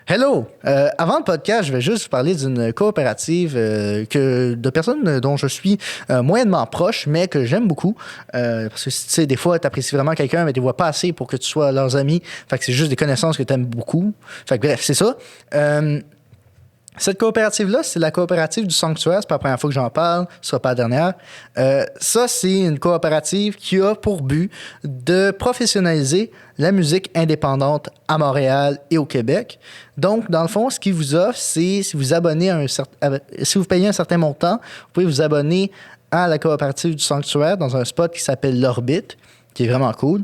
Hello! Avant le podcast, je vais juste vous parler d'une coopérative de personnes dont je suis moyennement proche, mais que j'aime beaucoup. Parce que, tu sais, des fois, tu apprécies vraiment quelqu'un, mais tu ne vois pas assez pour que tu sois leurs amis. Fait que c'est juste des connaissances que tu aimes beaucoup. Fait que bref, c'est ça. Cette coopérative-là, c'est la coopérative du Sanctuaire. C'est pas la première fois que j'en parle, ce sera pas la dernière. Ça, c'est une coopérative qui a pour but de professionnaliser la musique indépendante à Montréal et au Québec. Donc, dans le fond, ce qu'ils vous offrent, c'est si vous abonnez si vous payez un certain montant, vous pouvez vous abonner à la coopérative du Sanctuaire dans un spot qui s'appelle l'Orbite, qui est vraiment cool.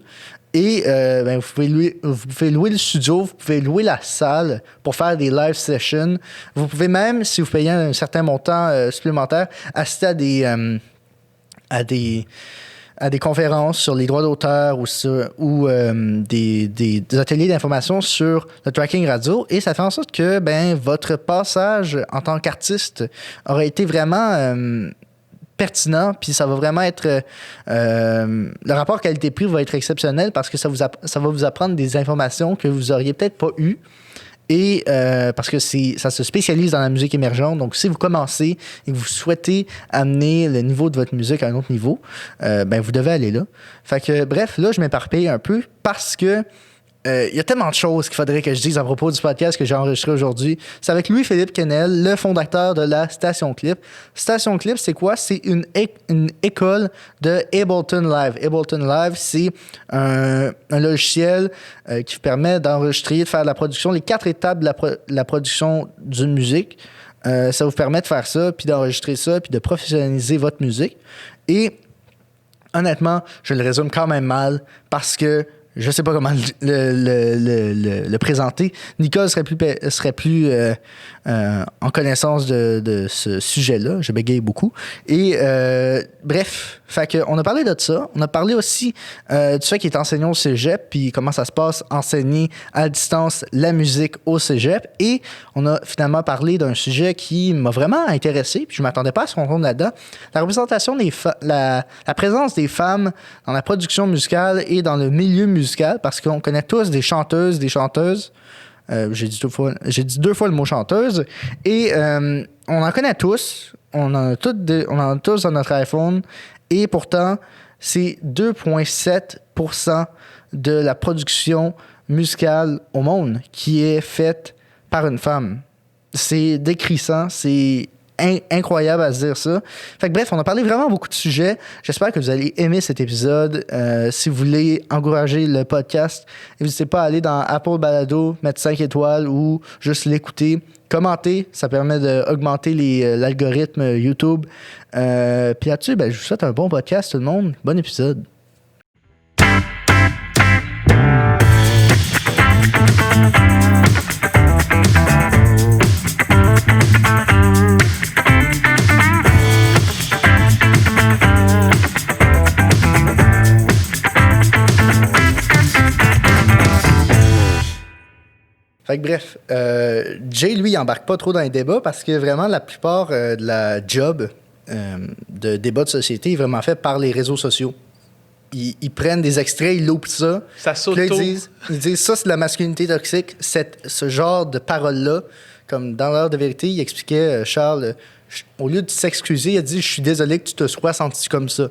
Et vous pouvez louer le studio, vous pouvez louer la salle pour faire des live sessions. Vous pouvez même, si vous payez un certain montant supplémentaire, assister à des conférences sur les droits d'auteur ou des ateliers d'information sur le tracking radio. Et ça fait en sorte que votre passage en tant qu'artiste aura été vraiment pertinent, puis ça va vraiment être... le rapport qualité-prix va être exceptionnel parce que ça va vous apprendre des informations que vous auriez peut-être pas eues. Et parce que ça se spécialise dans la musique émergente. Donc, si vous commencez et que vous souhaitez amener le niveau de votre musique à un autre niveau, vous devez aller là. Fait que, bref, là, je m'éparpille un peu parce que il y a tellement de choses qu'il faudrait que je dise à propos du podcast que j'ai enregistré aujourd'hui. C'est avec Louis-Philippe Quesnel, le fondateur de la Station Clip. Station Clip, c'est quoi? C'est une école de Ableton Live. Ableton Live, c'est un logiciel qui vous permet d'enregistrer, de faire de la production, les 4 étapes de la production d'une musique. Ça vous permet de faire ça, puis d'enregistrer ça, puis de professionnaliser votre musique. Et honnêtement, je le résume quand même mal parce que je sais pas comment le présenter. Nicole serait plus en connaissance de ce sujet-là. Je bégaye beaucoup. Et bref, on a parlé de ça. On a parlé aussi du fait qu'il est enseignant au cégep, puis comment ça se passe enseigner à distance la musique au cégep. Et on a finalement parlé d'un sujet qui m'a vraiment intéressé, puis je m'attendais pas à ce qu'on rentre là-dedans. La représentation la présence des femmes dans la production musicale et dans le milieu musical, parce qu'on connaît tous des chanteuses. J'ai dit 2 fois le mot chanteuse. Et on en connaît tous. On en a tous dans notre iPhone. Et pourtant, c'est 2,7% de la production musicale au monde qui est faite par une femme. C'est décrissant. C'est incroyable à se dire ça. Fait que bref, on a parlé vraiment beaucoup de sujets. J'espère que vous allez aimer cet épisode. Si vous voulez encourager le podcast, n'hésitez pas à aller dans Apple Balado, mettre 5 étoiles ou juste l'écouter. Commenter, ça permet d'augmenter l'algorithme YouTube. Puis là-dessus, je vous souhaite un bon podcast tout le monde. Bon épisode. Fait que bref, Jay, lui, il embarque pas trop dans les débats parce que vraiment, la plupart de la job de débat de société est vraiment fait par les réseaux sociaux. Ils prennent des extraits, ils loupent ça. Ça s'auto. Ils disent ça, c'est de la masculinité toxique. Ce genre de paroles-là, comme dans l'heure de vérité, il expliquait, Charles, au lieu de s'excuser, il a dit « Je suis désolé que tu te sois senti comme ça ».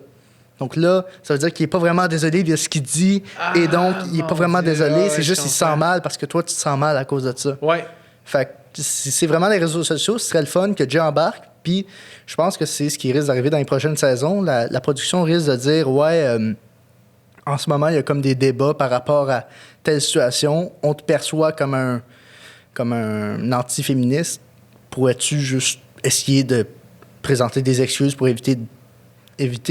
Donc là, ça veut dire qu'il n'est pas vraiment désolé de ce qu'il dit. Et donc, il n'est pas vraiment désolé. C'est juste qu'il se sent mal parce que toi, tu te sens mal à cause de ça. Ouais. Fait que c'est vraiment les réseaux sociaux. Ce serait le fun que Jay embarque. Puis, je pense que c'est ce qui risque d'arriver dans les prochaines saisons. La production risque de dire, en ce moment, il y a comme des débats par rapport à telle situation. On te perçoit comme un anti-féministe. Pourrais-tu juste essayer de présenter des excuses pour éviter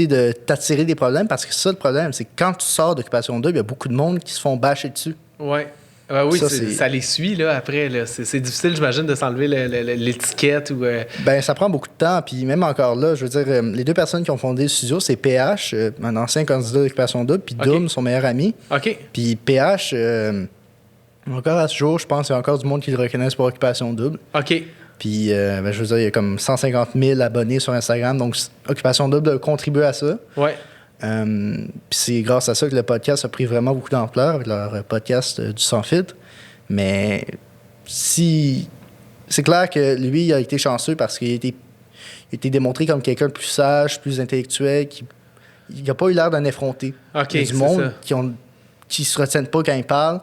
de t'attirer des problèmes, parce que ça, le problème, c'est que quand tu sors d'Occupation Double, il y a beaucoup de monde qui se font bâcher dessus. Oui. Oui, ça les suit, là, après. Là. C'est difficile, j'imagine, de s'enlever l'étiquette. Ça prend beaucoup de temps. Puis même encore là, je veux dire, les 2 personnes qui ont fondé le studio, c'est PH, un ancien candidat d'Occupation Double, puis Doom, son meilleur ami. OK. Puis PH, encore à ce jour, je pense qu'il y a encore du monde qui le reconnaissent pour Occupation Double. OK. Puis, je veux dire, il y a comme 150 000 abonnés sur Instagram. Donc, Occupation Double a contribué à ça. Ouais. Puis c'est grâce à ça que le podcast a pris vraiment beaucoup d'ampleur avec leur podcast du Sans Filtre. Mais si c'est clair que lui, il a été chanceux parce qu'il a été démontré comme quelqu'un de plus sage, plus intellectuel, il n'a pas eu l'air d'un effronté. OK, il y a du monde qui se retiennent pas quand ils parlent,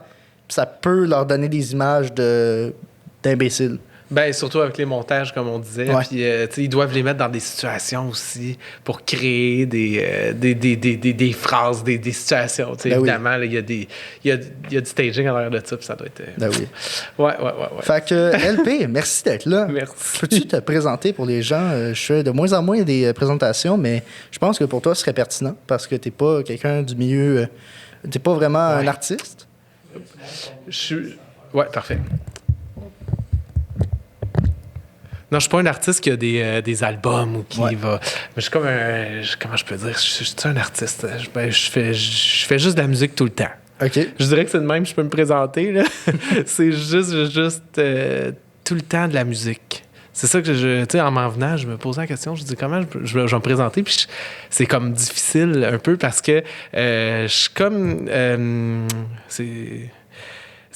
puis ça peut leur donner des images d'imbéciles. Ben, surtout avec les montages, comme on disait. Ouais. Puis, ils doivent les mettre dans des situations aussi pour créer des phrases, des situations. Ben évidemment, il y a du staging en arrière de ça, puis ça doit être... Ben oui. Ouais. Fait que, LP, merci d'être là. Merci. Peux-tu te présenter pour les gens? Je fais de moins en moins des présentations, mais je pense que pour toi, ce serait pertinent parce que t'es pas quelqu'un du milieu... t'es pas vraiment un artiste. Ouais, parfait. Non, je suis pas un artiste qui a des albums ou qui va... Mais je suis comme un... Comment je peux dire? Je suis un artiste. Je fais juste de la musique tout le temps. OK. Je dirais que c'est de même que je peux me présenter. Là. C'est juste tout le temps de la musique. C'est ça que tu sais, en m'en venant, je me posais la question, je dis comment je vais me présenter, puis c'est comme difficile un peu parce que je suis comme...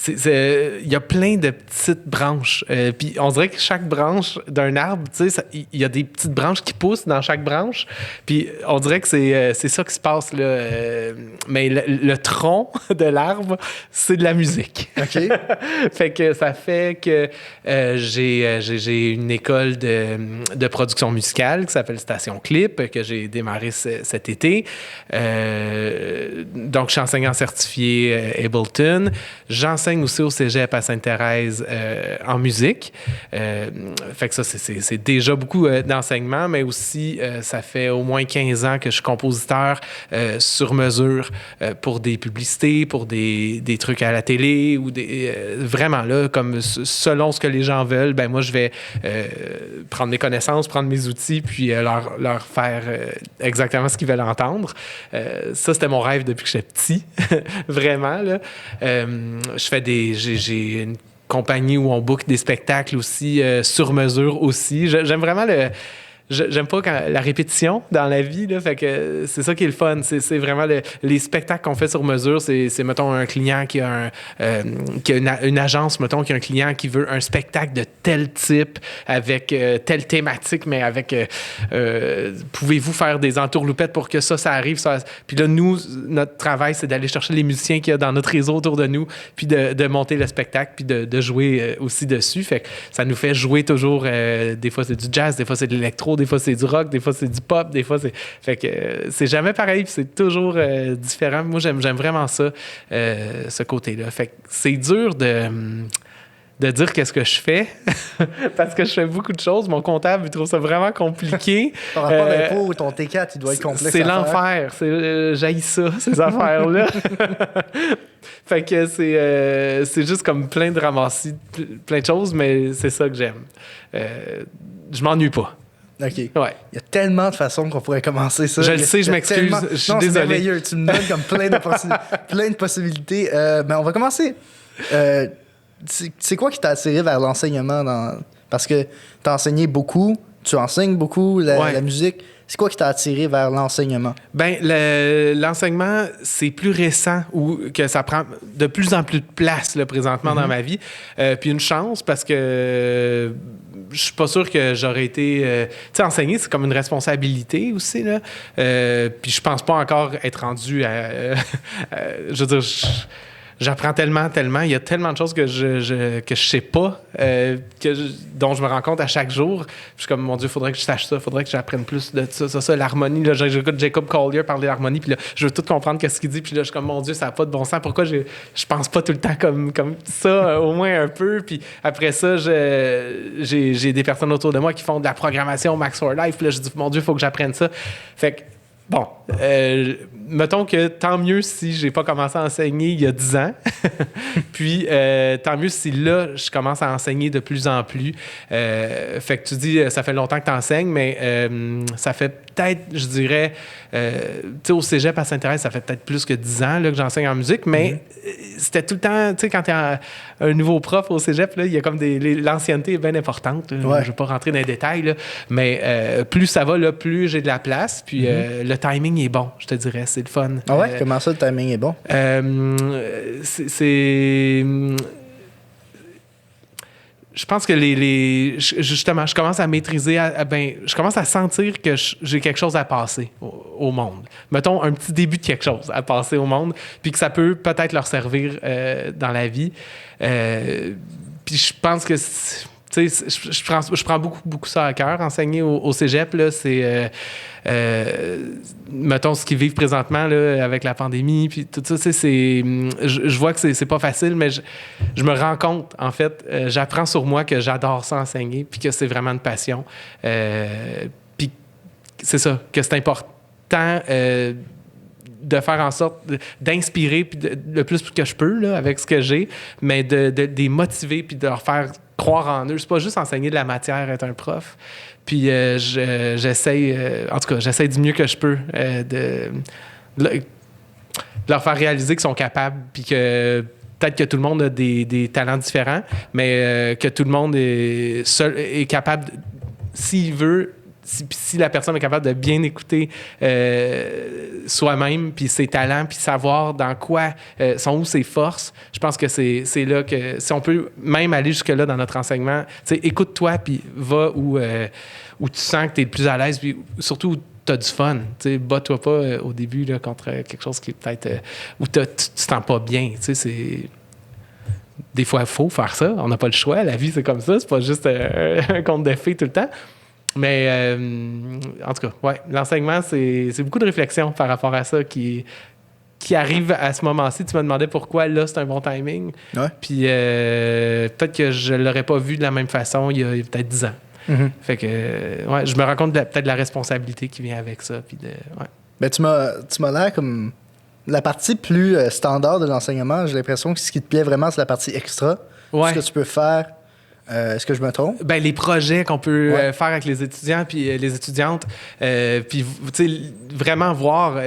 il y a plein de petites branches. Puis on dirait que chaque branche d'un arbre, tu sais, il y a des petites branches qui poussent dans chaque branche. Puis on dirait que c'est ça qui se passe, là. Mais le tronc de l'arbre, c'est de la musique. OK. Fait que ça fait que j'ai une école de production musicale qui s'appelle Station Clip, que j'ai démarré cet été. Donc, je suis enseignant certifié Ableton. J'enseigne aussi au cégep à Sainte-Thérèse en musique. Fait que ça, c'est déjà beaucoup d'enseignement, mais aussi, ça fait au moins 15 ans que je suis compositeur sur mesure pour des publicités, pour des trucs à la télé ou vraiment là, comme selon ce que les gens veulent, ben moi, je vais prendre mes connaissances, prendre mes outils, puis leur faire exactement ce qu'ils veulent entendre. Ça, c'était mon rêve depuis que j'étais petit. Vraiment, là. J'ai une compagnie où on book des spectacles aussi sur mesure aussi. J'aime vraiment j'aime pas la répétition dans la vie, là, fait que c'est ça qui est le fun. C'est vraiment les spectacles qu'on fait sur mesure. C'est mettons, un client qui a une agence, mettons, qui a un client qui veut un spectacle de tel type, avec telle thématique, mais avec pouvez-vous faire des entourloupettes pour que ça arrive? Puis là, nous, notre travail, c'est d'aller chercher les musiciens qu'il y a dans notre réseau autour de nous, puis de monter le spectacle, puis de jouer aussi dessus. Fait que ça nous fait jouer toujours, des fois c'est du jazz, des fois c'est de l'électro, des fois c'est du rock, des fois c'est du pop, des fois c'est... Fait que c'est jamais pareil, puis c'est toujours différent. Moi, j'aime vraiment ça, ce côté-là. Fait que c'est dur de dire qu'est-ce que je fais, parce que je fais beaucoup de choses. Mon comptable, il trouve ça vraiment compliqué. Par rapport à l'impôt, ton T4, il doit être complexe. C'est l'enfer. J'haïs ça, ces affaires-là. Fait que c'est juste comme plein de ramassis, plein de choses, mais c'est ça que j'aime. Je m'ennuie pas. OK. Ouais. Il y a tellement de façons qu'on pourrait commencer ça. Je le sais, je m'excuse. Je suis désolé. C'est merveilleux. Tu me donnes comme plein de possibilités. Ben, on va commencer. C'est quoi qui t'a attiré vers l'enseignement? Parce que tu as enseigné beaucoup, tu enseignes beaucoup la musique. C'est quoi qui t'a attiré vers l'enseignement? Ben, l'enseignement, c'est plus récent ou que ça prend de plus en plus de place là, présentement dans ma vie. Puis une chance parce que je suis pas sûr que j'aurais été... tu sais, enseigner, c'est comme une responsabilité aussi, là. Puis je pense pas encore être rendu à... je veux dire... J'apprends tellement. Il y a tellement de choses que je sais pas, dont je me rends compte à chaque jour. Je suis comme, mon Dieu, faudrait que je sache ça, faudrait que j'apprenne plus de ça. L'harmonie, là, j'écoute Jacob Collier parler d'harmonie, puis là, je veux tout comprendre qu'est-ce qu'il dit, puis là, je suis comme, mon Dieu, ça n'a pas de bon sens. Pourquoi je pense pas tout le temps comme ça, au moins un peu? Puis après ça, j'ai des personnes autour de moi qui font de la programmation Max for Life, puis là, je dis, mon Dieu, il faut que j'apprenne ça. Fait que, bon, mettons que tant mieux si j'ai pas commencé à enseigner il y a 10 ans. Puis, tant mieux si là, je commence à enseigner de plus en plus. Fait que tu dis, ça fait longtemps que tu enseignes, mais ça fait peut-être, je dirais, tu sais, au cégep à Sainte-Thérèse, ça fait peut-être plus que 10 ans là, que j'enseigne en musique, mais c'était tout le temps, tu sais, quand tu es un nouveau prof au cégep, là, il y a comme l'ancienneté est bien importante. Je ne vais pas rentrer dans les détails, là, mais plus ça va, là, plus j'ai de la place, puis le timing est bon, je te dirais, c'est le fun. Ah ouais? Comment ça, le timing est bon? je pense que justement, je commence à maîtriser, je commence à sentir que j'ai quelque chose à passer au monde. Mettons un petit début de quelque chose à passer au monde, puis que ça peut peut-être leur servir dans la vie. Puis je pense que je prends beaucoup ça à cœur. Enseigner au cégep, là, c'est... mettons ce qu'ils vivent présentement là, avec la pandémie, puis tout ça, je vois que c'est pas facile, mais je me rends compte, en fait, j'apprends sur moi que j'adore ça enseigner, puis que c'est vraiment une passion. Puis c'est ça, que c'est important... de faire en sorte d'inspirer puis le plus que je peux là, avec ce que j'ai, mais de les motiver puis de leur faire croire en eux. C'est pas juste enseigner de la matière, être un prof. Puis j'essaye, en tout cas, j'essaye du mieux que je peux de leur faire réaliser qu'ils sont capables puis que peut-être que tout le monde a des talents différents, mais que tout le monde est capable, s'il veut, si la personne est capable de bien écouter soi-même, puis ses talents, puis savoir dans quoi sont où ses forces, je pense que c'est là que, si on peut même aller jusque-là dans notre enseignement, écoute-toi, puis va où tu sens que tu es le plus à l'aise, puis surtout où tu as du fun. Bats-toi pas au début là, contre quelque chose qui est peut-être où tu te sens pas bien. Des fois, il faut faire ça. On n'a pas le choix. La vie, c'est comme ça. C'est pas juste un conte de fées tout le temps. Mais en tout cas, ouais, l'enseignement, c'est beaucoup de réflexion par rapport à ça qui arrive à ce moment-ci. Tu me demandais pourquoi là, c'est un bon timing. Ouais. Puis peut-être que je ne l'aurais pas vu de la même façon il y a peut-être 10 ans. Mm-hmm. Fait que, ouais, je me rends compte peut-être de la responsabilité qui vient avec ça. Puis ouais. Ben, tu m'as l'air comme la partie plus standard de l'enseignement. J'ai l'impression que ce qui te plaît vraiment, c'est la partie extra. Ouais. Ce que tu peux faire. Est-ce que je me trompe? Ben, les projets qu'on peut faire avec les étudiants puis les étudiantes, puis vraiment voir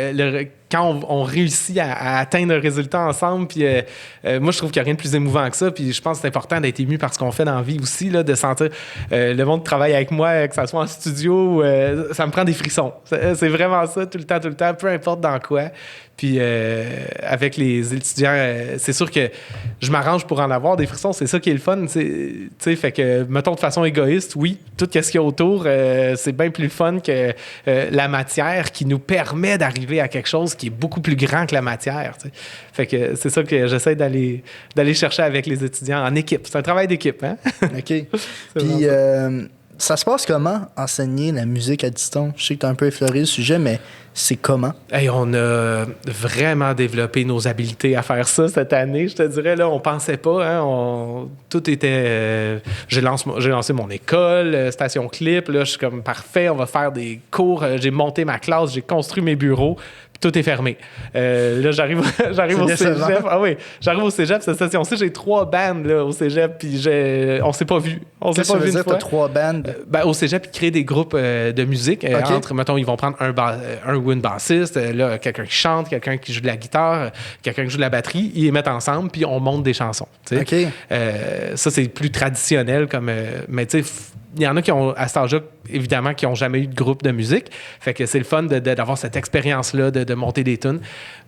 quand on réussit à atteindre un résultat ensemble. Puis moi, je trouve qu'il n'y a rien de plus émouvant que ça. Puis je pense que c'est important d'être ému par ce qu'on fait dans la vie aussi, là, de sentir le monde travaille avec moi, que ça soit en studio, ça me prend des frissons. C'est vraiment ça, tout le temps, peu importe dans quoi. Puis avec les étudiants, c'est sûr que je m'arrange pour en avoir des frissons. C'est ça qui est le fun. Fait que, mettons de façon égoïste, oui, tout ce qu'il y a autour, c'est bien plus fun que la matière qui nous permet d'arriver à quelque chose qui est beaucoup plus grand que la matière. T'sais. Fait que c'est ça que j'essaie d'aller chercher avec les étudiants en équipe. C'est un travail d'équipe, hein? OK. Puis ça se passe comment, enseigner la musique à distance? Je sais que tu as un peu effleuré le sujet, mais c'est comment? Hey, on a vraiment développé nos habiletés à faire ça cette année. Je te dirais, là, on pensait pas. Hein, tout était... j'ai lancé mon école, Station Clip. Là, je suis comme, parfait, on va faire des cours. J'ai monté ma classe, j'ai construit mes bureaux. Tout est fermé. Là, j'arrive au cégep. Ah oui, j'arrive au cégep. Cette session-ci, j'ai 3 bandes là, au cégep, puis on s'est pas vu. Qu'est-ce que tu veux dire, t'as 3 bandes? Au cégep, ils créent des groupes de musique. Okay. Mettons, ils vont prendre un ou une bassiste, là, quelqu'un qui chante, quelqu'un qui joue de la guitare, quelqu'un qui joue de la batterie. Ils les mettent ensemble, puis on monte des chansons. Okay. Ça, c'est plus traditionnel. Mais tu sais, il y en a qui ont, à cet âge-là, évidemment, qui n'ont jamais eu de groupe de musique. Fait que c'est le fun d'avoir cette expérience-là, de monter des tunes.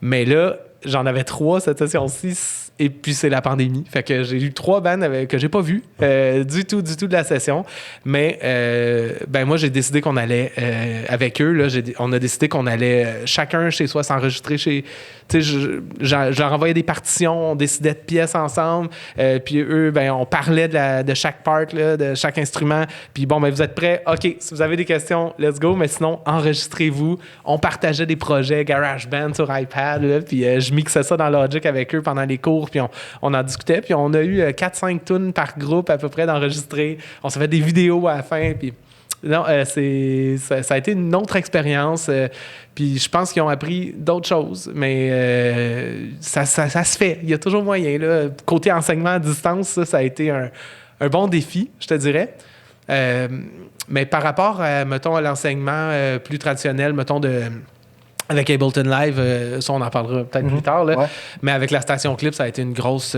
Mais là, j'en avais 3 cette session-ci, et puis c'est la pandémie. Fait que j'ai eu 3 bandes que j'ai pas vues du tout de la session. Mais moi, j'ai décidé qu'on allait, avec eux, là, on a décidé qu'on allait chacun chez soi s'enregistrer chez... Tu sais, je leur envoyais des partitions, on décidait de pièces ensemble, puis eux, on parlait de chaque part, là, de chaque instrument. Puis bon, vous êtes prêts? OK, si vous avez des questions, let's go. Mais sinon, enregistrez-vous. On partageait des projets GarageBand sur iPad, là, puis je mixais ça dans Logic avec eux pendant les cours, puis on en discutait. Puis on a eu 4-5 tunes par groupe à peu près d'enregistrer. On s'est fait des vidéos à la fin, puis... Non, ça a été une autre expérience. Puis je pense qu'ils ont appris d'autres choses, mais ça se fait. Il y a toujours moyen. Là. Côté enseignement à distance, ça a été un bon défi, je te dirais. Mais par rapport, mettons, à l'enseignement plus traditionnel, mettons, avec Ableton Live, ça, on en parlera peut-être plus tard. Là. Ouais. Mais avec la Station Clip, ça a été une grosse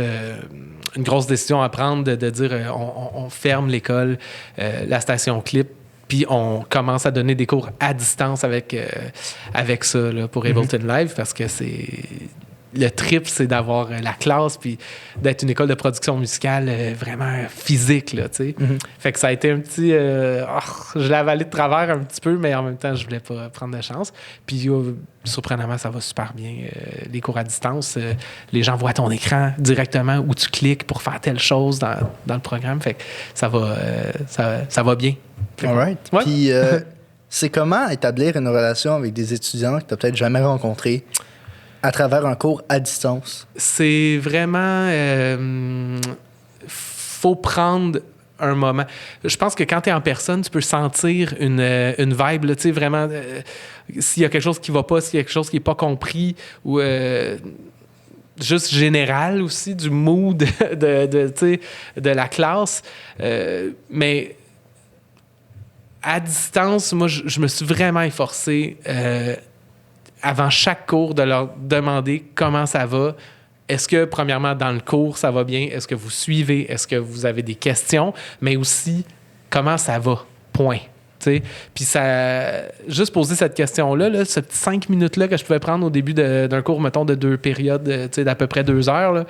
décision à prendre de dire on ferme l'école, la Station Clip, puis on commence à donner des cours à distance avec ça là, pour Ableton Live, parce que le trip, c'est d'avoir la classe puis d'être une école de production musicale vraiment physique, là, tu sais. Fait que ça a été un petit... je l'ai avalé de travers un petit peu, mais en même temps, je voulais pas prendre de chance. Puis, surprenamment, ça va super bien. Les cours à distance, les gens voient ton écran directement où tu cliques pour faire telle chose dans le programme. Fait que ça va bien. All right. Ouais. Puis, c'est comment établir une relation avec des étudiants que tu n'as peut-être jamais rencontrés à travers un cours à distance? C'est vraiment... faut prendre un moment. Je pense que quand tu es en personne, tu peux sentir une vibe, tu sais, vraiment, s'il y a quelque chose qui va pas, s'il y a quelque chose qui n'est pas compris, ou juste général aussi, du mood de la classe. Mais à distance, moi, je me suis vraiment efforcé avant chaque cours de leur demander comment ça va. Est-ce que, premièrement, dans le cours, ça va bien? Est-ce que vous suivez? Est-ce que vous avez des questions? Mais aussi, comment ça va? Point. T'sais? Puis ça... Juste poser cette question-là, là, ce petit 5 minutes-là que je pouvais prendre au début d'un cours, mettons, de 2 périodes, d'à peu près 2 heures, là,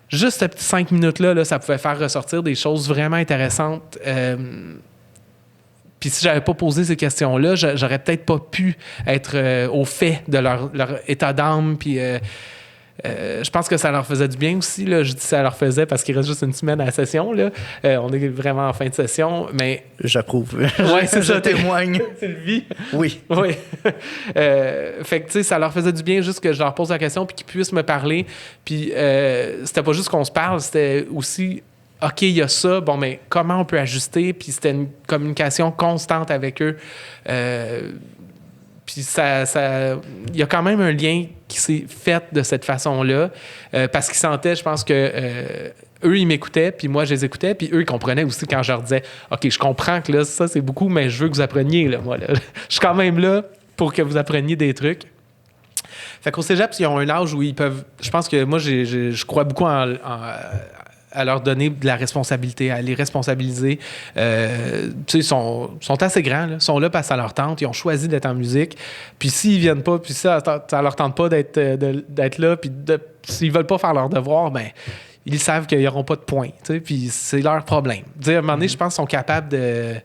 juste ce petit 5 minutes-là, là, ça pouvait faire ressortir des choses vraiment intéressantes. Puis si j'avais pas posé ces questions-là, j'aurais peut-être pas pu être au fait de leur état d'âme. Puis je pense que ça leur faisait du bien aussi. Là. Je dis ça leur faisait parce qu'il reste juste une semaine à la session. Là. On est vraiment en fin de session, mais... J'approuve. Ouais, c'est ça. Je témoigne. Tu le vis? Oui. Oui. Fait que, tu sais, ça leur faisait du bien juste que je leur pose la question puis qu'ils puissent me parler. Puis c'était pas juste qu'on se parle, c'était aussi... OK, il y a ça, bon, mais comment on peut ajuster? Puis c'était une communication constante avec eux. Puis il y a quand même un lien qui s'est fait de cette façon-là, parce qu'ils sentaient, je pense que eux, ils m'écoutaient, puis moi, je les écoutais, puis eux, ils comprenaient aussi quand je leur disais « OK, je comprends que là, ça, c'est beaucoup, mais je veux que vous appreniez, là, moi, là. Je suis quand même là pour que vous appreniez des trucs. » Fait qu'au cégep, ils ont un âge où ils peuvent... Je pense que moi, je crois beaucoup à leur donner de la responsabilité, à les responsabiliser. Tu sais, ils sont assez grands, là. Ils sont là parce que ça leur tente. Ils ont choisi d'être en musique. Puis s'ils viennent pas, puis ça leur tente pas d'être là, puis s'ils veulent pas faire leur devoir, ben ils savent qu'ils n'auront pas de points. Tu sais, puis c'est leur problème. Tu sais, à un moment donné, je pense qu'ils sont capables de...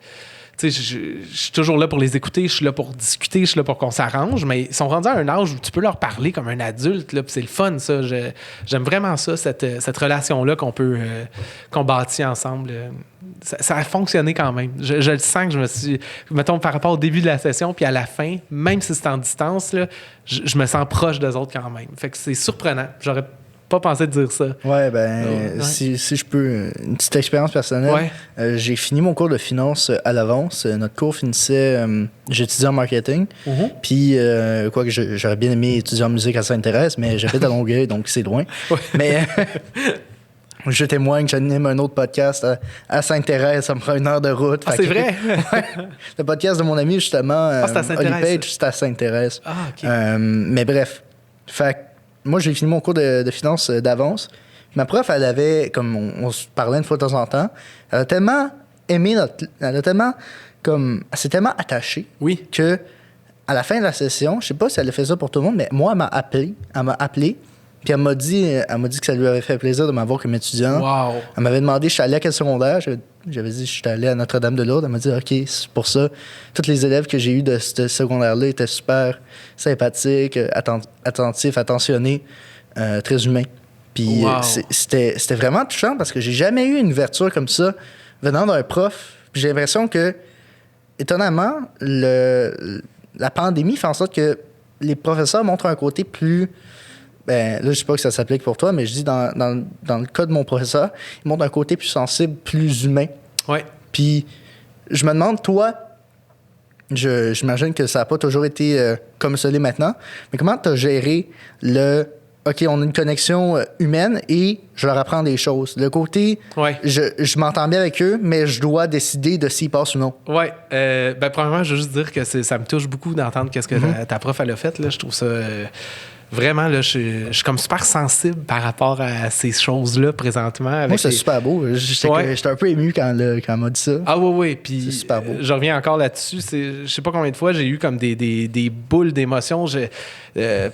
Tu sais, je suis toujours là pour les écouter, je suis là pour discuter, je suis là pour qu'on s'arrange, mais ils sont rendus à un âge où tu peux leur parler comme un adulte, là, puis c'est le fun, ça. J'aime vraiment ça, cette relation-là qu'on bâtit ensemble. Ça a fonctionné quand même. Je le sens que je me suis... Mettons, par rapport au début de la session, puis à la fin, même si c'est en distance, là, je me sens proche d'eux autres quand même. Fait que c'est surprenant. J'aurais pas pensé dire ça. Ouais, ben, si je peux, une petite expérience personnelle. Ouais. J'ai fini mon cours de finance à l'avance. Notre cours finissait, j'étudiais en marketing. Puis, quoique j'aurais bien aimé étudier en musique à Sainte-Thérèse, mais j'habite à Longueuil, donc c'est loin. Ouais. Mais je témoigne, j'anime un autre podcast à Sainte-Thérèse, ça me prend 1 heure de route. Ah, c'est vrai? Ouais. Le podcast de mon ami, justement, Oli Page, c'est à Sainte-Thérèse. Ah, OK. Mais bref, fait moi, j'ai fini mon cours de finance d'avance. Ma prof, elle avait, comme on se parlait une fois de temps en temps, elle a tellement aimé elle s'est tellement attachée que à la fin de la session, je sais pas si elle a fait ça pour tout le monde, mais moi, elle m'a appelé, puis elle m'a dit que ça lui avait fait plaisir de m'avoir comme étudiant. Wow. Elle m'avait demandé, je suis allé à quel secondaire? J'avais dit, je suis allé à Notre-Dame-de-Lourdes. Elle m'a dit, OK, c'est pour ça. Tous les élèves que j'ai eus de ce secondaire-là étaient super sympathiques, attentifs, attentionnés, très humains. Puis c'était vraiment touchant parce que j'ai jamais eu une ouverture comme ça venant d'un prof. Puis j'ai l'impression que, étonnamment, la pandémie fait en sorte que les professeurs montrent un côté plus... Ben, là, je sais pas que ça s'applique pour toi, mais je dis dans le cas de mon professeur, il montre un côté plus sensible, plus humain. Ouais. Puis, je me demande, toi, j'imagine que ça n'a pas toujours été comme ça l'est maintenant, mais comment tu as géré OK, on a une connexion humaine et je leur apprends des choses. Le côté, je m'entends bien avec eux, mais je dois décider de s'ils passent ou non. Oui. Ben, premièrement, je veux juste dire que ça me touche beaucoup d'entendre qu'est-ce que ta prof elle a fait. Là. Je trouve ça... vraiment, là, je suis comme super sensible par rapport à ces choses-là présentement. Avec Moi, c'est super beau. J'étais un peu ému quand elle m'a dit ça. Ah oui. Puis c'est super beau. Je reviens encore là-dessus. Je sais pas combien de fois j'ai eu comme des boules d'émotions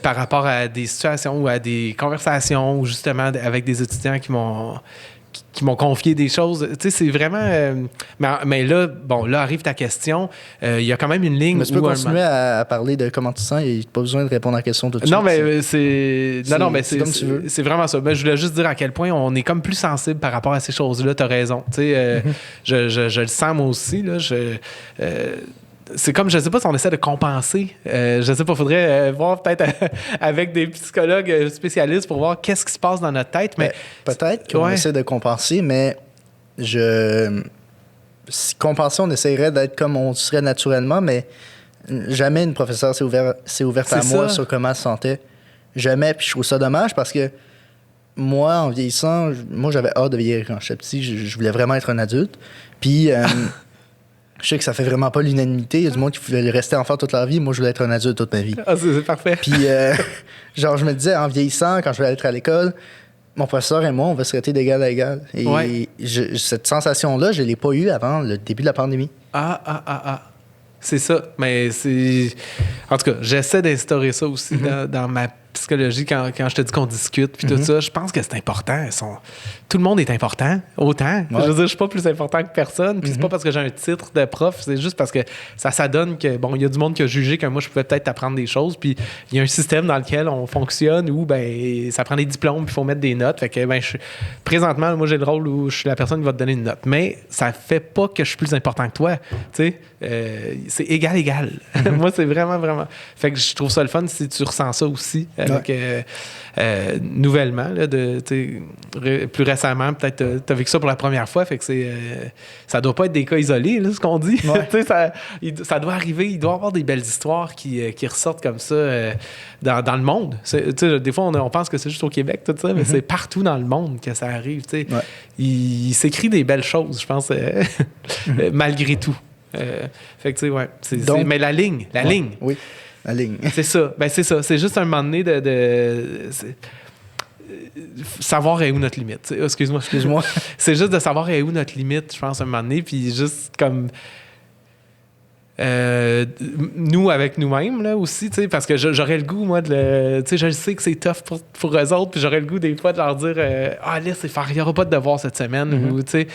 par rapport à des situations ou à des conversations ou justement avec des étudiants qui m'ont confié des choses. Tu sais, c'est vraiment... mais là, là arrive ta question. Il y a quand même une ligne... Mais tu peux continuer à parler de comment tu sens et il n'y a pas besoin de répondre à la question tout de suite. Non, mais c'est comme tu veux. C'est vraiment ça. Mais je voulais juste dire à quel point on est comme plus sensible par rapport à ces choses-là. Tu as raison. Tu sais, je le sens moi aussi. Là, c'est comme, je sais pas si on essaie de compenser. Je sais pas, faudrait voir peut-être avec des psychologues spécialistes pour voir qu'est-ce qui se passe dans notre tête. Mais peut-être qu'on essaie de compenser, mais si compenser, on essaierait d'être comme on serait naturellement, mais jamais une professeure s'est ouverte à moi sur comment elle se sentait. Jamais. Puis je trouve ça dommage parce que moi, en vieillissant, j'avais hâte de vieillir quand j'étais petit. Je voulais vraiment être un adulte. Puis... je sais que ça fait vraiment pas l'unanimité. Il y a du monde qui voulait rester enfant toute leur vie. Moi, je voulais être un adulte toute ma vie. Ah, c'est parfait. Puis, genre, je me disais, en vieillissant, quand je vais être à l'école, mon professeur et moi, on va se traiter d'égal à égal. Et cette sensation-là, je l'ai pas eue avant le début de la pandémie. C'est ça. Mais c'est... En tout cas, j'essaie d'instaurer ça aussi dans ma psychologie quand je te dis qu'on discute puis tout ça. Je pense que c'est important. Tout le monde est important, autant. Je veux dire, je suis pas plus important que personne. Puis c'est pas parce que j'ai un titre de prof, c'est juste parce que ça donne que, bon, il y a du monde qui a jugé que moi, je pouvais peut-être apprendre des choses. Puis il y a un système dans lequel on fonctionne où, ben, ça prend des diplômes puis il faut mettre des notes. Fait que, ben, présentement, moi, j'ai le rôle où je suis la personne qui va te donner une note. Mais ça fait pas que je suis plus important que toi. Tu sais, c'est égal. Moi, c'est vraiment... Fait que je trouve ça le fun si tu ressens ça aussi. Avec, nouvellement, là, plus récemment, peut-être tu as vécu ça pour la première fois, fait que ça doit pas être des cas isolés, là, ce qu'on dit. Ça doit arriver, il doit y avoir des belles histoires qui ressortent comme ça dans le monde. Des fois, on pense que c'est juste au Québec, tout ça, mais c'est partout dans le monde que ça arrive. Il s'écrit des belles choses, je pense, malgré tout. Fait que, tu sais, ouais. Mais la ligne. Oui. La ligne. C'est ça. Ben, c'est ça. C'est juste un moment donné de savoir est où notre limite. Excuse-moi. C'est juste de savoir est où notre limite, je pense, un moment donné. Puis juste comme... nous avec nous-mêmes là aussi, parce que j'aurais le goût, moi, je le sais que c'est tough pour eux autres, puis j'aurais le goût des fois de leur dire là, il n'y aura pas de devoir cette semaine. Ou, c'est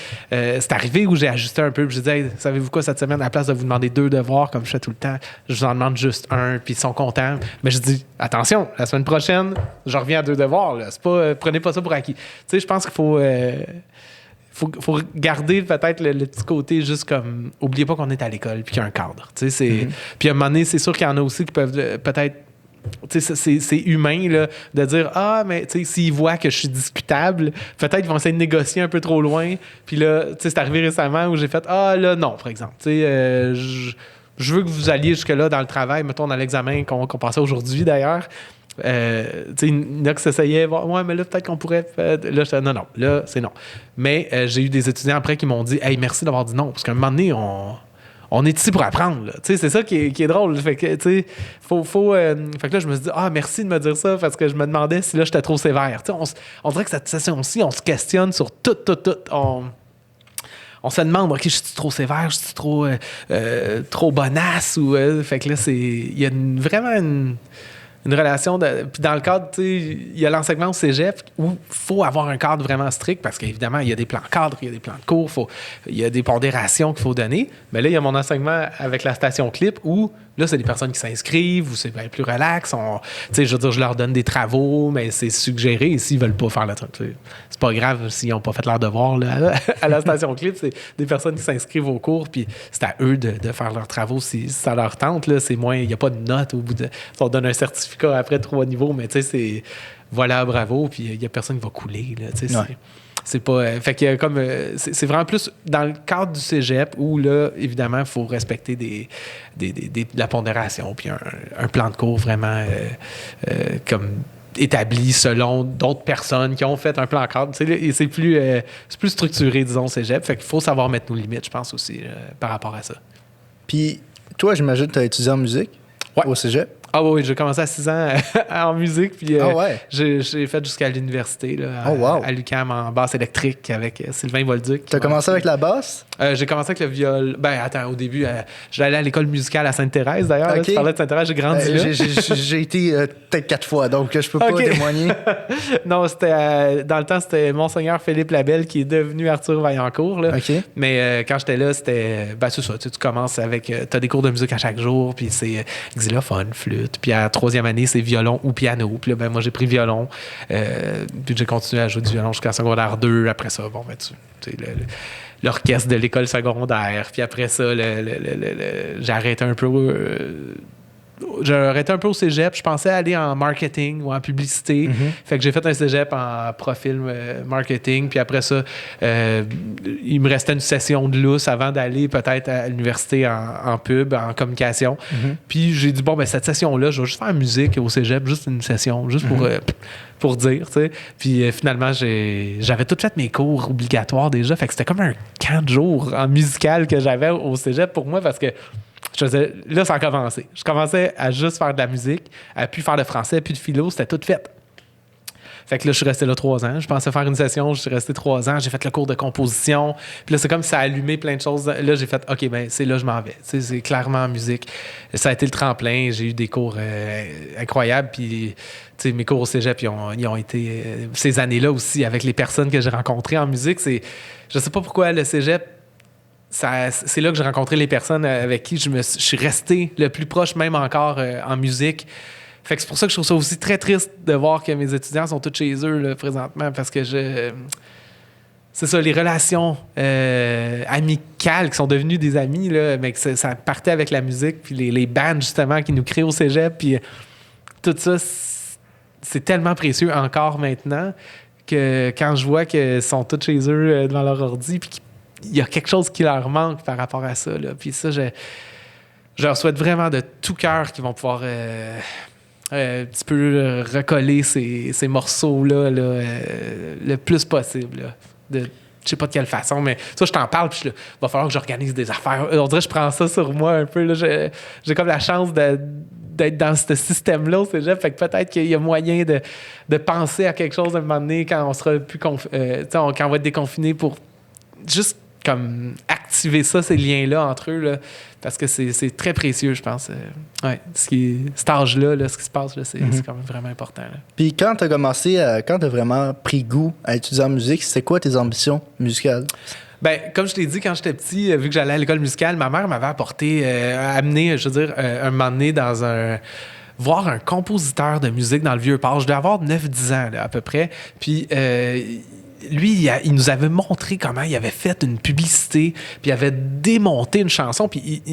arrivé où j'ai ajusté un peu, puis j'ai dit hey, savez-vous quoi, cette semaine, à la place de vous demander 2 devoirs comme je fais tout le temps, je vous en demande juste 1, puis ils sont contents. Mais je dis attention, la semaine prochaine, je reviens à 2 devoirs. Là. C'est pas, prenez pas ça pour acquis. Je pense qu'il faut garder peut-être le petit côté juste comme... Oubliez pas qu'on est à l'école puis qu'il y a un cadre. Puis à un moment donné, c'est sûr qu'il y en a aussi qui peuvent peut-être... C'est humain là, de dire « Ah, mais s'ils voient que je suis discutable, peut-être qu'ils vont essayer de négocier un peu trop loin. » Puis là, c'est arrivé récemment où j'ai fait « Ah, là, non, par exemple. Je veux que vous alliez jusque-là dans le travail, mettons dans l'examen qu'on passait aujourd'hui d'ailleurs. » il y en a qui s'essayaient, ouais, mais là, peut-être qu'on pourrait. Là, je non, là, c'est non. Mais j'ai eu des étudiants après qui m'ont dit, hey, merci d'avoir dit non, parce qu'à un moment donné, on est ici pour apprendre. C'est ça qui est drôle. Fait que, fait que là, je me suis dit, merci de me dire ça, parce que je me demandais si là, j'étais trop sévère. On dirait que cette session-ci, on se questionne sur tout. On se demande, OK, je suis trop sévère, je suis trop bonasse, ou. Fait que là, il y a vraiment une relation puis dans le cadre, il y a l'enseignement au cégep où il faut avoir un cadre vraiment strict parce qu'évidemment, il y a des plans cadres, il y a des plans de cours, il y a des pondérations qu'il faut donner. Mais là, il y a mon enseignement avec la station Clip où là, c'est des personnes qui s'inscrivent ou c'est bien plus relax. Je veux dire, je leur donne des travaux, mais c'est suggéré et s'ils veulent pas faire le truc. C'est pas grave s'ils n'ont pas fait leur devoir là, à la station Clip. C'est des personnes qui s'inscrivent au cours puis c'est à eux de faire leurs travaux si ça leur tente. Là, c'est moins, il n'y a pas de note au bout de... On donne un certificat après 3 niveaux, mais c'est voilà, bravo, puis il n'y a personne qui va couler. Là, c'est pas... fait que comme... c'est vraiment plus dans le cadre du cégep où, là, évidemment, il faut respecter de la pondération puis un plan de cours vraiment comme établi selon d'autres personnes qui ont fait un plan cadre. C'est plus structuré, disons, au cégep. Fait qu'il faut savoir mettre nos limites, je pense, aussi, par rapport à ça. Puis, toi, j'imagine que tu as étudié en musique au cégep. Ah oui, j'ai commencé à 6 ans en musique, puis j'ai fait jusqu'à l'université là, à l'UQAM en basse électrique avec Sylvain Bolduc. Tu as commencé avec la basse? J'ai commencé avec le viol. Ben attends, au début, j'allais à l'école musicale à Sainte-Thérèse d'ailleurs. Okay. Là, tu parlais de Sainte-Thérèse, j'ai grandi là. J'ai été peut-être 4 fois, donc je peux pas témoigner. Non, c'était dans le temps, c'était Monseigneur Philippe Labelle qui est devenu Arthur Vaillancourt. Là. Okay. Mais quand j'étais là, c'était... Ben c'est ça, tu commences avec... t'as des cours de musique à chaque jour, puis c'est xylophone, flûte. Puis à la 3e année, c'est violon ou piano. Puis là, ben moi, j'ai pris violon. Puis j'ai continué à jouer du violon jusqu'à secondaire 2. Après ça, bon, ben tu sais... l'orchestre de l'école secondaire. Puis après ça, j'ai arrêté un peu... j'ai arrêté un peu au cégep. Je pensais aller en marketing ou en publicité. Fait que j'ai fait un cégep en profil marketing. Puis après ça, il me restait une session de lousse avant d'aller peut-être à l'université en pub, en communication. Puis j'ai dit, bon, ben cette session-là, je vais juste faire musique au cégep, juste une session, juste pour dire, tu sais. Puis finalement, j'avais tout fait mes cours obligatoires déjà. Fait que c'était comme un camp de jour en musical que j'avais au cégep pour moi parce que là, ça a commencé. Je commençais à juste faire de la musique, à plus faire de français, plus de philo, c'était tout fait. Fait que là, je suis resté là 3 ans. Je pensais faire une session, je suis resté 3 ans. J'ai fait le cours de composition. Puis là, c'est comme si ça a allumé plein de choses. Là, j'ai fait, OK, ben c'est là je m'en vais. Tu sais, c'est clairement en musique. Ça a été le tremplin. J'ai eu des cours incroyables. Puis, tu sais, mes cours au cégep, ils ont été... ces années-là aussi, avec les personnes que j'ai rencontrées en musique, je sais pas pourquoi le cégep, c'est là que j'ai rencontré les personnes avec qui je suis resté le plus proche, même encore en musique. Fait que c'est pour ça que je trouve ça aussi très triste de voir que mes étudiants sont tous chez eux là, présentement, parce que c'est ça, les relations amicales qui sont devenues des amis, là, mais que ça partait avec la musique, puis les bands justement qui nous créent au cégep, puis tout ça, c'est tellement précieux encore maintenant que quand je vois qu'ils sont tous chez eux devant leur ordi, puis il y a quelque chose qui leur manque par rapport à ça. Là. Puis ça, je leur souhaite vraiment de tout cœur qu'ils vont pouvoir un petit peu recoller ces morceaux-là le plus possible. Là. Je sais pas de quelle façon, mais ça, je t'en parle, puis il va falloir que j'organise des affaires. On dirait que je prends ça sur moi un peu. Là. J'ai comme la chance d'être dans ce système-là au cégep, fait que peut-être qu'il y a moyen de penser à quelque chose à un moment donné quand on sera plus quand on va être déconfiné pour juste comme activer ça, ces liens-là entre eux, là, parce que c'est très précieux, je pense. Cet âge-là, là, ce qui se passe, là, c'est quand même vraiment important. Là. Puis quand tu as commencé, quand tu as vraiment pris goût à étudier en musique, c'était quoi tes ambitions musicales? Ben, comme je t'ai dit, quand j'étais petit, vu que j'allais à l'école musicale, ma mère m'avait amené, je veux dire, un moment donné voir un compositeur de musique dans le Vieux-Port. Je devais avoir 9-10 ans, là, à peu près. Puis... lui, il nous avait montré comment il avait fait une publicité, puis il avait démonté une chanson, puis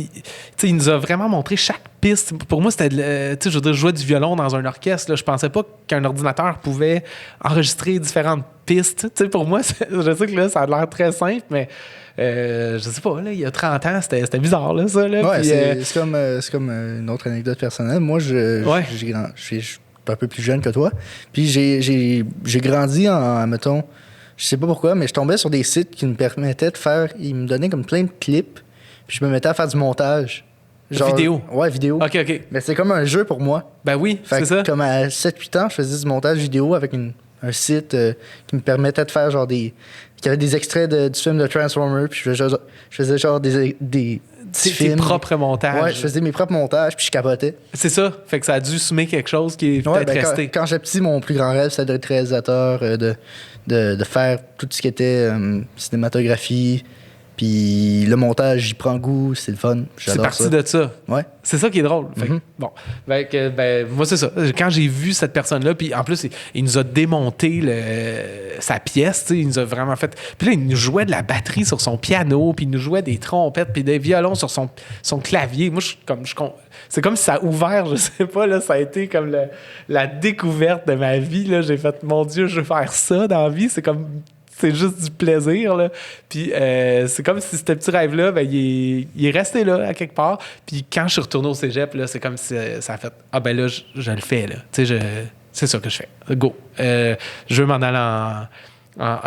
il nous a vraiment montré chaque piste. Pour moi, c'était, je veux dire, je jouais du violon dans un orchestre. Là, je pensais pas qu'un ordinateur pouvait enregistrer différentes pistes. Pour moi, je sais que là, ça a l'air très simple, mais je sais pas, là, il y a 30 ans, c'était bizarre, là, ça. Là, ouais, puis, c'est comme une autre anecdote personnelle. Moi, je suis un peu plus jeune que toi, puis j'ai grandi mettons, je sais pas pourquoi, mais je tombais sur des sites qui me permettaient de faire... Ils me donnaient comme plein de clips, puis je me mettais à faire du montage. Genre, vidéo? Ouais, vidéo. OK. Mais c'est comme un jeu pour moi. Ben oui, c'est ça. Comme à 7-8 ans, je faisais du montage vidéo avec un site qui me permettait de faire genre qui avait des extraits du film de Transformers, puis je faisais genre des tes propres montages. Ouais, je faisais mes propres montages, puis je capotais. C'est ça. Fait que ça a dû semer quelque chose qui est peut-être resté. Quand j'étais petit, mon plus grand rêve, c'était d'être réalisateur, de faire tout ce qui était cinématographie. Puis le montage, j'y prends goût, c'est le fun. J'adore ça. C'est parti de ça. Ouais. C'est ça qui est drôle. Fait bon. Moi, c'est ça. Quand j'ai vu cette personne-là, puis en plus, il nous a démonté sa pièce, il nous a vraiment fait... Puis là, il nous jouait de la batterie sur son piano, puis il nous jouait des trompettes, puis des violons sur son clavier. Moi, c'est comme si ça a ouvert, je sais pas, là, ça a été comme la découverte de ma vie. Là. J'ai fait, mon Dieu, je veux faire ça dans la vie. C'est juste du plaisir, là. Puis c'est comme si ce petit rêve-là, il est resté là, à quelque part. Puis quand je suis retourné au cégep, là, c'est comme si ça a fait « Ah ben là, je le fais, là. » Tu sais, c'est ça que je fais. Go. Je veux m'en aller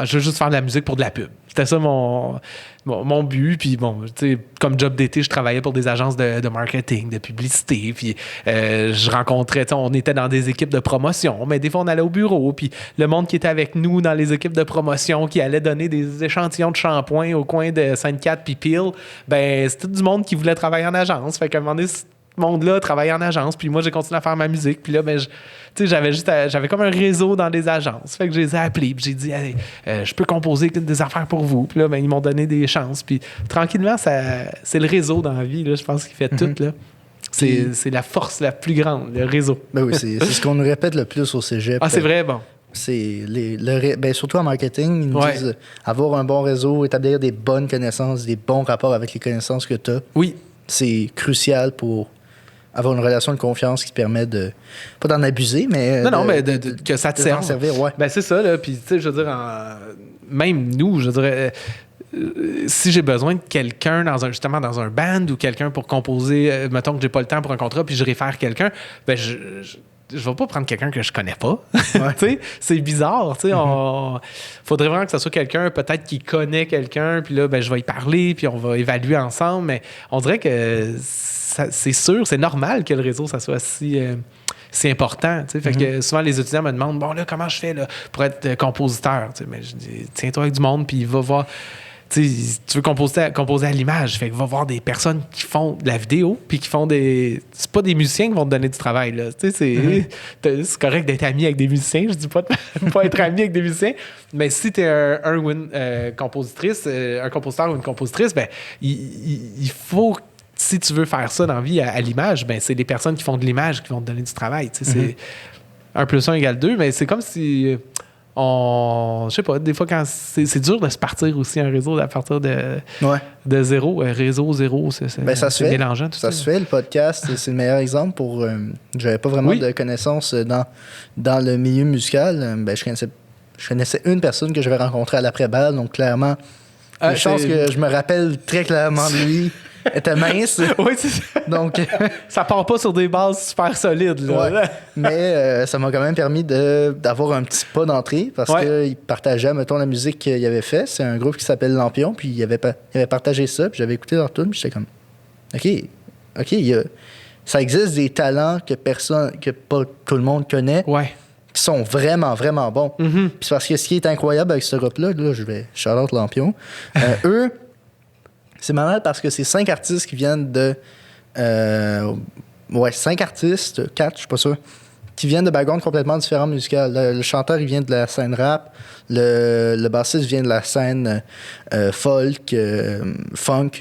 je veux juste faire de la musique pour de la pub. c'était ça mon but. Puis bon, tu sais, comme job d'été, je travaillais pour des agences de marketing, de publicité. Puis je rencontrais, on était dans des équipes de promotion, mais des fois, on allait au bureau. Puis le monde qui était avec nous dans les équipes de promotion, qui allait donner des échantillons de shampoing au coin de Sainte-Cat puis Peel, ben c'était tout du monde qui voulait travailler en agence. Fait qu'à un moment donné, ce monde-là travaillait en agence. Puis moi, j'ai continué à faire ma musique. Puis là, ben, tu sais, j'avais comme un réseau dans des agences. Fait que je les ai appelés. Puis j'ai dit, hey, je peux composer des affaires pour vous. Puis là, ben, ils m'ont donné des chances. Puis tranquillement, c'est le réseau dans la vie, là, je pense, qui fait tout. Là. C'est la force la plus grande, le réseau. Ben oui, c'est ce qu'on nous répète le plus au cégep. Ah, c'est vrai, bon. C'est surtout en marketing, ils nous disent avoir un bon réseau, établir des bonnes connaissances, des bons rapports avec les connaissances que tu as. Oui. C'est crucial pour avoir une relation de confiance qui permet de pas d'en abuser, mais mais que ça te serve. Servir, ouais. Ben c'est ça là. Puis tu sais, je veux dire, même nous, je dirais. Si j'ai besoin de quelqu'un dans un band ou quelqu'un pour composer, mettons que j'ai pas le temps pour un contrat, puis je réfère quelqu'un, ben je vais pas prendre quelqu'un que je connais pas. Ouais. C'est bizarre. Faudrait vraiment que ce soit quelqu'un peut-être qui connaît quelqu'un, puis là, ben, je vais y parler, puis on va évaluer ensemble. Mais on dirait que c'est sûr, c'est normal que le réseau, ça soit si important. Fait que souvent, les étudiants me demandent, bon, là, comment je fais là, pour être compositeur? Mais je dis, tiens-toi avec du monde, puis va voir. Tu veux composer à l'image, fait que va voir des personnes qui font de la vidéo, puis qui font c'est pas des musiciens qui vont te donner du travail, là. C'est correct d'être ami avec des musiciens, je dis pas de pas être ami avec des musiciens, mais si t'es un compositrice, un compositeur ou une compositrice, ben il faut, si tu veux faire ça dans la vie à l'image, ben c'est des personnes qui font de l'image qui vont te donner du travail, c'est 1 + 1 = 2, mais c'est comme si... je sais pas, des fois, quand c'est dur de se partir aussi un réseau à partir de zéro. Réseau, zéro, c'est ça se mélangeant. Ça se fait, le podcast, c'est le meilleur exemple pour... j'avais pas vraiment de connaissances dans le milieu musical. Je connaissais une personne que j'avais rencontrée à l'après-balle, donc clairement, les chances que je me rappelle très clairement de lui était mince. Oui, c'est ça. Donc, ça part pas sur des bases super solides. Là. Ouais. Mais ça m'a quand même permis d'avoir un petit pas d'entrée parce qu'il partageait, mettons, la musique qu'il avait fait. C'est un groupe qui s'appelle Lampion, puis il avait partagé ça, puis j'avais écouté leur tune, puis j'étais comme, OK, ça existe des talents que pas tout le monde connaît. Ouais. Qui sont vraiment, vraiment bons. Mm-hmm. Puis parce que ce qui est incroyable avec ce groupe-là, je vais shout-out Lampion, eux, c'est malade parce que c'est 5 artistes qui viennent de... 5 artistes, 4, je suis pas sûr, qui viennent de backgrounds complètement différents musicaux. Le chanteur, il vient de la scène rap. Le bassiste vient de la scène folk, funk.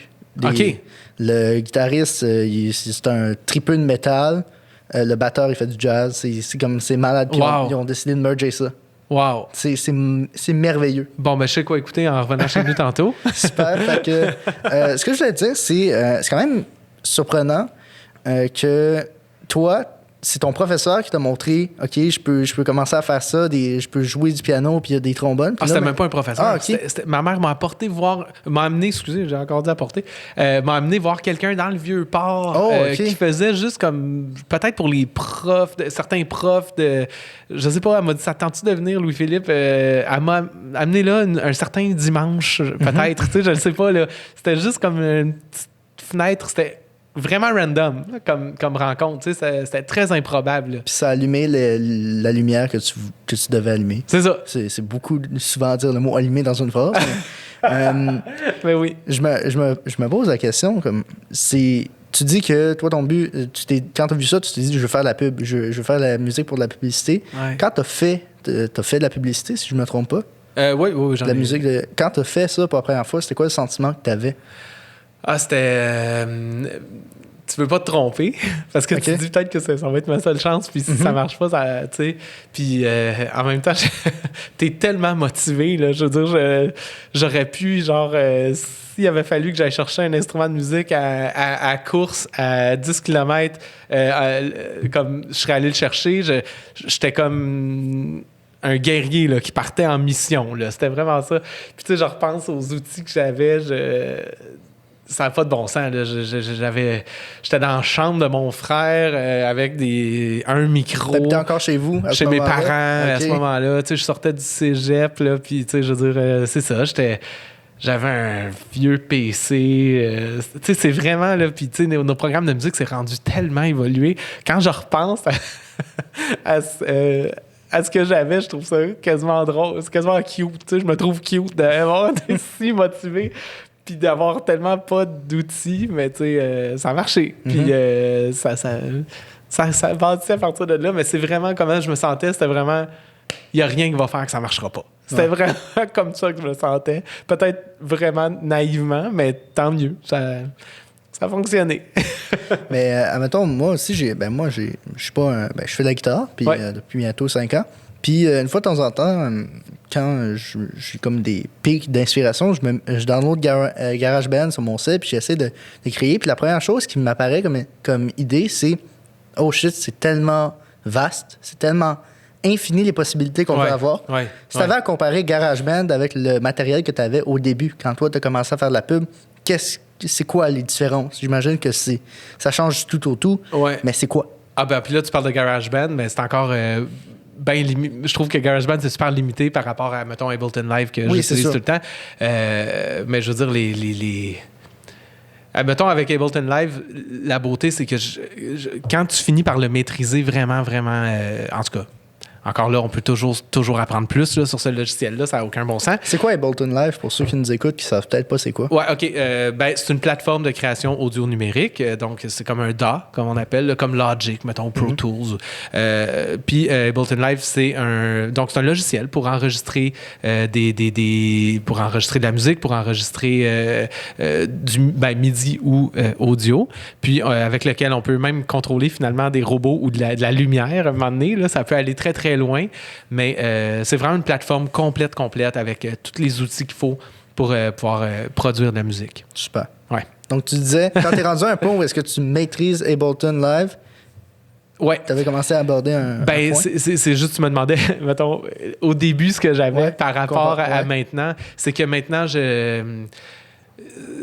Le guitariste, c'est un tripeux de métal. Le batteur, il fait du jazz. C'est malade. Puis ils ont décidé de merger ça. Wow. C'est merveilleux. Bon, ben je sais quoi écouter en revenant chez nous tantôt. Super. Fait que, ce que je voulais te dire, c'est quand même surprenant que toi, c'est ton professeur qui t'a montré, OK, je peux commencer à faire ça, je peux jouer du piano puis il y a des trombones. C'était même pas un professeur. Ah, okay. Ma mère m'a amené, excusez, j'ai encore dit apporter, m'a amené voir quelqu'un dans le vieux port qui faisait juste comme, peut-être pour les profs, certains profs je sais pas, elle m'a dit, ça tente-tu de venir, Louis-Philippe? Elle m'a amené là un certain dimanche, peut-être, tu sais, je le sais pas, là. C'était juste comme une petite fenêtre, c'était vraiment random comme rencontre. C'était très improbable. Puis ça a allumé la lumière que tu devais allumer. C'est ça. C'est beaucoup souvent dire le mot allumer dans une phrase. Mais oui. Je me pose la question, comme tu dis que toi, ton but, quand tu as vu ça, tu t'es dit je veux faire la pub, je veux faire la musique pour de la publicité. Ouais. Quand tu as fait de la publicité, si je ne me trompe pas. Oui, j'en ai. La musique quand tu as fait ça pour la première fois, c'était quoi le sentiment que tu avais? Ah, c'était... tu veux pas te tromper, parce que tu te dis peut-être que ça va être ma seule chance, puis si ça marche pas, tu sais... Puis en même temps, t'es tellement motivé, là, je veux dire, j'aurais pu, genre... s'il avait fallu que j'aille chercher un instrument de musique à course à 10 km, comme je serais allé le chercher, j'étais comme... un guerrier là, qui partait en mission. Là. C'était vraiment ça. Puis tu sais, je repense aux outils que j'avais. Ça n'a pas de bon sens. Là. J'étais dans la chambre de mon frère avec un micro. T'habitais encore chez vous? Chez mes parents à ce moment-là. Tu sais, je sortais du cégep. Puis tu sais, je veux dire, c'est ça. J'avais un vieux PC. Tu sais, c'est vraiment, là, puis tu sais, nos programmes de musique, c'est rendu tellement évolué. Quand je repense à ce que j'avais, je trouve ça quasiment drôle. C'est quasiment cute. Tu sais, je me trouve cute d'avoir été si motivé puis d'avoir tellement pas d'outils, mais tu sais, ça a marché. Puis ça bâtissait à partir de là, mais c'est vraiment comment je me sentais. C'était vraiment, il n'y a rien qui va faire que ça marchera pas. C'était vraiment comme ça que je me sentais. Peut-être vraiment naïvement, mais tant mieux. Ça a fonctionné. Mais admettons, moi aussi, je fais de la guitare puis, depuis bientôt 5 ans. Puis une fois de temps en temps, quand j'ai comme des pics d'inspiration, je download GarageBand sur mon site puis j'essaie de créer. Puis la première chose qui m'apparaît comme idée, c'est « Oh shit, c'est tellement vaste, c'est tellement infini les possibilités qu'on peut avoir. » Si tu avais à comparer GarageBand avec le matériel que tu avais au début, quand toi, tu as commencé à faire de la pub, c'est quoi les différences? J'imagine que ça change du tout au tout, mais c'est quoi? Ah ben, puis là, tu parles de GarageBand, mais c'est encore bien limité. Je trouve que GarageBand, c'est super limité par rapport à, mettons, Ableton Live que j'utilise tout le temps. Mais je veux dire, mettons, avec Ableton Live, la beauté, c'est que quand tu finis par le maîtriser vraiment, vraiment, en tout cas, encore là, on peut toujours apprendre plus là, sur ce logiciel-là, ça n'a aucun bon sens. C'est quoi Ableton Live pour ceux qui nous écoutent qui ne savent peut-être pas c'est quoi? Ouais, OK. C'est une plateforme de création audio numérique. Donc, c'est comme un DAW, comme on appelle, là, comme Logic, mettons, Pro Tools. Puis, Ableton Live, c'est un logiciel pour enregistrer pour enregistrer de la musique, pour enregistrer du MIDI ou audio. Puis, avec lequel on peut même contrôler finalement des robots ou de la lumière à un moment donné. Là, ça peut aller très, très loin, mais c'est vraiment une plateforme complète avec tous les outils qu'il faut pour pouvoir produire de la musique. Super. Ouais. Donc, tu disais, quand tu es rendu à un point où est-ce que tu maîtrises Ableton Live, tu avais commencé à aborder un point? C'est juste, tu me demandais, mettons, au début, ce que j'avais par rapport à maintenant, c'est que maintenant,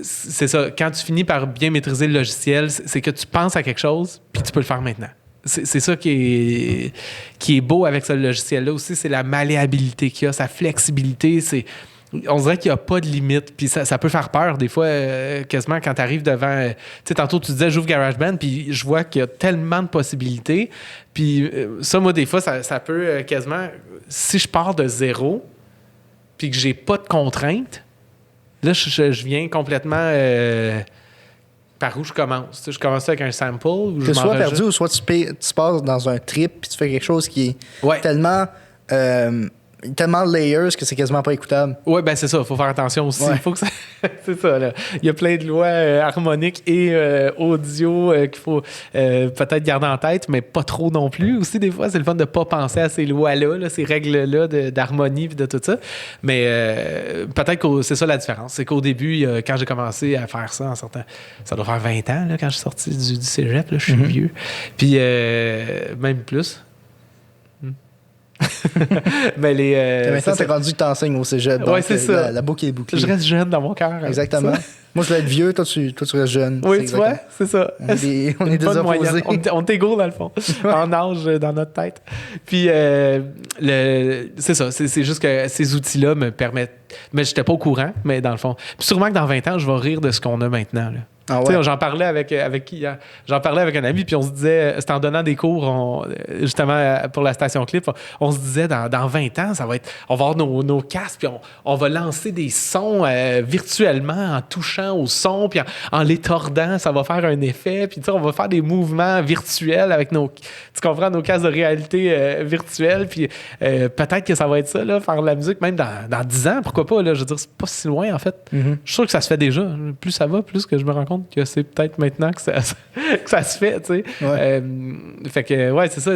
c'est ça, quand tu finis par bien maîtriser le logiciel, c'est que tu penses à quelque chose, puis tu peux le faire maintenant. C'est ça qui est beau avec ce logiciel-là aussi, c'est la malléabilité qu'il y a, sa flexibilité. On dirait qu'il n'y a pas de limite. Puis ça peut faire peur des fois, quasiment quand tu arrives devant... tu sais, tantôt tu disais j'ouvre GarageBand, puis je vois qu'il y a tellement de possibilités. Puis ça, moi, des fois, ça peut quasiment... Si je pars de zéro, puis que j'ai pas de contraintes, là, je viens complètement... par où je commence? Tu sais, je commence avec un sample ou que tu sois perdu ou soit tu passes dans un trip puis tu fais quelque chose qui est tellement layers que c'est quasiment pas écoutable. Oui, ben c'est ça. Il faut faire attention aussi. Il faut que ça... c'est ça, là. Il y a plein de lois harmoniques et audio qu'il faut peut-être garder en tête, mais pas trop non plus. Aussi, des fois, c'est le fun de pas penser à ces lois-là, ces règles-là d'harmonie et de tout ça. Mais peut-être que c'est ça la différence. C'est qu'au début, quand j'ai commencé à faire ça, ça doit faire 20 ans, là, quand je suis sorti du cégep. Là, je suis vieux. Puis même plus. Mais maintenant, t'es rendu que t'enseignes au cégep. Donc, c'est ça. La boucle est bouclée. Je reste jeune dans mon cœur. Exactement. Moi, je vais être vieux, toi, tu restes jeune. Oui, tu vois, c'est ça. On est des opposés. On est égaux, dans le fond, en âge, dans notre tête. Puis, c'est ça. C'est juste que ces outils-là me permettent... Mais j'étais pas au courant, mais dans le fond... Puis sûrement que dans 20 ans, je vais rire de ce qu'on a maintenant, là. Ah ouais. J'en parlais avec qui hier? J'en parlais avec un ami, puis on se disait, c'était en donnant des cours, justement, pour la station Clip, on se disait, dans 20 ans, ça va être, on va avoir nos casques, puis on va lancer des sons virtuellement en touchant au son, puis en les tordant, ça va faire un effet, puis on va faire des mouvements virtuels avec tu comprends, nos casques de réalité virtuelle, puis peut-être que ça va être ça, là, faire de la musique, même dans 10 ans, pourquoi pas, là, je veux dire, c'est pas si loin, en fait. Mm-hmm. Je suis sûr que ça se fait déjà. Plus ça va, plus que je me rends compte que c'est peut-être maintenant que ça se fait, tu sais. Ouais. Fait que, ouais, c'est ça,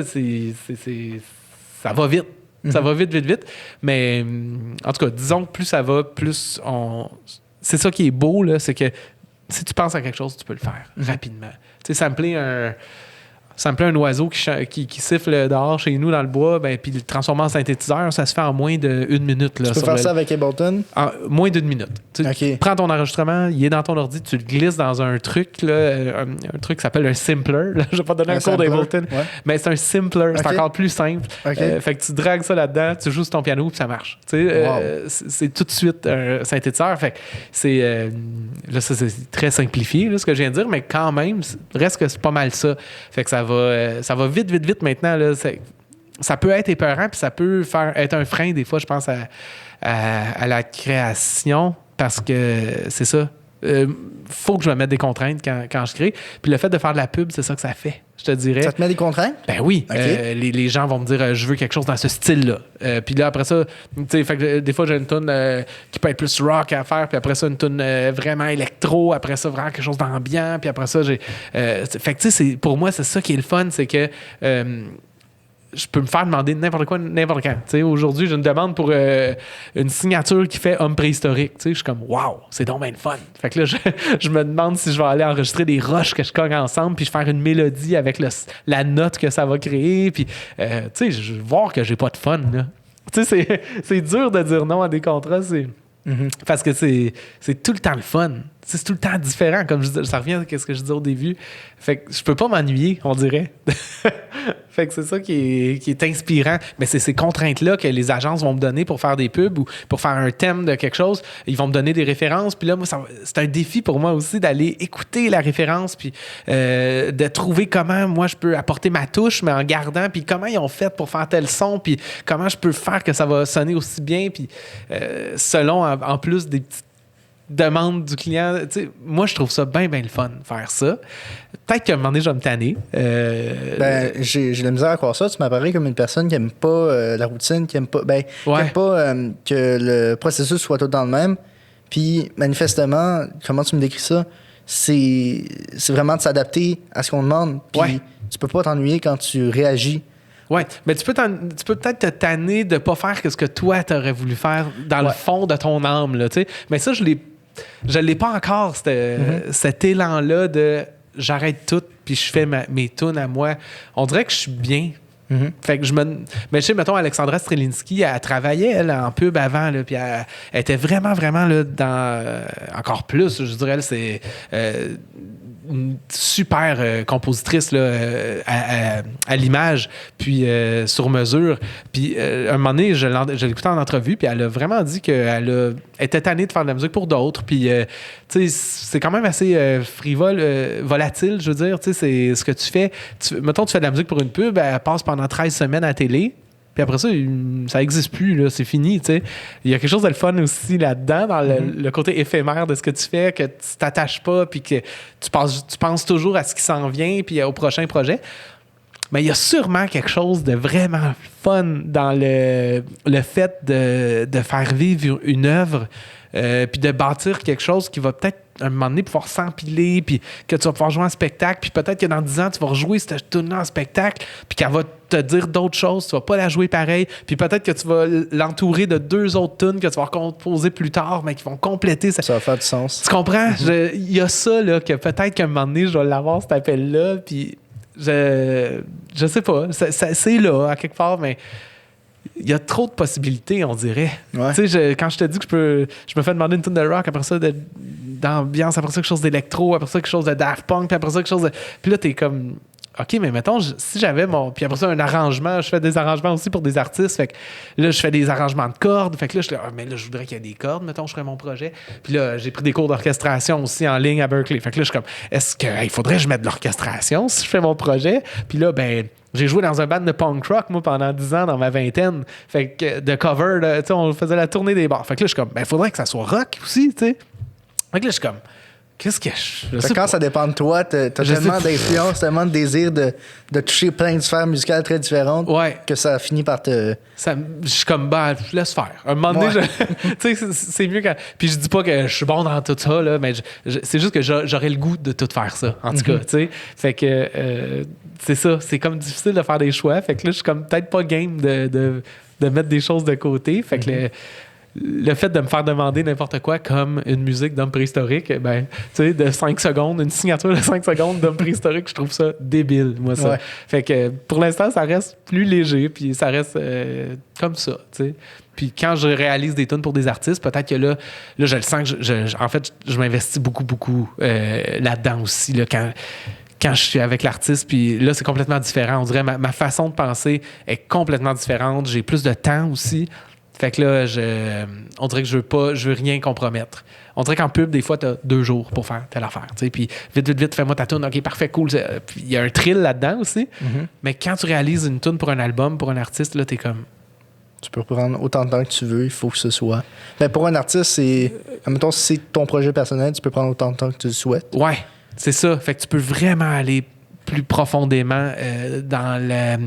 ça va vite. Mm-hmm. Ça va vite. Mais, en tout cas, disons que plus ça va, plus c'est ça qui est beau, là, c'est que si tu penses à quelque chose, tu peux le faire rapidement. Tu sais, sampler sampler un oiseau qui siffle dehors chez nous dans le bois, ben, puis le transformer en synthétiseur, ça se fait en moins d'1 minute. Là, tu peux faire ça avec Ableton? En moins d'1 minute. Tu prends ton enregistrement, il est dans ton ordi, tu le glisses dans un truc, là, un truc qui s'appelle un simpler. Là, je vais pas donner un cours d'Ableton, mais c'est un simpler, c'est encore plus simple. Fait que tu dragues ça là-dedans, tu joues sur ton piano, puis ça marche. C'est tout de suite un synthétiseur. Fait que là, ça, c'est très simplifié, là, ce que je viens de dire, mais quand même, reste que c'est pas mal ça. Fait que ça va vite maintenant. Là. Ça peut être épeurant, puis ça peut être un frein, des fois, je pense, à la création, parce que c'est ça. Faut que je me mette des contraintes quand je crée. Puis le fait de faire de la pub, c'est ça que ça fait, je te dirais. Ça te met des contraintes? Ben oui. Les gens vont me dire, je veux quelque chose dans ce style-là. Puis là, après ça, tu sais, fait que des fois, j'ai une toune qui peut être plus rock à faire, puis après ça, une toune vraiment électro, après ça, vraiment quelque chose d'ambiant, puis après ça, j'ai... fait que tu sais, pour moi, c'est ça qui est le fun, c'est que... je peux me faire demander n'importe quoi, n'importe quand. T'sais, aujourd'hui, j'ai une demande pour une signature qui fait homme préhistorique. Je suis comme, waouh, c'est donc bien le fun. Fait que là, je me demande si je vais aller enregistrer des roches que je cogne ensemble, puis je faire une mélodie avec la note que ça va créer. Puis, je vais voir que j'ai pas de fun. C'est dur de dire non à des contrats. Parce que c'est tout le temps le fun. C'est tout le temps différent, comme je dis, ça revient à ce que je disais au début. Fait que je peux pas m'ennuyer, on dirait. Fait que c'est ça qui est inspirant. Mais c'est ces contraintes-là que les agences vont me donner pour faire des pubs ou pour faire un thème de quelque chose. Ils vont me donner des références. Puis là, moi, c'est un défi pour moi aussi d'aller écouter la référence puis de trouver comment moi je peux apporter ma touche, mais en gardant. Puis comment ils ont fait pour faire tel son. Puis comment je peux faire que ça va sonner aussi bien. Puis selon, en plus, des petites demande du client. Moi, je trouve ça bien le fun, faire ça. Peut-être qu'à un moment donné, je vais me tanner. J'ai de la misère à croire ça. Tu m'apparais comme une personne qui n'aime pas la routine, qui n'aime pas, qui aime pas que le processus soit tout le temps le même. Puis, manifestement, comment tu me décris ça? C'est vraiment de s'adapter à ce qu'on demande. Puis, tu peux pas t'ennuyer quand tu réagis. Oui, mais tu peux peut-être te tanner de ne pas faire ce que toi, tu aurais voulu faire dans le fond de ton âme. Là, mais ça, je l'ai pas encore, cet élan-là de j'arrête tout puis je fais mes tunes à moi. On dirait que je suis bien. Fait que mais je sais, mettons, Alexandra Strelinski, elle travaillait, elle, en pub avant, là, puis elle était vraiment là, dans... encore plus, je dirais, c'est... une super compositrice là, à l'image, puis sur mesure. Puis à un moment donné, je l'écoutais en entrevue, puis elle a vraiment dit qu'elle était tannée de faire de la musique pour d'autres. Puis tu sais, c'est quand même assez frivole, volatile, je veux dire. Tu sais, c'est ce que tu fais. Mettons, tu fais de la musique pour une pub, elle passe pendant 13 semaines à la télé. Puis après ça, ça n'existe plus, là, c'est fini, tu sais. Il y a quelque chose de le fun aussi là-dedans, dans le côté éphémère de ce que tu fais, que tu t'attaches pas, puis que tu penses toujours à ce qui s'en vient, puis au prochain projet. Mais il y a sûrement quelque chose de vraiment fun dans le fait de faire vivre une œuvre, puis de bâtir quelque chose qui va peut-être à un moment donné pouvoir s'empiler, puis que tu vas pouvoir jouer en spectacle, puis peut-être que dans 10 ans, tu vas rejouer cette tune-là en spectacle, puis qu'elle va te dire d'autres choses, tu vas pas la jouer pareil, puis peut-être que tu vas l'entourer de 2 autres tunes que tu vas composer plus tard, mais qui vont compléter. Ça va faire du sens. Tu comprends? Il y a ça, là, que peut-être qu'à un moment donné, je vais l'avoir, cet appel-là, puis je sais pas, c'est là, à quelque part, mais il y a trop de possibilités, on dirait. Ouais. Tu sais, quand je te dis que je me fais demander une tune de rock, après ça, d'ambiance, après ça, quelque chose d'électro, après ça, quelque chose de Daft Punk, puis après ça, quelque chose de... Puis là, t'es comme... OK, mais mettons, si j'avais mon... Puis après ça, un arrangement, je fais des arrangements aussi pour des artistes, fait que là, je fais des arrangements de cordes, fait que là, mais là, je voudrais qu'il y ait des cordes, mettons, je ferais mon projet. Puis là, j'ai pris des cours d'orchestration aussi en ligne à Berkeley. Fait que là, je suis comme, est-ce qu'il faudrait que je mette de l'orchestration si je fais mon projet? Puis là, ben... J'ai joué dans un band de punk rock, moi, pendant 10 ans, dans ma vingtaine. Fait que de cover, tu sais, on faisait la tournée des bars. Fait que là, je suis comme, il faudrait que ça soit rock aussi, tu sais. Fait que là, je suis comme, qu'est-ce que je quand ça dépend de toi, t'as tellement d'influence, tellement de désir de toucher plein de sphères musicales très différentes que ça finit par te... Je suis comme, je laisse faire. À un moment donné, tu sais, c'est mieux quand... Puis je dis pas que je suis bon dans tout ça, là, mais c'est juste que j'aurais le goût de tout faire ça, en tout cas, tu sais. Fait que c'est ça, c'est comme difficile de faire des choix. Fait que là, je suis comme peut-être pas game de mettre des choses de côté. Fait que le fait de me faire demander n'importe quoi comme une musique d'homme préhistorique, ben, tu sais, de 5 secondes, une signature de 5 secondes d'homme préhistorique, je trouve ça débile, moi, ça. Ouais. Fait que pour l'instant, ça reste plus léger, puis ça reste comme ça, tu sais. Puis quand je réalise des tunes pour des artistes, peut-être que là je le sens que en fait, je m'investis beaucoup là-dedans aussi, là, quand je suis avec l'artiste, puis là, c'est complètement différent. On dirait ma façon de penser est complètement différente. J'ai plus de temps aussi. Fait que là, on dirait que je veux rien compromettre. On dirait qu'en pub, des fois, t'as 2 jours pour faire telle affaire. T'sais, puis vite, fais-moi ta tune. OK, parfait, cool. Puis il y a un thrill là-dedans aussi. Mm-hmm. Mais quand tu réalises une tune pour un album, pour un artiste, là, t'es comme... Tu peux prendre autant de temps que tu veux, il faut que ce soit. Ben, pour un artiste, admettons, si c'est ton projet personnel, tu peux prendre autant de temps que tu le souhaites. Ouais, c'est ça. Fait que tu peux vraiment aller plus profondément dans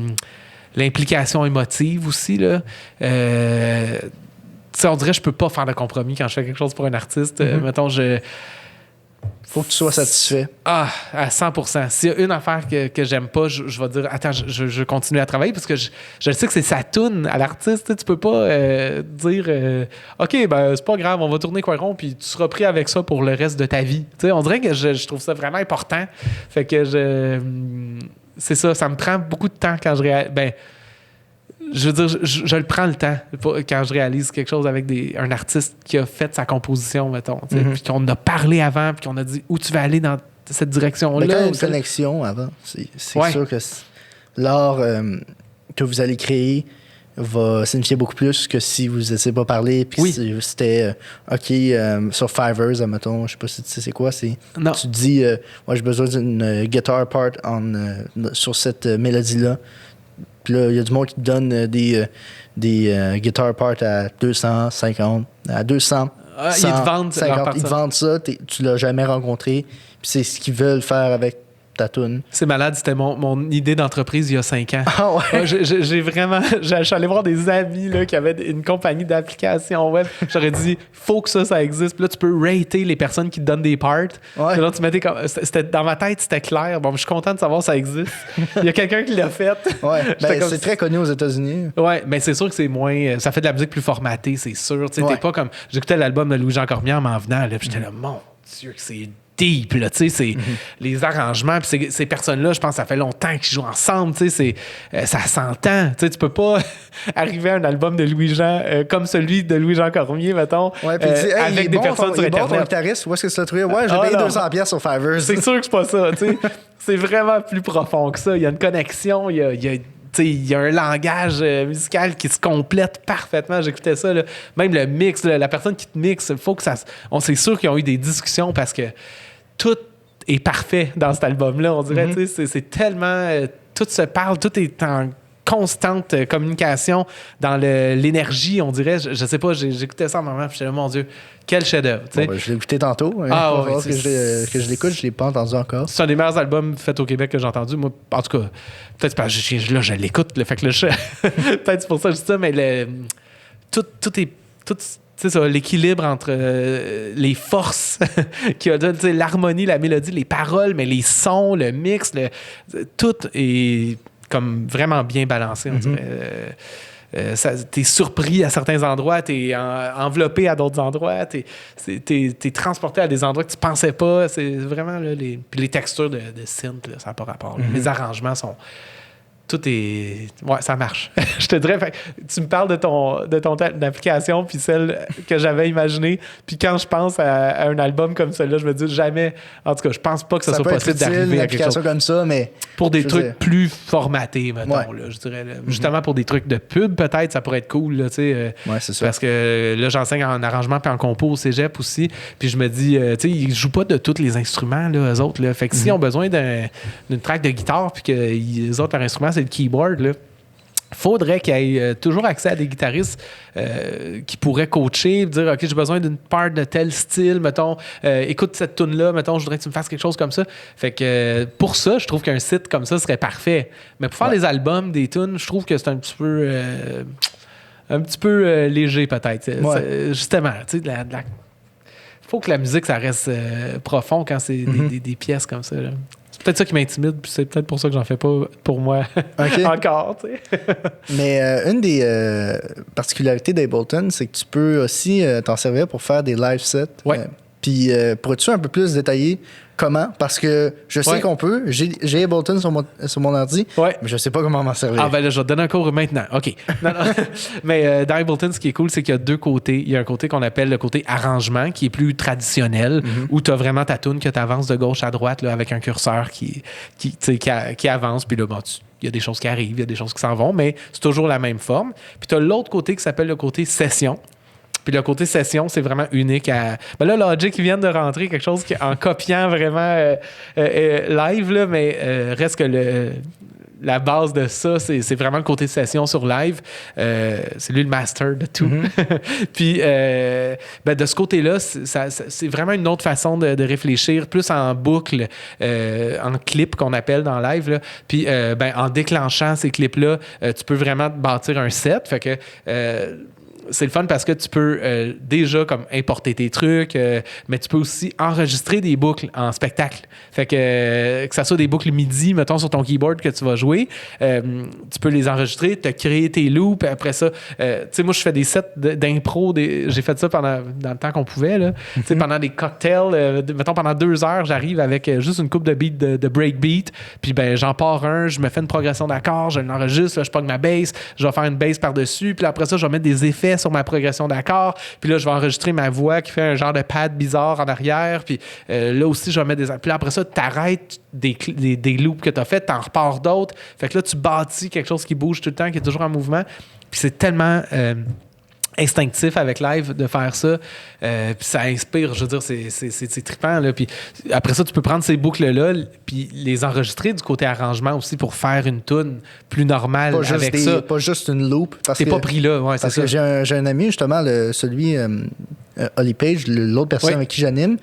l'implication émotive aussi, là. On dirait que je peux pas faire de compromis quand je fais quelque chose pour un artiste. Mettons, Faut que tu sois satisfait. Ah, à 100%. S'il y a une affaire que j'aime pas, je vais dire, attends, je vais continuer à travailler parce que je sais que c'est sa toune à l'artiste. Tu peux pas dire, OK, ben c'est pas grave, on va tourner Coiron puis tu seras pris avec ça pour le reste de ta vie. T'sais, on dirait que je trouve ça vraiment important. Fait que c'est ça me prend beaucoup de temps quand je réalise. Ben, je veux dire, je le prends le temps quand je réalise quelque chose avec un artiste qui a fait sa composition, mettons, puis qu'on a parlé avant, puis qu'on a dit où tu vas aller dans cette direction-là. Mais quand il y a une connexion avant, c'est sûr que l'art que vous allez créer va signifier beaucoup plus que si vous n'étiez pas parlé, puis c'était OK, sur Fiverr, mettons, je sais pas si tu sais c'est quoi, non. Tu te dis, moi j'ai besoin d'une guitar part sur cette mélodie-là. Puis là, il y a du monde qui te donne des guitar parts à 250, à 200. Ils te vendent 50, ils te vendent ça, tu l'as jamais rencontré. Puis c'est ce qu'ils veulent faire avec ta toune. C'est malade, c'était mon idée d'entreprise il y a 5 ans. Ah ouais? J'ai vraiment... Je suis allé voir des amis là, qui avaient une compagnie d'applications web. J'aurais dit, faut que ça existe. Puis là, tu peux rater les personnes qui te donnent des parts. Ouais. Puis là, tu mettais comme... dans ma tête, c'était clair. Bon, je suis content de savoir que ça existe. Il y a quelqu'un qui l'a fait. Ouais, ben, c'est très connu aux États-Unis. Ouais, mais c'est sûr que c'est moins... Ça fait de la musique plus formatée, c'est sûr. Tu sais, t'es pas comme... J'écoutais l'album de Louis-Jean Cormier en m'en venant, là, puis j'étais là, mon Dieu, que c'est deep, là, tu sais, c'est les arrangements, puis ces personnes-là, je pense que ça fait longtemps qu'ils jouent ensemble, tu sais, ça s'entend, tu sais, tu peux pas arriver à un album de Louis-Jean comme celui de Louis-Jean Cormier, mettons, ouais, puis hey, avec des personnes sur Internet. Ton guitariste, où est-ce que tu l'as trouvé? Ouais, j'ai payé 200$ sur Fiverr. C'est sûr que c'est pas ça, tu sais, c'est vraiment plus profond que ça, il y a une connexion, il y a un langage musical qui se complète parfaitement. J'écoutais ça. Là. Même le mix, la personne qui te mixe, faut que ça. C'est sûr qu'ils ont eu des discussions parce que tout est parfait dans cet album-là. On dirait, c'est tellement. Tout se parle, tout est en constante communication dans l'énergie, on dirait. Je sais pas, j'écoutais ça en moment, puis j'étais là, mon Dieu, quel chef-d'œuvre. Bon, ben, je l'ai écouté tantôt. Ah, ouais, que je l'écoute, je l'ai pas entendu encore. C'est un des meilleurs albums faits au Québec que j'ai entendu. Moi, en tout cas, peut-être parce que là, je l'écoute. Fait que là, peut-être c'est pour ça que je dis ça, mais tout est. C'est ça, l'équilibre entre les forces qui a donné l'harmonie, la mélodie, les paroles, mais les sons, le mix, tout est comme vraiment bien balancé, on dirait. T'es surpris à certains endroits, t'es enveloppé à d'autres endroits, t'es transporté à des endroits que tu pensais pas. C'est vraiment là, puis les textures de synth, là, ça n'a pas rapport. Les arrangements sont... Tout est... Ouais, ça marche. Je te dirais, fait, tu me parles de ton application puis celle que j'avais imaginée. Puis quand je pense à un album comme celui-là, je me dis jamais... En tout cas, je pense pas que ça soit possible d'arriver à quelque chose comme ça, mais... Pour des trucs plus formatés, mettons, là, je dirais. Là. Justement, pour des trucs de pub, peut-être, ça pourrait être cool, là, tu sais. Ouais, c'est ça. Parce que là, j'enseigne en arrangement puis en compo au cégep aussi. Puis je me dis, tu sais, ils jouent pas de tous les instruments, là, eux autres, là. Fait que s'ils ont besoin d'une track de guitare puis que les autres, leur instrument, c'est le keyboard, là, faudrait qu'il y ait toujours accès à des guitaristes qui pourraient coacher, dire OK, j'ai besoin d'une part de tel style, mettons, écoute cette tune là, mettons, je voudrais que tu me fasses quelque chose comme ça. Fait que pour ça, je trouve qu'un site comme ça serait parfait. Mais pour faire des albums, des tunes, je trouve que c'est un petit peu léger peut-être. Justement, tu sais, faut que la musique ça reste profond quand c'est des pièces comme ça. Là. C'est peut-être ça qui m'intimide, puis c'est peut-être pour ça que j'en fais pas pour moi encore, tu sais. Mais une des particularités d'Ableton, c'est que tu peux aussi t'en servir pour faire des live sets. Ouais. Puis pourrais-tu un peu plus détailler comment? Parce que je sais qu'on peut. J'ai Ableton sur mon ordi, mais je sais pas comment m'en servir. Ah ben là, je vais te donner un cours maintenant. OK. Non. Mais dans Ableton, ce qui est cool, c'est qu'il y a deux côtés. Il y a un côté qu'on appelle le côté arrangement, qui est plus traditionnel, où tu as vraiment ta tune que tu avances de gauche à droite là, avec un curseur qui avance. Puis là, bon, il y a des choses qui arrivent, il y a des choses qui s'en vont, mais c'est toujours la même forme. Puis tu as l'autre côté qui s'appelle le côté session. Puis le côté session, c'est vraiment unique à... Ben là, Logic, ils viennent de rentrer quelque chose en copiant vraiment live, là, mais reste que la base de ça, c'est vraiment le côté session sur live. C'est lui le master de tout. Puis de ce côté-là, c'est vraiment une autre façon de réfléchir, plus en boucle, en clip qu'on appelle dans live. Là. Puis en déclenchant ces clips-là, tu peux vraiment bâtir un set. Fait que... c'est le fun parce que tu peux déjà comme importer tes trucs, mais tu peux aussi enregistrer des boucles en spectacle. Fait que ça soit des boucles MIDI, mettons, sur ton keyboard que tu vas jouer, tu peux les enregistrer, te créer tes loops, après ça, tu sais, moi, je fais des sets d'impro, j'ai fait ça dans le temps qu'on pouvait, là. Tu sais, pendant des cocktails, mettons, pendant 2 heures, j'arrive avec juste une couple de beats de breakbeat, puis j'en pars je me fais une progression d'accords, je l'enregistre, là, je pogne ma bass, je vais faire une bass par-dessus, puis après ça, je vais mettre des effets sur ma progression d'accords, puis là, je vais enregistrer ma voix qui fait un genre de pad bizarre en arrière, puis là aussi, je vais mettre des... Puis là, après ça, t'arrêtes des loops que t'as fait, t'en repars d'autres, fait que là, tu bâtis quelque chose qui bouge tout le temps, qui est toujours en mouvement, puis c'est tellement... instinctif avec live de faire ça, puis ça inspire, je veux dire, c'est trippant, là. Puis après ça, tu peux prendre ces boucles-là puis les enregistrer du côté arrangement aussi pour faire une tune plus normale avec ça. Pas juste une loop. T'es pas pris là, ouais, c'est ça. Parce que j'ai un ami, justement, celui... Holly Page, l'autre personne avec qui j'anime,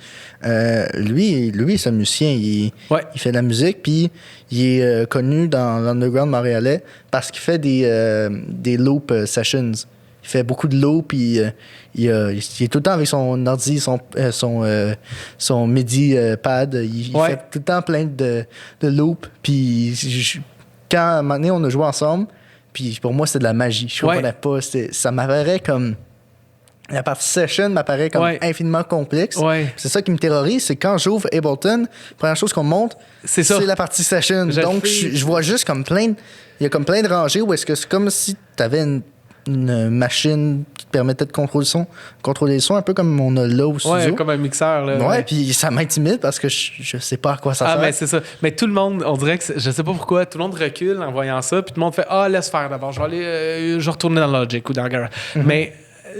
lui, c'est un musicien. Il fait de la musique, puis il est connu dans l'underground montréalais parce qu'il fait des loop sessions. Il fait beaucoup de loops, puis il est tout le temps avec son ordi, son MIDI pad. Il fait tout le temps plein de loops. Puis quand à un moment donné, on a joué ensemble, puis pour moi, c'était de la magie. Je comprenais pas. Ça m'apparaît comme... La partie session m'apparaît comme infiniment complexe. C'est ça qui me terrorise, c'est quand j'ouvre Ableton, la première chose qu'on me montre, c'est la partie session. Donc, je vois juste comme il y a comme plein de rangées où est-ce que c'est comme si tu avais une machine qui te permettait de contrôler le son, un peu comme on a là au studio. Ouais, comme un mixeur. Là, puis ça m'intimide parce que je sais pas à quoi ça sert. Mais c'est ça. Mais tout le monde, on dirait que, je sais pas pourquoi, tout le monde recule en voyant ça, puis tout le monde fait « Ah, laisse faire d'abord, je vais retourner dans Logic ou dans Garage. Mais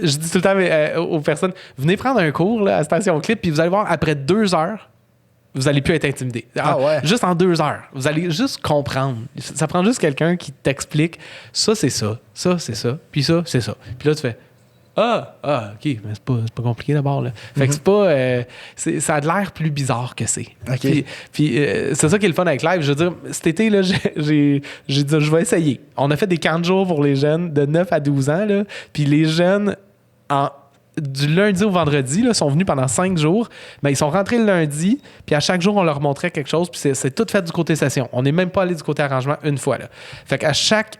je dis tout le temps aux personnes, venez prendre un cours là, à Station Clip, puis vous allez voir, après 2 heures, vous allez plus être intimidé. Juste en 2 heures, vous allez juste comprendre. Ça prend juste quelqu'un qui t'explique, ça, c'est ça, ça, c'est ça, puis ça, c'est ça. Puis là, tu fais, OK, mais c'est pas compliqué d'abord. Là. Fait que c'est pas... ça a l'air plus bizarre que c'est. Okay. Puis c'est ça qui est le fun avec live. Je veux dire, cet été, là, j'ai dit, je vais essayer. On a fait des camps de jour pour les jeunes de 9 à 12 ans. Là, puis les jeunes, du lundi au vendredi, là, sont venus pendant 5 jours. Mais ils sont rentrés le lundi, puis à chaque jour, on leur montrait quelque chose, puis c'est tout fait du côté session. On n'est même pas allé du côté arrangement une fois. Là. Fait qu'à chaque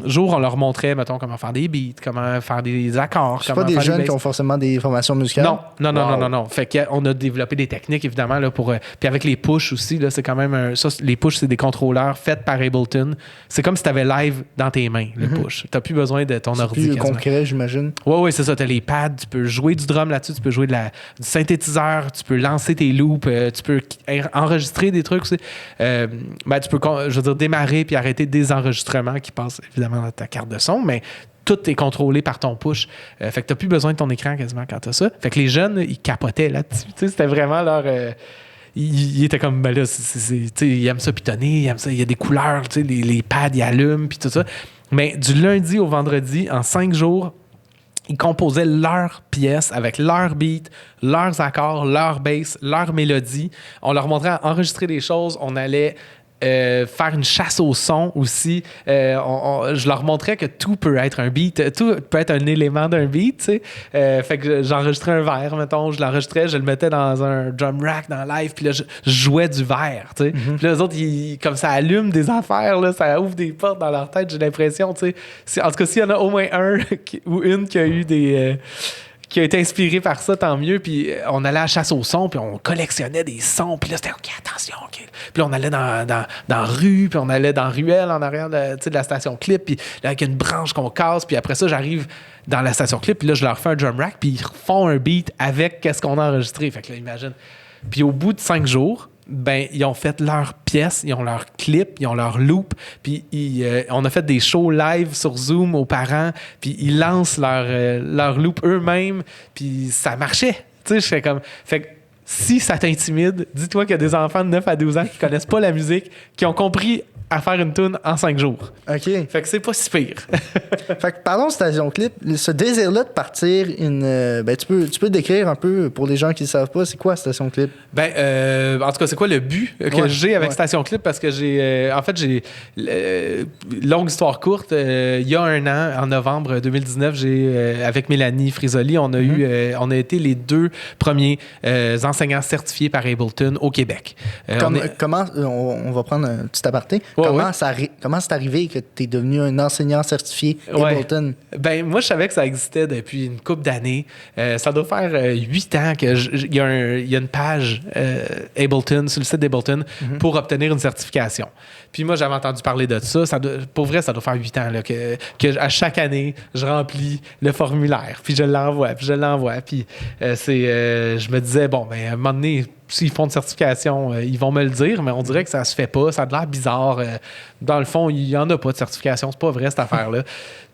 jour, on leur montrait, mettons, comment faire des beats, comment faire des accords. C'est pas des jeunes qui ont forcément des formations musicales? Non. Fait qu'on a développé des techniques, évidemment, là, pour... puis avec les push aussi, là, c'est quand même... les push, c'est des contrôleurs faits par Ableton. C'est comme si tu avais live dans tes mains, le push. Tu n'as plus besoin de ton ordi. C'est plus concret, j'imagine. Oui, c'est ça. Tu as les pads, tu peux jouer du drum là-dessus, tu peux jouer du synthétiseur, tu peux lancer tes loops, tu peux enregistrer des trucs aussi. Tu peux, je veux dire, démarrer puis arrêter des enregistrements qui passent évidemment dans ta carte de son, mais tout est contrôlé par ton push. Fait que tu n'as plus besoin de ton écran quasiment quand tu as ça. Fait que les jeunes, ils capotaient là-dessus. C'était vraiment leur... il était comme, là, ils aiment ça pitonner, ils aiment ça, il y a des couleurs, les pads, ils allument, puis tout ça. Mais du lundi au vendredi, en 5 jours, ils composaient leurs pièces avec leurs beats, leurs accords, leurs basses, leurs mélodies. On leur montrait à enregistrer des choses. On allait faire une chasse au son aussi. Je leur montrais que tout peut être un beat, tout peut être un élément d'un beat, tu sais. Fait que j'enregistrais un verre, mettons, je l'enregistrais, je le mettais dans un drum rack dans live, puis là, je jouais du verre, tu sais. Puis là, les autres, comme ça allume des affaires, là, ça ouvre des portes dans leur tête, j'ai l'impression, tu sais. En tout cas, s'il y en a au moins un ou une qui a eu qui a été inspiré par ça, tant mieux. Puis on allait à la chasse au son, puis on collectionnait des sons. Puis là, c'était OK, attention, OK. Puis là, on allait dans la rue, puis on allait dans la ruelle en arrière de la station clip. Puis là, avec une branche qu'on casse. Puis après ça, j'arrive dans la station clip, puis là, je leur fais un drum rack, puis ils font un beat avec qu'est-ce qu'on a enregistré. Fait que là, imagine. Puis au bout de 5 jours, ben ils ont fait leur pièce, ils ont leur clip, ils ont leur loop, puis on a fait des shows live sur Zoom aux parents, puis ils lancent leur loop eux-mêmes, puis ça marchait. Tu sais, je fais comme... Fait que si ça t'intimide, dis-toi qu'il y a des enfants de 9 à 12 ans qui connaissent pas la musique, qui ont compris à faire une tune en 5 jours. OK. Fait que c'est pas si pire. Fait que parlons de Station Clip. Ce désir-là de partir ben, tu peux décrire un peu pour les gens qui ne savent pas, c'est quoi Station Clip? Ben, en tout cas, c'est quoi le but que j'ai avec Station Clip? Parce que longue histoire courte, il y a un an, en novembre 2019, avec Mélanie Frisoli, on a été les 2 premiers enseignants certifiés par Ableton au Québec. Comment, on va prendre un petit aparté. Comment c'est arrivé que tu es devenu un enseignant certifié Ableton? Ben, moi, je savais que ça existait depuis une couple d'années. Ça doit faire 8 ans qu'il y a une page Ableton, sur le site d'Ableton, pour obtenir une certification. Puis moi, j'avais entendu parler de ça. Pour vrai, ça doit faire 8 ans là, que à chaque année, je remplis le formulaire, puis je l'envoie. Puis je me disais, bon, ben, à un moment donné, s'ils font une certification, ils vont me le dire, mais on dirait que ça se fait pas. Ça a l'air bizarre. Dans le fond, il n'y en a pas de certification. C'est pas vrai, cette affaire-là.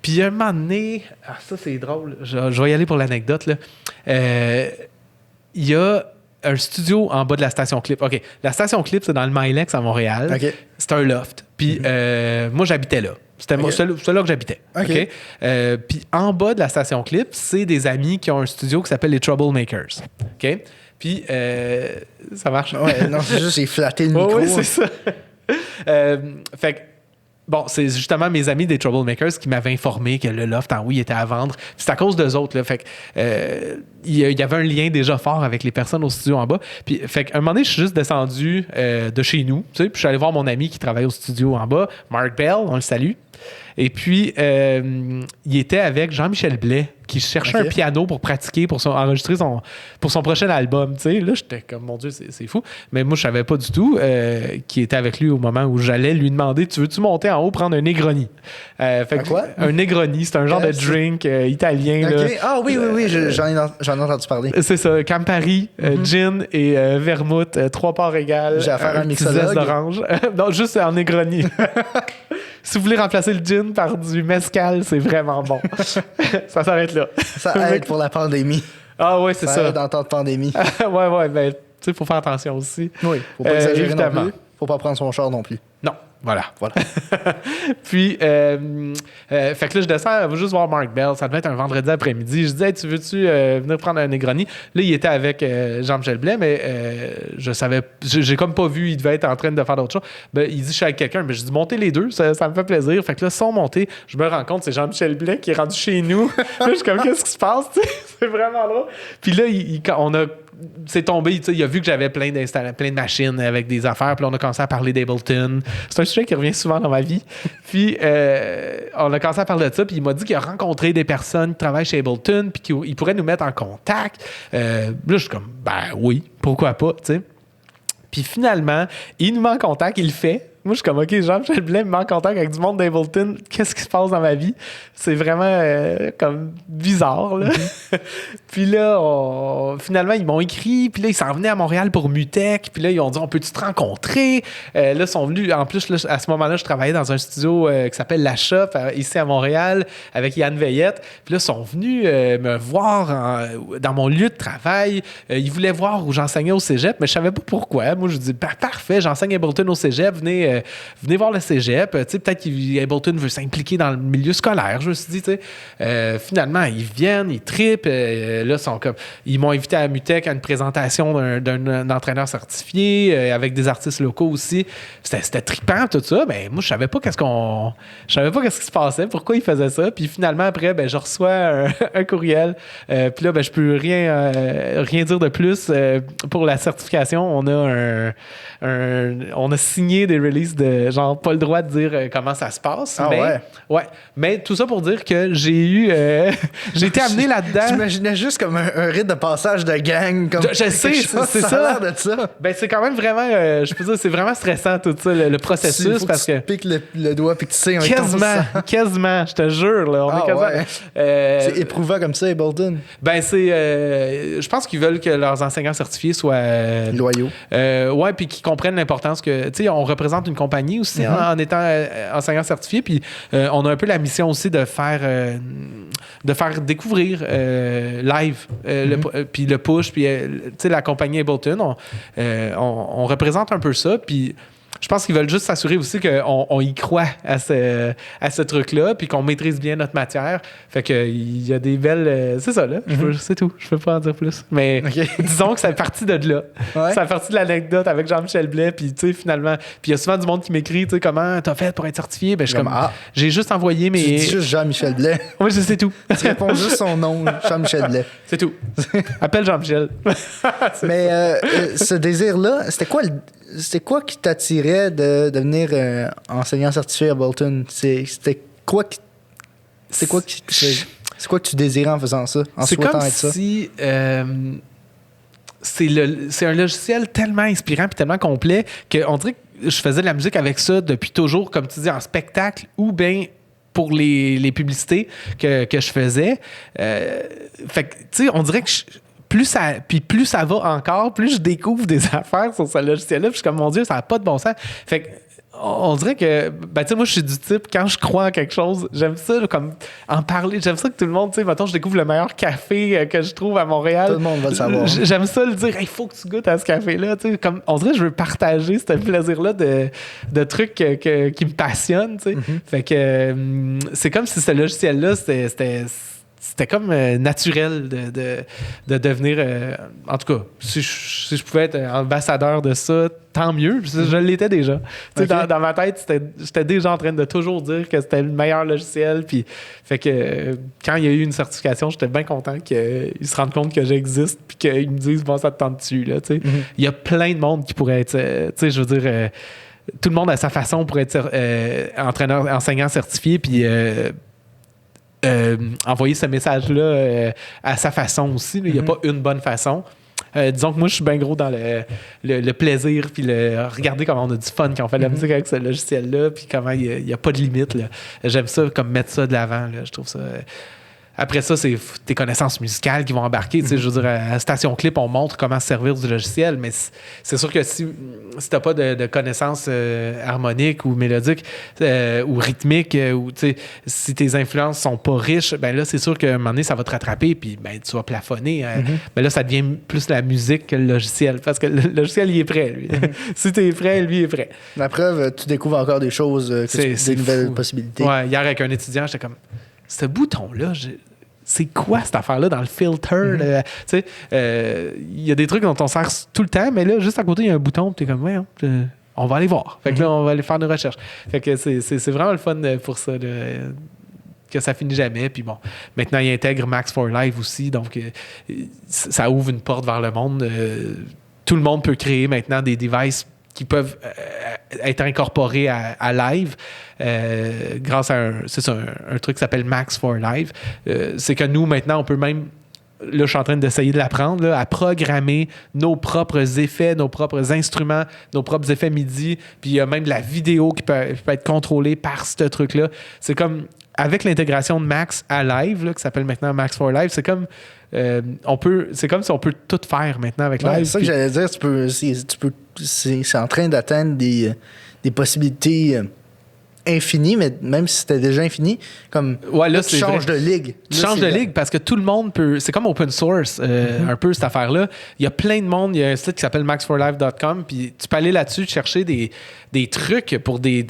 Puis un moment donné, ça, c'est drôle. Je vais y aller pour l'anecdote, là. Il y a un studio en bas de la station Clip. OK, la station Clip, c'est dans le Milex à Montréal. Okay. C'est un loft. Puis moi, j'habitais là. C'était là que j'habitais. Okay. Puis en bas de la station Clip, c'est des amis qui ont un studio qui s'appelle les Troublemakers. OK? Puis, ça marche? Ouais, non, c'est juste, j'ai flatté le micro. Oui, c'est ça. Fait que, bon, c'est justement mes amis des Troublemakers qui m'avaient informé que le loft en oui était à vendre. Puis c'est à cause d'eux autres, là. Fait que, il y avait un lien déjà fort avec les personnes au studio en bas. Puis, fait qu'à un moment donné, je suis juste descendu de chez nous, tu sais, puis je suis allé voir mon ami qui travaille au studio en bas, Mark Bell, on le salue. Et puis, il était avec Jean-Michel Blais, qui cherchait un piano pour pratiquer, pour enregistrer pour son prochain album. Tu sais, là, j'étais comme, mon Dieu, c'est fou. Mais moi, je savais pas du tout qui était avec lui au moment où j'allais lui demander, tu veux-tu monter en haut prendre un Negroni? Quoi? Un Negroni, c'est un genre de drink italien. Okay. Là. Ah oui, j'en ai entendu parler. C'est ça, Campari, gin et vermouth, 3 parts égales. J'ai affaire à un mixologue. D'orange. Non, juste en Negroni. Si vous voulez remplacer le gin par du mezcal, c'est vraiment bon. Ça s'arrête là. Ça aide pour la pandémie. Ah oui, c'est ça. Ça aide en temps de pandémie. ouais, ben, tu sais, il faut faire attention aussi. Oui, faut pas exagérer évidemment. non plus. Faut pas prendre son char non plus. Non. Voilà. Puis, fait que là, je descends, on va juste voir Mark Bell. Ça devait être un vendredi après-midi. Je dis, hey, tu veux-tu venir prendre un Negroni? Là, il était avec Jean-Michel Blais, mais je savais, j'ai comme pas vu, il devait être en train de faire d'autres choses. Ben, il dit, je suis avec quelqu'un, mais je dis, montez les deux, ça me fait plaisir. Fait que là, sans monter, je me rends compte, c'est Jean-Michel Blais qui est rendu chez nous. Là, je suis comme, qu'est-ce qui se passe? C'est vraiment drôle. Puis là, c'est tombé, il a vu que j'avais plein de machines avec des affaires, puis là, on a commencé à parler d'Ableton. C'est un sujet qui revient souvent dans ma vie. Puis, on a commencé à parler de ça, puis il m'a dit qu'il a rencontré des personnes qui travaillent chez Ableton, puis qu'il pourrait nous mettre en contact. Là, je suis comme, ben oui, pourquoi pas, tu sais. Puis finalement, il nous met en contact, il le fait. Moi, je suis comme, OK, Jean-Michel Blais me met en contact avec du monde d'Ableton. Qu'est-ce qui se passe dans ma vie? C'est vraiment comme bizarre, là. Puis là, finalement, ils m'ont écrit. Puis là, ils s'en venaient à Montréal pour Mutech. Puis là, ils ont dit, on peut-tu te rencontrer? Là, ils sont venus. En plus, là, à ce moment-là, je travaillais dans un studio qui s'appelle La Shop, ici à Montréal, avec Yann Veillette. Puis là, ils sont venus me voir dans mon lieu de travail. Ils voulaient voir où j'enseignais au cégep, mais je savais pas pourquoi. Moi, je dis, parfait, j'enseigne Ableton au cégep. Venez venez voir le cégep. Peut-être qu'Ableton veut s'impliquer dans le milieu scolaire. Je me suis dit, finalement, ils viennent, ils trippent. Là, ils m'ont invité à Mutech à une présentation d'un entraîneur certifié avec des artistes locaux aussi. C'était trippant, tout ça. Ben, moi, je savais pas qu'est-ce qui se passait, pourquoi ils faisaient ça. Puis finalement, après, je reçois un courriel. Puis là, je peux rien dire de plus. Pour la certification, on a signé des releases de genre pas le droit de dire comment ça se passe. Mais tout ça pour dire que j'ai été amené là-dedans. J'imaginais juste comme un rite de passage de gang. Comme je sais, c'est ça. Ça a l'air de ça. Ben, c'est quand même vraiment, je peux dire, c'est vraiment stressant tout ça, le processus. Parce que tu piques le doigt puis que tu sais. Quasiment, je te jure. Là, c'est éprouvant comme ça, Ableton. Ben, je pense qu'ils veulent que leurs enseignants certifiés soient loyaux. Puis qu'ils comprennent l'importance que, tu sais, on représente une compagnie aussi en étant enseignant certifié. Puis on a un peu la mission aussi de faire découvrir live puis le push, puis tu sais, la compagnie Ableton. On représente un peu ça. Puis je pense qu'ils veulent juste s'assurer aussi qu'on y croit à ce truc-là, puis qu'on maîtrise bien notre matière. Fait qu'il y a des belles... c'est ça, là. C'est tout. Je peux pas en dire plus. Mais disons que c'est parti de là. Ouais. C'est parti de l'anecdote avec Jean-Michel Blais, puis tu sais, finalement... Puis il y a souvent du monde qui m'écrit, tu sais, comment t'as fait pour être certifié? Ben, je suis comme... J'ai juste envoyé mes... Tu dis juste Jean-Michel Blais. Oui, c'est tout. Tu réponds juste son nom, Jean-Michel Blais. C'est tout. Appelle Jean-Michel. Mais ce désir-là, c'était quoi qui t'attirait de devenir enseignant certifié à Ableton? C'est quoi que tu désirais en faisant ça, en souhaitant être ça? C'est un logiciel tellement inspirant et tellement complet qu'on dirait que je faisais de la musique avec ça depuis toujours, comme tu dis, en spectacle ou bien pour les publicités que je faisais. Fait que, tu sais, on dirait que plus ça va encore, plus je découvre des affaires sur ce logiciel-là. Puis je suis comme, mon Dieu, ça n'a pas de bon sens. Fait que, on dirait que, tu sais, moi, je suis du type, quand je crois en quelque chose, j'aime ça, comme, en parler. J'aime ça que tout le monde, tu sais, mettons, je découvre le meilleur café que je trouve à Montréal. Tout le monde va le savoir. J'aime ça le dire, il faut que tu goûtes à ce café-là. Tu sais, comme, on dirait que je veux partager ce plaisir-là de trucs qui me passionnent, tu sais. Fait que, c'est comme si ce logiciel-là, c'était comme naturel de devenir... en tout cas, si je pouvais être ambassadeur de ça, tant mieux. Je l'étais déjà. Okay. Dans ma tête, j'étais déjà en train de toujours dire que c'était le meilleur logiciel. Puis, fait que quand il y a eu une certification, j'étais bien content qu'ils se rendent compte que j'existe puis qu'ils me disent « Bon, ça te tente dessus. » Il y a plein de monde qui pourrait être... tu sais, je veux dire... tout le monde a sa façon pour être enseignant certifié. Puis... envoyer ce message-là à sa façon aussi. Il n'y a pas une bonne façon. Disons que moi, je suis bien gros dans le plaisir puis regarder comment on a du fun quand on fait de la musique avec ce logiciel-là puis comment il n'y a pas de limite. Là. J'aime ça, comme mettre ça de l'avant. Là. Je trouve ça... Après ça, c'est tes connaissances musicales qui vont embarquer. Je veux dire, à Station Clip, on montre comment se servir du logiciel, mais c'est sûr que si tu n'as pas de connaissances harmoniques ou mélodiques ou rythmiques, ou si tes influences sont pas riches, ben là, c'est sûr qu'à un moment donné, ça va te rattraper, puis ben, tu vas plafonner. Mais là, ça devient plus la musique que le logiciel, parce que le logiciel, il est prêt, lui. Si tu es prêt, lui est prêt. La preuve, tu découvres encore des choses, des nouvelles possibilités. Ouais, hier, avec un étudiant, j'étais comme, ce bouton-là, c'est quoi cette affaire-là dans le filter? Il y a des trucs dont on sert tout le temps, mais là, juste à côté, il y a un bouton, puis t'es comme, ouais, on va aller voir. Fait que là, on va aller faire nos recherches. Fait que c'est vraiment le fun pour ça, que ça finit jamais. Puis bon, maintenant, il intègre Max for Live aussi, donc ça ouvre une porte vers le monde. Tout le monde peut créer maintenant des devices qui peuvent être incorporés à live grâce à un truc qui s'appelle Max for Live. C'est que nous, maintenant, on peut même... Là, je suis en train d'essayer de l'apprendre, là, à programmer nos propres effets, nos propres instruments, nos propres effets MIDI. Puis il y a même de la vidéo qui peut être contrôlée par ce truc-là. C'est comme... Avec l'intégration de Max à live, là, qui s'appelle maintenant Max for Live, c'est comme... c'est comme si on peut tout faire maintenant avec live. C'est ça que j'allais dire. C'est en train d'atteindre des possibilités infini, mais même si c'était déjà infini, comme là, tu changes de ligue. Tu changes de ligue parce que tout le monde peut. C'est comme open source, un peu cette affaire-là. Il y a plein de monde. Il y a un site qui s'appelle maxforlife.com, puis tu peux aller là-dessus chercher des trucs pour des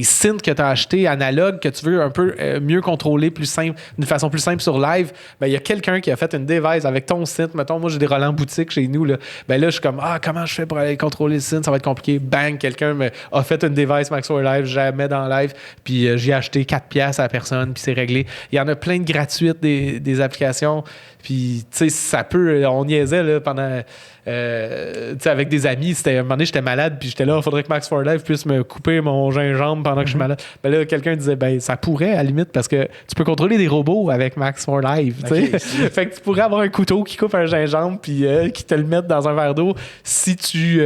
synths que tu as achetés analogues que tu veux un peu mieux contrôler, plus simple, d'une façon plus simple sur live. Ben, il y a quelqu'un qui a fait une device avec ton synth. Mettons, moi, j'ai des Roland boutique chez nous. Là. Ben là, je suis comme, comment je fais pour aller contrôler le synth? Ça va être compliqué. Bang, quelqu'un a fait une device Max for Live, je la mets dans live, puis j'ai acheté 4$ à la personne, puis c'est réglé. Il y en a plein de gratuites des applications. Puis, tu sais, ça peut. On niaisait là, pendant. Tu sais, avec des amis, à un moment donné, j'étais malade, puis j'étais là, il faudrait que Max for Life puisse me couper mon gingembre pendant que je suis malade. Ben là, quelqu'un disait, ça pourrait, à la limite, parce que tu peux contrôler des robots avec Max for Life. Okay, fait que tu pourrais avoir un couteau qui coupe un gingembre, puis qui te le mette dans un verre d'eau. Si tu.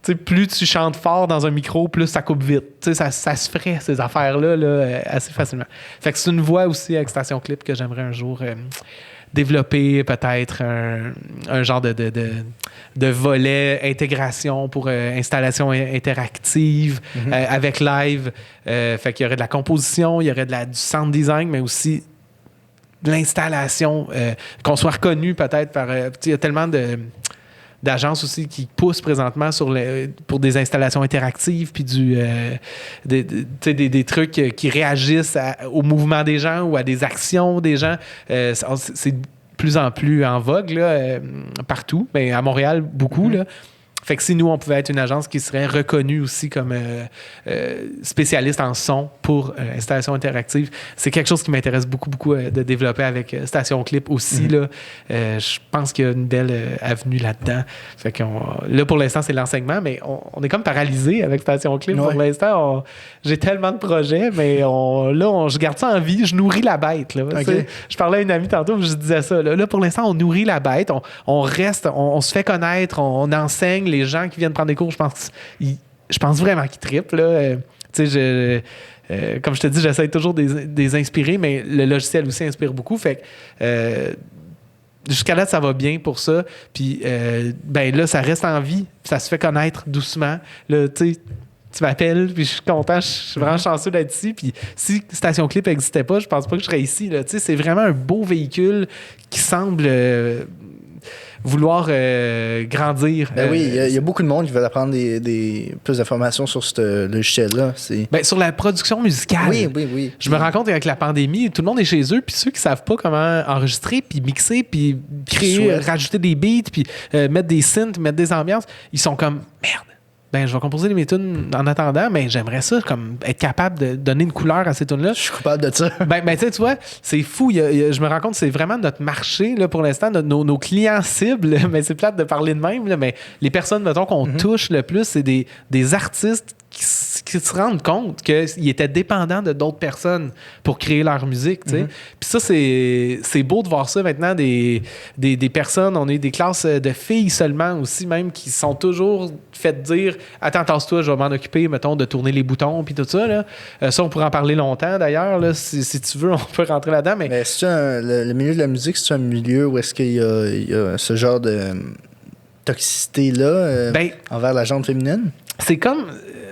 Tu sais, plus tu chantes fort dans un micro, plus ça coupe vite. Tu sais, ça se ferait, ces affaires-là, là, assez facilement. Fait que c'est une voie aussi avec Station Clip que j'aimerais un jour développer, peut-être un genre de volet intégration pour installation interactive avec live. Fait qu'il y aurait de la composition, il y aurait du sound design, mais aussi de l'installation, qu'on soit reconnu peut-être par... il y a tellement d'agences aussi qui poussent présentement pour des installations interactives puis des trucs qui réagissent au mouvement des gens ou à des actions des gens. C'est de plus en plus en vogue là, partout, mais à Montréal, beaucoup. Là. Fait que si nous, on pouvait être une agence qui serait reconnue aussi comme spécialiste en son pour installation interactive, c'est quelque chose qui m'intéresse beaucoup de développer avec Station Clip aussi. Là. Je pense qu'il y a une belle avenue là-dedans. Fait là, pour l'instant, c'est l'enseignement, mais on est comme paralysé avec Station Clip. Ouais. Pour l'instant, j'ai tellement de projets, mais je garde ça en vie. Je nourris la bête. Là. Okay. Je parlais à une amie tantôt, je disais ça. Là, pour l'instant, on nourrit la bête. On reste, on se fait connaître, on enseigne. Les gens qui viennent prendre des cours, je pense vraiment qu'ils trippent. Là. Comme je te dis, j'essaie toujours de les inspirer, mais le logiciel aussi inspire beaucoup. Fait que jusqu'à là, ça va bien pour ça. Puis là, ça reste en vie. Ça se fait connaître doucement. Là, tu m'appelles, puis je suis content, je suis vraiment chanceux d'être ici. Puis si Station Clip n'existait pas, je pense pas que je serais ici. Là. C'est vraiment un beau véhicule qui semble... vouloir grandir. Oui, il y a beaucoup de monde qui veulent apprendre plus d'informations sur ce logiciel-là. Sur la production musicale. Oui. Je me rends compte qu'avec la pandémie, tout le monde est chez eux, puis ceux qui savent pas comment enregistrer, puis mixer, puis créer, rajouter des beats, puis mettre des synths, mettre des ambiances, ils sont comme « Merde! » Je vais composer mes tunes en attendant, mais j'aimerais ça, comme être capable de donner une couleur à ces tunes-là. Je suis coupable de ça. Tu vois, c'est fou. Je me rends compte que c'est vraiment notre marché, là, pour l'instant, nos clients cibles, mais c'est plate de parler de même, là, mais les personnes, mettons, qu'on touche le plus, c'est des artistes qui se rendent compte qu'ils étaient dépendants de d'autres personnes pour créer leur musique. Puis ça, c'est beau de voir ça maintenant, des personnes, on a eu des classes de filles seulement aussi, même, qui sont toujours faites dire « Attends, tasse-toi, je vais m'en occuper, mettons, de tourner les boutons, puis tout ça. » là. Ça, on pourrait en parler longtemps, d'ailleurs. Là, si tu veux, on peut rentrer là-dedans. Mais le milieu de la musique, c'est un milieu où est-ce qu'il y a ce genre de toxicité-là envers la gente féminine? C'est comme...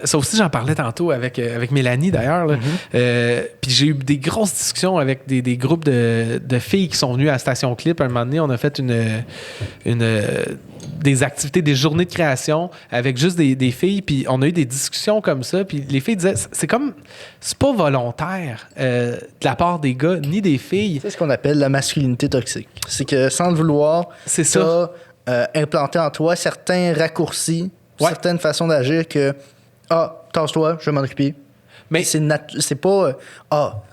Ça aussi, j'en parlais tantôt avec Mélanie, d'ailleurs. Puis j'ai eu des grosses discussions avec des groupes de filles qui sont venues à Station Clip. À un moment donné, on a fait des activités, des journées de création avec juste des filles. Puis on a eu des discussions comme ça. Puis les filles disaient, c'est pas volontaire de la part des gars ni des filles. C'est ce qu'on appelle la masculinité toxique. C'est que sans le vouloir, c'est ça. Implanté en toi certains raccourcis, certaines façons d'agir que tasse-toi, je vais m'en occuper. Mais c'est pas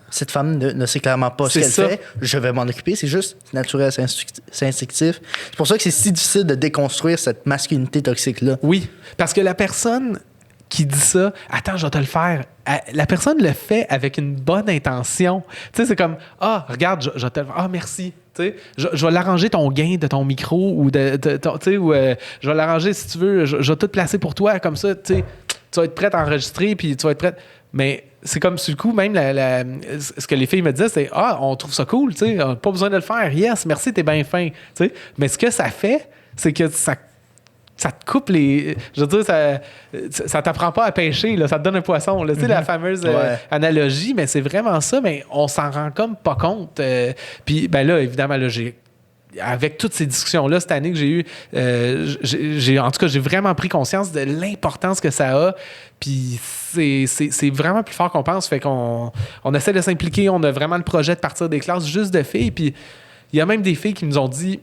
cette femme ne sait clairement pas ce qu'elle fait, je vais m'en occuper. C'est juste naturel, c'est instinctif. C'est pour ça que c'est si difficile de déconstruire cette masculinité toxique-là. Oui, parce que la personne qui dit ça, attends, je vais te le faire. La personne le fait avec une bonne intention. Tu sais, c'est comme, regarde, je vais te le faire. Merci. Tu sais, je vais l'arranger ton gain de ton micro ou tu sais, ou je vais l'arranger si tu veux. Je vais tout placer pour toi comme ça. Tu sais, tu vas être prête à enregistrer, puis tu vas être prête. Mais c'est comme sur le coup, même ce que les filles me disaient, c'est on trouve ça cool, tu sais, pas besoin de le faire. Yes, merci, t'es bien fin. Tu sais. Mais ce que ça fait, c'est que ça ça te coupe les... Je veux dire, ça t'apprend pas à pêcher, là, ça te donne un poisson. Là. Tu sais, la fameuse analogie, mais c'est vraiment ça, mais on s'en rend comme pas compte. Puis, ben là, évidemment, là, avec toutes ces discussions-là cette année que j'ai eues, en tout cas, j'ai vraiment pris conscience de l'importance que ça a. Puis c'est vraiment plus fort qu'on pense. Fait qu'on essaie de s'impliquer. On a vraiment le projet de partir des classes juste de filles. Puis il y a même des filles qui nous ont dit...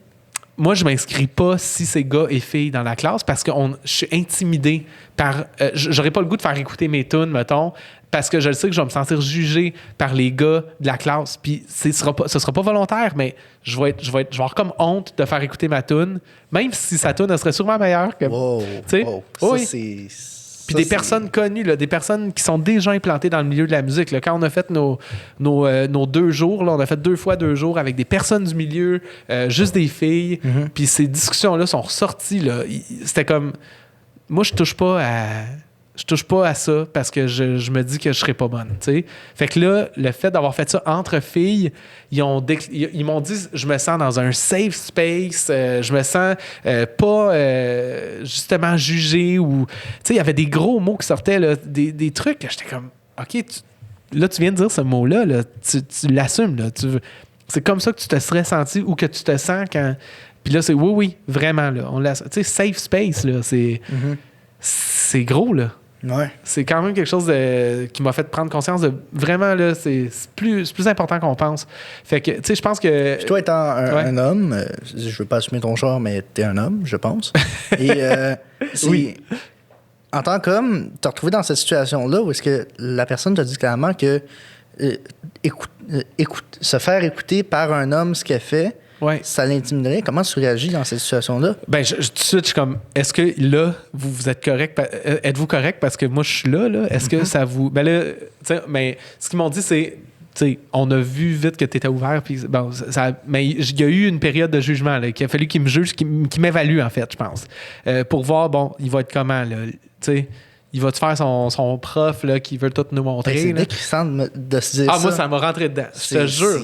Moi, je m'inscris pas si c'est gars et filles dans la classe parce que je suis intimidé par... j'aurais pas le goût de faire écouter mes tunes, mettons, parce que je sais que je vais me sentir jugé par les gars de la classe. Puis ce sera pas volontaire, mais je vais avoir comme honte de faire écouter ma tune, même si sa tune, elle serait sûrement meilleure que... Wow, tu sais? wow. Oui. Ça, c'est... Puis des personnes connues, là, des personnes qui sont déjà implantées dans le milieu de la musique. Là. Quand on a fait nos 2 jours, là, on a fait 2 fois 2 jours avec des personnes du milieu, juste des filles. Puis ces discussions-là sont ressorties. Là. C'était comme... Moi, je touche pas à ça parce que je me dis que je serais pas bonne. T'sais? Fait que là, le fait d'avoir fait ça entre filles, ils m'ont dit je me sens dans un safe space, je me sens pas justement jugé ou il y avait des gros mots qui sortaient, là, des trucs que j'étais comme OK, là tu viens de dire ce mot-là, là, tu l'assumes. Là, c'est comme ça que tu te serais senti ou que tu te sens quand. Puis là, c'est oui, vraiment. Là, safe space, là, c'est gros, là. Ouais. C'est quand même quelque chose qui m'a fait prendre conscience de vraiment, là, c'est plus important qu'on pense. Fait que, tu sais, je pense que... Puis toi, étant un homme, je veux pas assumer ton genre, mais t'es un homme, je pense. Et oui. En tant qu'homme, t'as retrouvé dans cette situation-là où est-ce que la personne t'a dit clairement que se faire écouter par un homme ce qu'elle fait, ça l'intimiderait. Comment tu réagis dans cette situation-là? Ben, tout de suite, je suis comme, est-ce que là, vous êtes correct? Êtes-vous correct parce que moi, je suis là? Est-ce que ça vous... Ben là, mais ce qu'ils m'ont dit, c'est... T'sais, on a vu vite que tu étais ouvert. Puis, bon, mais il y a eu une période de jugement là, qu'il a fallu qu'il me juge, qu'il m'évalue, en fait, je pense. Pour voir, bon, il va être comment, là. T'sais, il va-tu faire son prof là, qui veut tout nous montrer? C'est décrissant de se dire ça. Moi, ça m'a rentré dedans. Je te jure.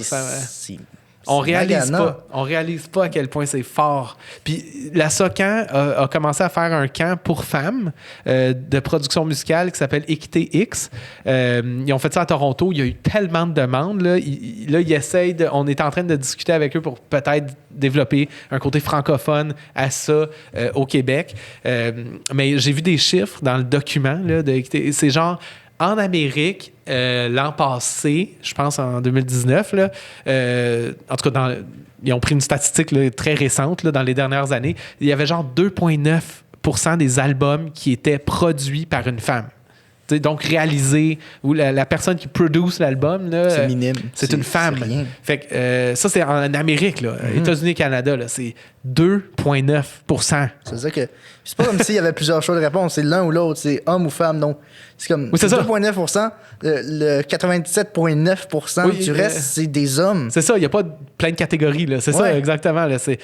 On réalise pas à quel point c'est fort. Puis la SOCAN a commencé à faire un camp pour femmes de production musicale qui s'appelle Équité X. Ils ont fait ça à Toronto. Il y a eu tellement de demandes. Là, ils essayent on est en train de discuter avec eux pour peut-être développer un côté francophone à ça au Québec. Mais j'ai vu des chiffres dans le document là, de Équité. C'est genre... En Amérique, l'an passé, je pense en 2019, là, en tout cas, ils ont pris une statistique là, très récente là, dans les dernières années. Il y avait genre 2,9% des albums qui étaient produits par une femme. Donc réalisé, ou la personne qui produce l'album, là, c'est minime. C'est une femme. C'est rien. Fait que ça, c'est en Amérique, là, États-Unis et Canada, là, c'est 2,9%. C'est-à-dire que c'est pas comme s'il y avait plusieurs choix de réponse, c'est l'un ou l'autre, c'est homme ou femme. Donc, c'est comme 2,9%, le 97,9% du reste, c'est des hommes. C'est ça, il n'y a pas plein de catégories, là. C'est ça, exactement. Là, fait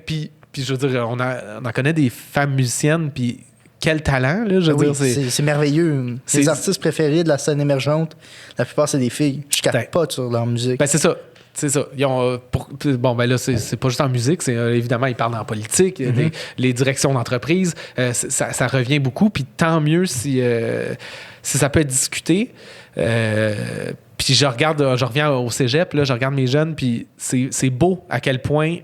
puis je veux dire, on en connaît des femmes musiciennes, puis quel talent, là, je veux dire. C'est merveilleux. Les artistes préférés de la scène émergente, la plupart, c'est des filles. Je capote sur leur musique. Ben, c'est ça. C'est ça. Ils ont, bon, ben là, c'est pas juste en musique. C'est, évidemment, ils parlent en politique, les directions d'entreprise. Ça revient beaucoup. Puis tant mieux si ça peut être discuté. Puis je reviens au cégep, là, je regarde mes jeunes, puis c'est beau à quel point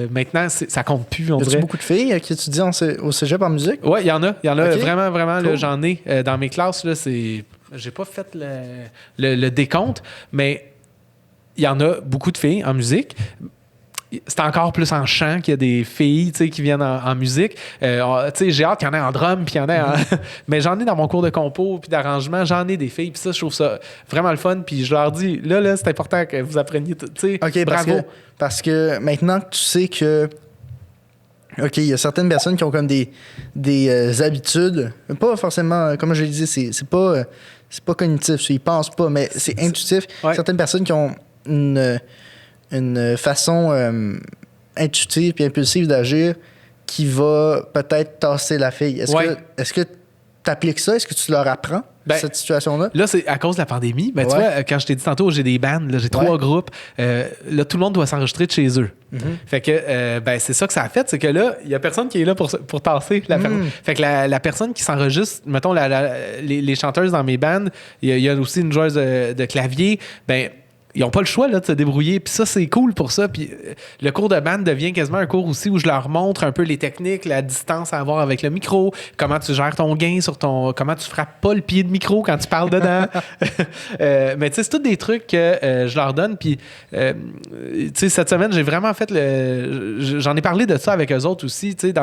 maintenant, ça compte plus, on dirait. Y a beaucoup de filles qui étudient au cégep en musique? Oui, il y en a. Okay. Vraiment, cool. Là, j'en ai dans mes classes. Là, j'ai pas fait le décompte, mais il y en a beaucoup de filles en musique. C'est encore plus en chant qu'il y a des filles qui viennent en musique. J'ai hâte qu'il y en ait en drum, puis il y en ait mais j'en ai dans mon cours de compo puis d'arrangement, j'en ai des filles. Puis ça, je trouve ça vraiment le fun. Puis je leur dis, là c'est important que vous appreniez. OK, bravo. Parce que maintenant que tu sais que OK, il y a certaines personnes qui ont comme des habitudes, pas forcément, comme je l'ai dit, c'est pas cognitif, ils pensent pas, mais c'est intuitif. Ouais. Certaines personnes qui ont une façon intuitive et impulsive d'agir qui va peut-être tasser la fille. Est-ce que t'appliques ça? Est-ce que tu leur apprends cette situation-là? Là, c'est à cause de la pandémie. Tu vois, quand je t'ai dit tantôt, j'ai des bands, là, j'ai 3 groupes. Là, tout le monde doit s'enregistrer de chez eux. Fait que c'est ça que ça a fait, c'est que là, il n'y a personne qui est là pour tasser la personne. Fait que la personne qui s'enregistre, mettons, les chanteuses dans mes bands, il y a aussi une joueuse de clavier, ils n'ont pas le choix là, de se débrouiller. Puis ça, c'est cool pour ça. Puis le cours de band devient quasiment un cours aussi où je leur montre un peu les techniques, la distance à avoir avec le micro, comment tu gères ton gain sur comment tu frappes pas le pied de micro quand tu parles dedans. Mais tu sais, c'est tous des trucs que je leur donne. Puis tu sais, cette semaine, j'ai vraiment fait j'en ai parlé de ça avec eux autres aussi, tu sais,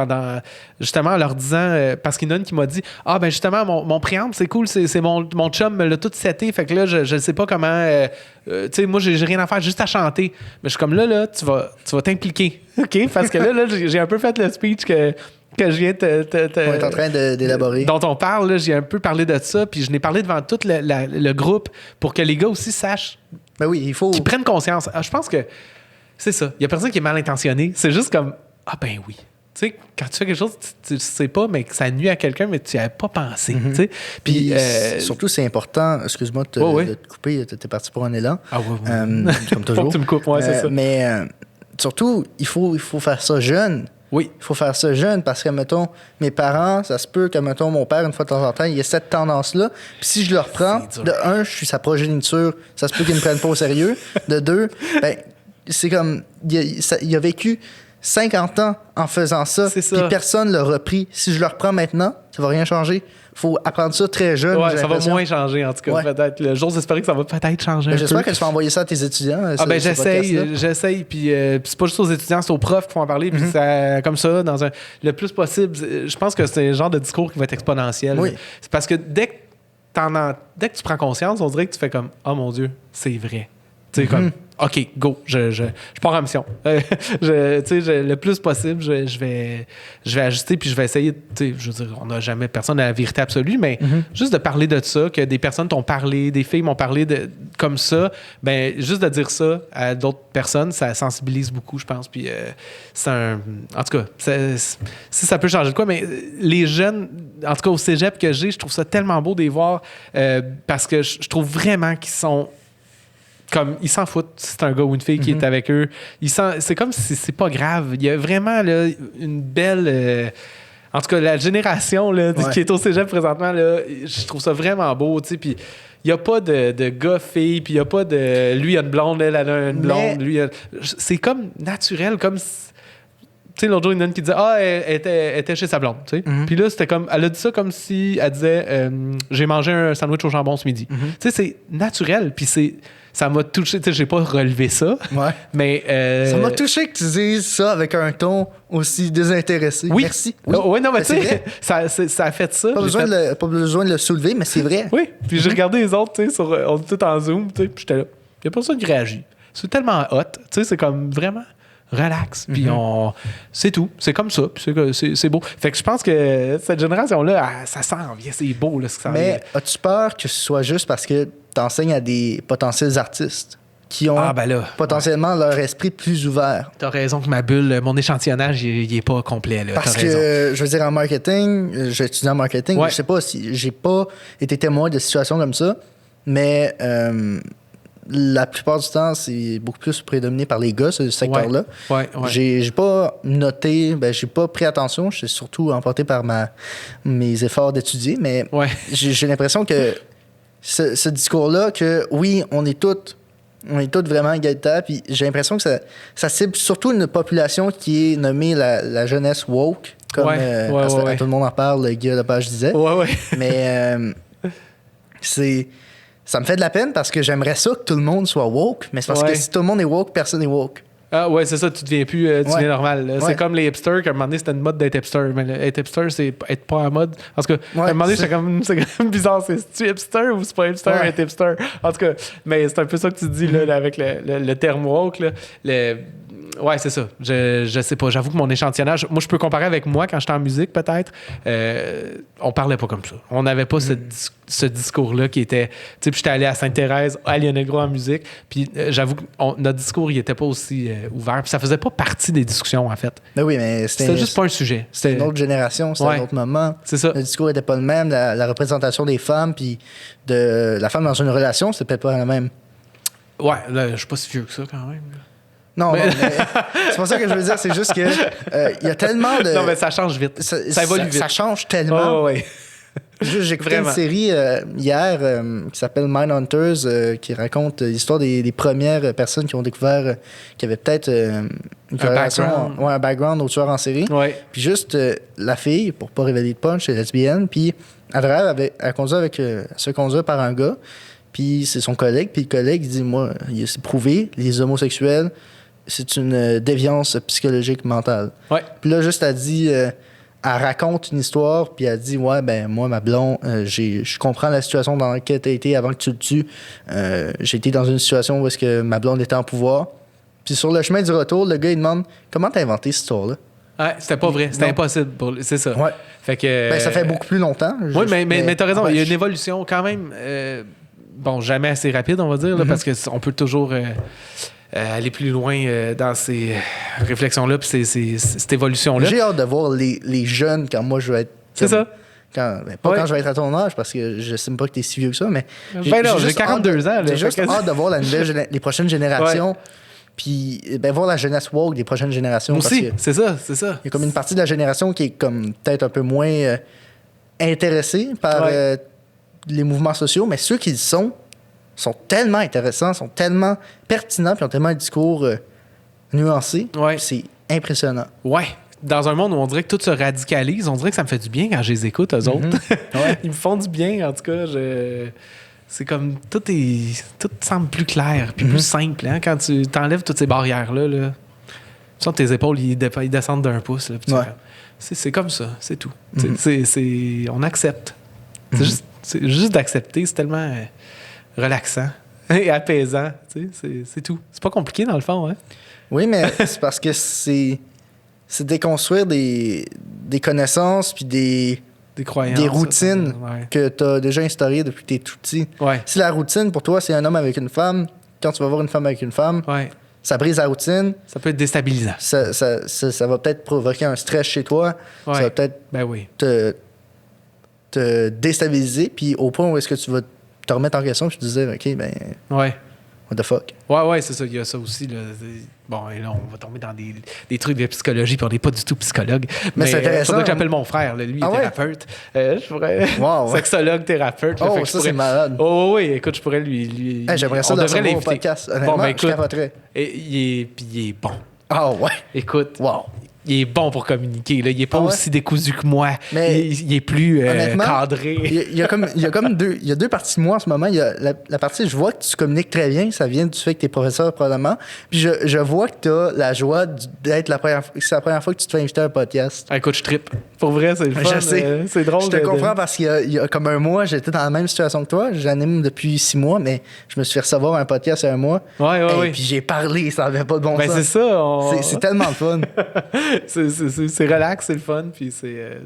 justement en leur disant, parce qu'il y en a une qui m'a dit, justement, mon préamble, c'est cool, c'est mon chum me l'a tout seté. Fait que là, je ne sais pas comment... tu sais, moi, j'ai rien à faire, juste à chanter. Mais je suis comme là, tu vas t'impliquer. OK? Parce que là, j'ai un peu fait le speech que je viens On est en train d'élaborer. Dont on parle, là, j'ai un peu parlé de ça, puis je n'ai parlé devant tout le groupe pour que les gars aussi sachent. Ben oui, il faut. Qu'ils prennent conscience. Je pense que c'est ça. Il y a personne qui est mal intentionné. C'est juste comme, ben oui. Tu sais, quand tu fais quelque chose, tu sais pas, mais que ça nuit à quelqu'un, mais tu n'y avais pas pensé. Tu sais. Puis surtout, c'est important, excuse-moi de te couper, tu es parti pour un élan. Ah oui. Comme toujours. Faut que tu me coupes, c'est ça. Mais surtout, il faut faire ça jeune. Oui. Il faut faire ça jeune parce que, mettons, mes parents, ça se peut que, mettons, mon père, une fois de temps en temps, il y a cette tendance-là. Puis si je le reprends, de un, je suis sa progéniture, ça se peut qu'il ne me prenne pas au sérieux. De deux, c'est comme, il a vécu 50 ans en faisant ça, puis personne ne l'a repris. Si je le reprends maintenant, ça va rien changer. Il faut apprendre ça très jeune. Ouais, ça va moins changer, en tout cas. Peut-être. J'ose espérer que ça va peut-être changer. J'espère que tu vas envoyer ça à tes étudiants. J'essaye. Puis c'est pas juste aux étudiants, c'est aux profs qui vont en parler. Puis comme ça, le plus possible. Je pense que c'est le genre de discours qui va être exponentiel. Oui. C'est parce que dès que tu prends conscience, on dirait que tu fais comme « Oh mon Dieu, c'est vrai ». Tu sais, comme, OK, go, je pars en mission. Le plus possible, je vais ajuster, puis je vais essayer. Je veux dire, on n'a jamais personne à la vérité absolue, mais juste de parler de ça, que des personnes t'ont parlé, des filles m'ont parlé comme ça, juste de dire ça à d'autres personnes, ça sensibilise beaucoup, je pense. Puis en tout cas, si ça peut changer de quoi, mais les jeunes, en tout cas au cégep que j'ai, je trouve ça tellement beau de les voir parce que je trouve vraiment qu'ils sont. Comme, ils s'en foutent si c'est un gars ou une fille qui est avec eux. C'est comme si c'est pas grave. Il y a vraiment là, une belle... en tout cas, la génération là, qui est au cégep présentement, là, je trouve ça vraiment beau. Puis il n'y a pas de gars-filles, puis il n'y a pas de... Lui, il a une blonde, elle a une blonde. C'est comme naturel, comme... Tu sais, l'autre jour, il y en a une qui disait « Ah, elle était chez sa blonde. » Puis là, c'était comme... Elle a dit ça comme si elle disait « J'ai mangé un sandwich au jambon ce midi. Tu sais, c'est naturel, puis ça m'a touché. Tu sais, j'ai pas relevé ça. Ouais. Mais. Ça m'a touché que tu dises ça avec un ton aussi désintéressé. Oui. Merci. Oui, non, mais tu sais, ça a fait ça. Pas besoin de le soulever, mais c'est vrai. Oui. Puis j'ai regardé les autres, tu sais, on est tous en Zoom, tu sais, puis j'étais là. Il y a personne qui réagit. C'est tellement hot. Tu sais, c'est comme vraiment relax. Puis c'est tout. C'est comme ça. Puis c'est beau. Fait que je pense que cette génération-là, ça s'en vient. C'est beau, là, ce que ça Mais as-tu peur que ce soit juste parce que t'enseignes à des potentiels artistes qui ont potentiellement leur esprit plus ouvert? T'as raison que ma bulle, mon échantillonnage, il est pas complet. Là. Parce que, je veux dire, en marketing, j'ai étudié en marketing, je sais pas si j'ai pas été témoin de situations comme ça, mais la plupart du temps, c'est beaucoup plus prédominé par les gars, ce secteur-là. Ouais. J'ai pas noté, j'ai pas pris attention, je suis surtout emporté par mes efforts d'étudier, mais j'ai l'impression que ce discours-là, que oui, on est tous vraiment égalitaires, puis j'ai l'impression que ça cible surtout une population qui est nommée la jeunesse woke, comme tout le monde en parle, Guy Lepage disait. Mais ça me fait de la peine parce que j'aimerais ça que tout le monde soit woke, mais c'est parce que si tout le monde est woke, personne n'est woke. Ah ouais, c'est ça, tu deviens plus deviens normal. C'est comme les hipsters, qu'à un moment donné, c'était une mode d'être hipster. Mais être hipster, c'est être pas en mode. En tout cas, à un moment donné, c'est quand même bizarre. C'est-tu hipster ou c'est pas hipster être hipster? En tout cas, mais c'est un peu ça que tu dis là, avec le terme woke. Là. Ouais, c'est ça. Je sais pas. J'avoue que mon échantillonnage... Moi, je peux comparer avec moi quand j'étais en musique, peut-être. On parlait pas comme ça. On n'avait pas ce discours-là qui était... Tu sais, puis j'étais allé à Sainte-Thérèse, à Lionel Gros en musique. Puis j'avoue que notre discours, il était pas aussi ouvert. Puis ça faisait pas partie des discussions, en fait. Ben oui, mais c'était juste pas un sujet. C'était une autre génération, c'était un autre moment. C'est ça. Le discours était pas le même. La représentation des femmes, puis de la femme dans une relation, c'était peut-être pas la même. Ouais, là, je suis pas si vieux que ça, quand même. Non, mais c'est pas ça que je veux dire. C'est juste que il y a tellement de... Non, mais ça change vite. Ça évolue vite. Ça change tellement. Oh, ouais. J'ai écouté une série hier qui s'appelle Mindhunters qui raconte l'histoire des premières personnes qui ont découvert qui avaient peut-être une corrélation, un background au tueur en série. Ouais. Puis juste la fille, pour pas révéler de punch, est lesbienne. Puis elle conduit elle se conduit par un gars. Puis c'est son collègue. Puis le collègue il dit, moi, c'est prouvé, les homosexuels, c'est une déviance psychologique mentale. Ouais. Puis là, juste elle dit... elle raconte une histoire, puis elle dit, ouais, ben moi, ma blonde, je comprends la situation dans laquelle tu as été avant que tu le tues. J'ai été dans une situation où est-ce que ma blonde était en pouvoir. Puis sur le chemin du retour, le gars, il demande, comment t'as inventé cette histoire-là? Ouais, c'était pas vrai. C'était impossible. C'est ça. Ouais. Fait que, ben, ça fait beaucoup plus longtemps. Oui, mais t'as raison. Il y a une évolution quand même, jamais assez rapide, on va dire, là, parce qu'on peut toujours... aller plus loin dans ces réflexions-là puis cette évolution-là. J'ai hâte de voir les jeunes quand moi je vais être... C'est ça. Quand je vais être à ton âge, parce que je sais pas que t'es si vieux que ça, mais... j'ai 42 ans. J'ai juste hâte de voir les prochaines générations, puis voir la jeunesse woke des prochaines générations. Moi aussi, c'est ça. Il y a comme une partie de la génération qui est comme peut-être un peu moins intéressée par les mouvements sociaux, mais ceux qui le sont tellement intéressants, sont tellement pertinents, puis ont tellement un discours nuancé. Ouais. C'est impressionnant. Ouais. Dans un monde où on dirait que tout se radicalise, on dirait que ça me fait du bien quand je les écoute, eux autres. Ouais. Ils me font du bien, en tout cas. C'est comme... Tout semble plus clair, puis plus simple. Hein? Quand tu t'enlèves toutes ces barrières-là, là, tu sens tes épaules, ils descendent d'un pouce. Là, c'est comme ça, c'est tout. On accepte. C'est juste d'accepter, c'est tellement... relaxant et apaisant, tu sais, c'est tout. C'est pas compliqué dans le fond, hein? Oui, mais c'est parce que c'est déconstruire des connaissances puis des croyances, des routines que tu as déjà instaurées depuis que tu es tout petit. Ouais. Si la routine pour toi c'est un homme avec une femme, quand tu vas voir une femme avec une femme, ça brise la routine. Ça peut être déstabilisant. Ça va peut-être provoquer un stress chez toi. Ouais. Ça va peut-être te déstabiliser, puis au point où est-ce que tu vas te remettre en question, puis tu te disais, OK, ben, what the fuck? Ouais, c'est ça, il y a ça aussi. Là. Bon, et là, on va tomber dans des trucs de psychologie, puis on n'est pas du tout psychologue. Mais c'est intéressant. Il faudrait que j'appelle mon frère, là. Lui, il est thérapeute. Je pourrais... Sexologue, thérapeute. Là, ça, c'est malade. Oh oui, écoute, je pourrais lui... j'aimerais ça dans mon podcast. Honnêtement, bon, ben, écoute, je capoterais. Il est bon. Ah ouais? Écoute, il est bon pour communiquer. Là. Il n'est pas aussi décousu que moi. Mais il est plus cadré. Il y a deux parties de moi en ce moment. Il y a la partie, je vois que tu communiques très bien. Ça vient du fait que tu es professeur, probablement. Puis je vois que tu as la joie d'être c'est la première fois que tu te fais inviter à un podcast. Écoute, je trippe. Pour vrai, c'est le fun. Je sais. C'est drôle. Je te comprends parce qu'il y a comme un mois, j'étais dans la même situation que toi. J'anime depuis 6 mois, mais je me suis fait recevoir un podcast il y a un mois. Ouais. Puis j'ai parlé, ça n'avait pas de bon sens. C'est ça. C'est tellement le fun. c'est relax, c'est le fun, puis c'est...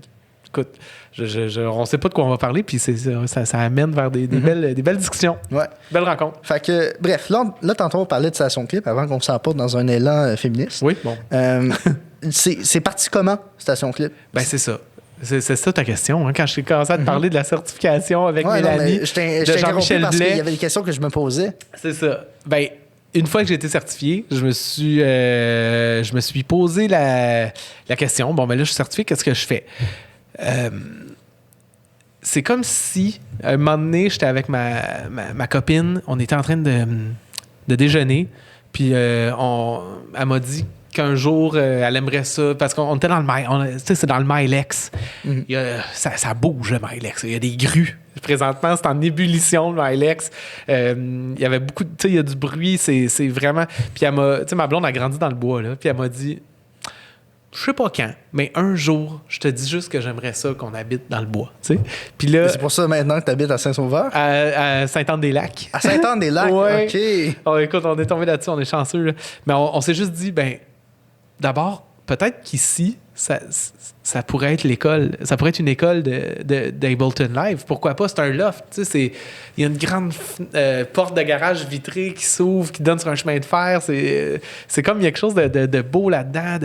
écoute, on sait pas de quoi on va parler, puis ça amène vers des belles discussions. Ouais. Belle rencontre. Fait que, bref, là tantôt, on parlait de Station Clip avant qu'on s'emporte dans un élan féministe. Oui, bon. C'est parti comment, Station Clip? Ben, c'est ça. C'est ça ta question. Hein? Quand j'ai commencé à te parler de la certification avec Mélanie, de Jean-Michel parce Blais. qu'il y avait des questions que je me posais. C'est ça. Ben, une fois que j'ai été certifié, je me suis posé la question. Bon, ben là, je suis certifié, qu'est-ce que je fais? C'est comme si, à un moment donné, j'étais avec ma copine, on était en train de déjeuner, puis elle m'a dit qu'un jour, elle aimerait ça, parce qu'on était dans le c'est dans le Milex. Ça bouge, le Milex. Il y a des grues. Présentement, c'est en ébullition, le Milex. Il y avait beaucoup il y a du bruit, c'est vraiment... Puis ma blonde a grandi dans le bois, là, puis elle m'a dit, je sais pas quand, mais un jour, je te dis juste que j'aimerais ça qu'on habite dans le bois, tu sais. Puis là... C'est pour ça maintenant que tu habites à Saint-Sauveur? À Sainte-Anne-des-Lacs. À Sainte-Anne-des-Lacs? Ouais. OK. Oh, écoute, on est tombé là-dessus, on est chanceux, là. Mais on s'est juste dit, ben, d'abord, peut-être qu'ici, ça pourrait être l'école. Ça pourrait être une école d'Ableton Live. Pourquoi pas? C'est un loft. Il y a une grande porte de garage vitrée qui s'ouvre, qui donne sur un chemin de fer. C'est comme il y a quelque chose de beau là-dedans.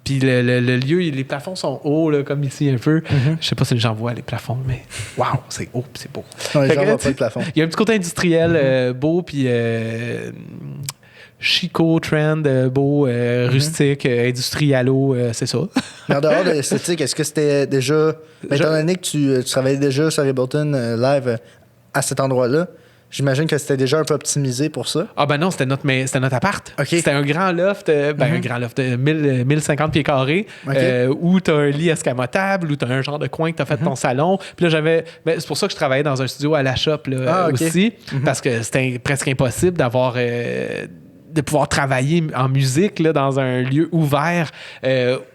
Puis le lieu, les plafonds sont hauts, là, comme ici un peu. Je sais pas si les gens voient les plafonds, mais waouh, c'est haut, c'est beau. Non, les gens voient pas le plafond. Il y a un petit côté industriel beau, puis... chico, trend, beau, rustique, industrialo, c'est ça. Mais en dehors de l'esthétique, est-ce que c'était déjà... étant donné que tu travaillais déjà sur Ableton Live à cet endroit-là, j'imagine que c'était déjà un peu optimisé pour ça. Ah ben non, c'était notre appart. Okay. C'était un grand loft, un grand loft de 1050 pieds carrés, où tu as un lit escamotable, où tu as un genre de coin que tu as fait de ton salon. Puis là, c'est pour ça que je travaillais dans un studio à la shop là, aussi, parce que c'était presque impossible d'avoir... de pouvoir travailler en musique là, dans un lieu ouvert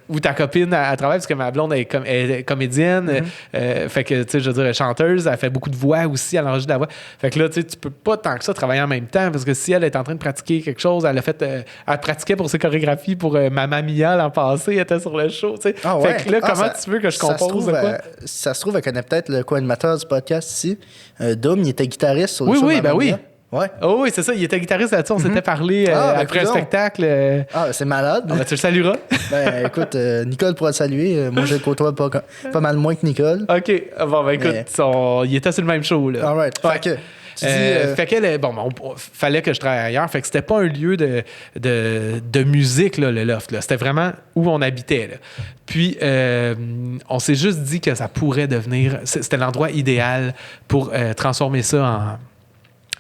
où ta copine elle travaille, parce que ma blonde elle est comédienne, fait que, tu sais, je veux dire, chanteuse, elle fait beaucoup de voix aussi, elle enregistre de la voix. Fait que là, tu sais, tu peux pas tant que ça travailler en même temps, parce que si elle est en train de pratiquer quelque chose, elle pratiquait pour ses chorégraphies pour Mamma Mia l'an passé, elle était sur le show, tu sais. Ah ouais. Fait que là, comment tu veux que je compose de quoi? Ça se trouve, elle connaît peut-être le co-animateur du podcast ici. Dom, il était guitariste sur le show. Oui, ben oui. Ouais. Oh oui, c'est ça. Il était guitariste là-dessus. On s'était parlé après un spectacle. Ah, c'est malade. Ben, tu le salueras. Ben, écoute, Nicole pourra te saluer. Moi, je le côtoie pas mal moins que Nicole. OK. Bon, ben écoute, il était sur le même show, là. All right. Ouais. Fait que... Fait que fallait que je travaille ailleurs. Fait que c'était pas un lieu de musique, là, le loft. Là. C'était vraiment où on habitait. Là. Puis, on s'est juste dit que ça pourrait devenir... C'était l'endroit idéal pour transformer ça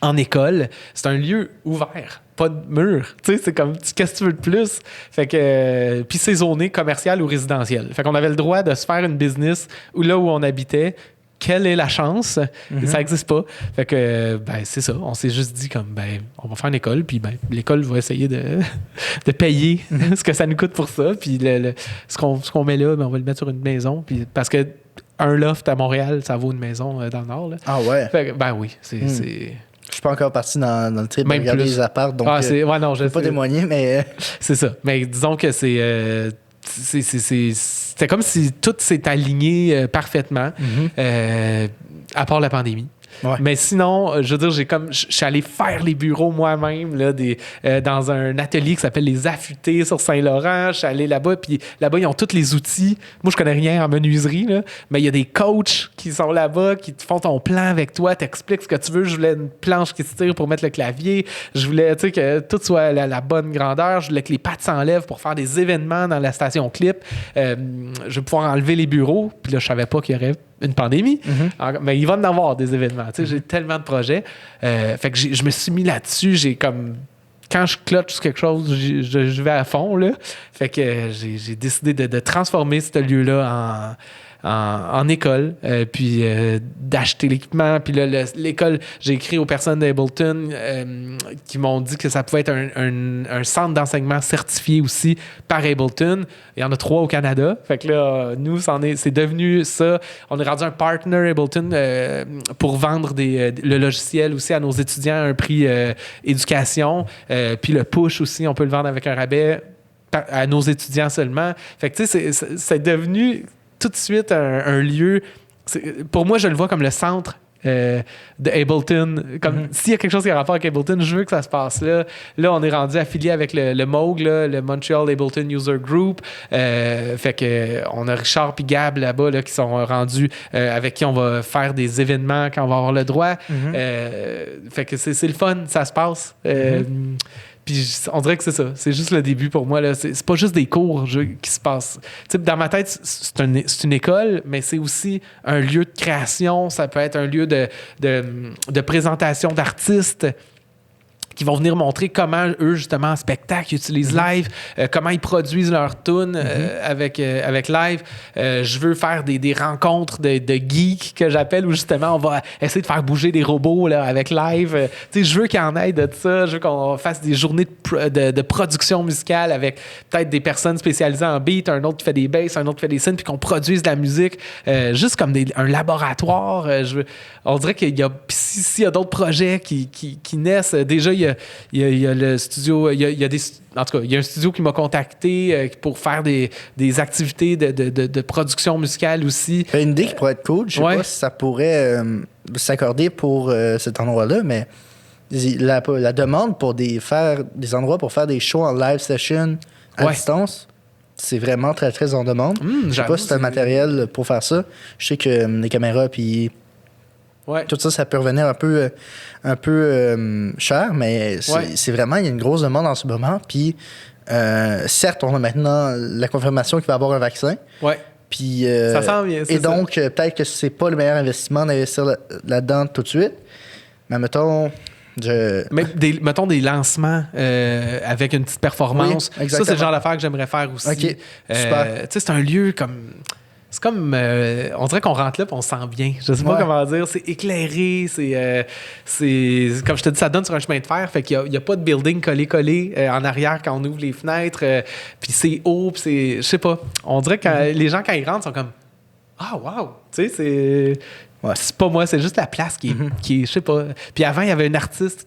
en école. C'est un lieu ouvert, pas de mur. Tu sais, c'est comme, qu'est-ce que tu veux de plus? Fait que... puis c'est zoné commercial ou résidentiel. Fait qu'on avait le droit de se faire une business là où on habitait. Quelle est la chance? Ça n'existe pas. Fait que, ben, c'est ça. On s'est juste dit, comme, ben, on va faire une école, puis ben, l'école va essayer de payer ce que ça nous coûte pour ça. Puis ce qu'on met là, ben, on va le mettre sur une maison. Puis, parce que un loft à Montréal, ça vaut une maison dans le Nord. Là. Ah ouais? Fait que, ben oui, c'est... Je suis pas encore parti dans le trip de regarder les apparts, donc je peux pas témoigner, mais... C'est ça. Mais disons que c'était comme si tout s'est aligné parfaitement, à part la pandémie. Ouais. Mais sinon, je veux dire, je suis allé faire les bureaux moi-même là, dans un atelier qui s'appelle Les Affûtés sur Saint-Laurent. Je suis allé là-bas, puis là-bas, ils ont tous les outils. Moi, je connais rien en menuiserie, là, mais il y a des coachs qui sont là-bas, qui te font ton plan avec toi, t'expliquent ce que tu veux. Je voulais une planche qui se tire pour mettre le clavier. Je voulais, tu sais, que tout soit la bonne grandeur. Je voulais que les pattes s'enlèvent pour faire des événements dans la station clip. Je vais pouvoir enlever les bureaux. Puis là, je savais pas qu'il y aurait une pandémie, mais il va en avoir des événements. Tu sais, j'ai tellement de projets. Fait que je me suis mis là-dessus. J'ai comme... Quand je clutch sur quelque chose, je vais à fond, là. Fait que j'ai décidé de transformer ce lieu-là en école, puis d'acheter l'équipement. Puis là, l'école, j'ai écrit aux personnes d'Ableton qui m'ont dit que ça pouvait être un centre d'enseignement certifié aussi par Ableton. Il y en a 3 au Canada. Fait que là, nous, c'est devenu ça. On est rendu un partner Ableton pour vendre le logiciel aussi à nos étudiants à un prix éducation. Puis le push aussi, on peut le vendre avec un rabais à nos étudiants seulement. Fait que tu sais, c'est devenu tout de suite un lieu... Pour moi, je le vois comme le centre de Ableton. Comme s'il y a quelque chose qui a rapport avec Ableton, je veux que ça se passe là. Là, on est rendu affilié avec le MOG, là, le Montreal Ableton User Group. Fait que on a Richard et Gab là-bas là, qui sont rendus avec qui on va faire des événements quand on va avoir le droit. Fait que c'est le fun, ça se passe. Puis on dirait que c'est ça. C'est juste le début pour moi. Là. C'est pas juste des cours qui se passent. T'sais, dans ma tête, c'est une école, mais c'est aussi un lieu de création. Ça peut être un lieu de présentation d'artistes qui vont venir montrer comment eux, justement, en spectacle, ils utilisent live, comment ils produisent leurs tunes avec live. Je veux faire des rencontres de geeks, que j'appelle, où justement, on va essayer de faire bouger des robots là, avec live. Je veux qu'il y en ait de ça. Je veux qu'on fasse des journées de production musicale avec peut-être des personnes spécialisées en beat, un autre qui fait des basses, un autre qui fait des synths, puis qu'on produise de la musique, juste comme un laboratoire. On dirait qu'il y a... S'il y a d'autres projets qui naissent, déjà, il y il y a le studio, il y a des... En tout cas, il y a un studio qui m'a contacté pour faire des activités de production musicale aussi. Une idée qui pourrait être cool, je sais pas si ça pourrait s'accorder pour cet endroit-là, mais la demande pour faire des endroits pour faire des shows en live session à distance, c'est vraiment très, très en demande. Je sais pas si tu as le matériel pour faire ça. Je sais que les caméras puis tout ça, ça peut revenir un peu cher, mais c'est vraiment, il y a une grosse demande en ce moment. Puis, certes, on a maintenant la confirmation qu'il va y avoir un vaccin. Puis, ça sent bien, et donc, peut-être que c'est pas le meilleur investissement d'investir là-dedans tout de suite. Mais mettons... mettons des lancements avec une petite performance. Oui, ça, c'est le genre d'affaire que j'aimerais faire aussi. OK, super. C'est un lieu comme... C'est comme... on dirait qu'on rentre là et on se sent bien. Je sais pas comment dire. C'est éclairé. C'est comme je te dis, ça donne sur un chemin de fer. Fait qu'il n'y a pas de building collé en arrière quand on ouvre les fenêtres. Puis c'est haut. Puis c'est... Je sais pas. On dirait que les gens, quand ils rentrent, sont comme... Ah, wow! Tu sais, c'est... C'est pas moi, c'est juste la place qui est, je sais pas. Puis avant, il y avait une artiste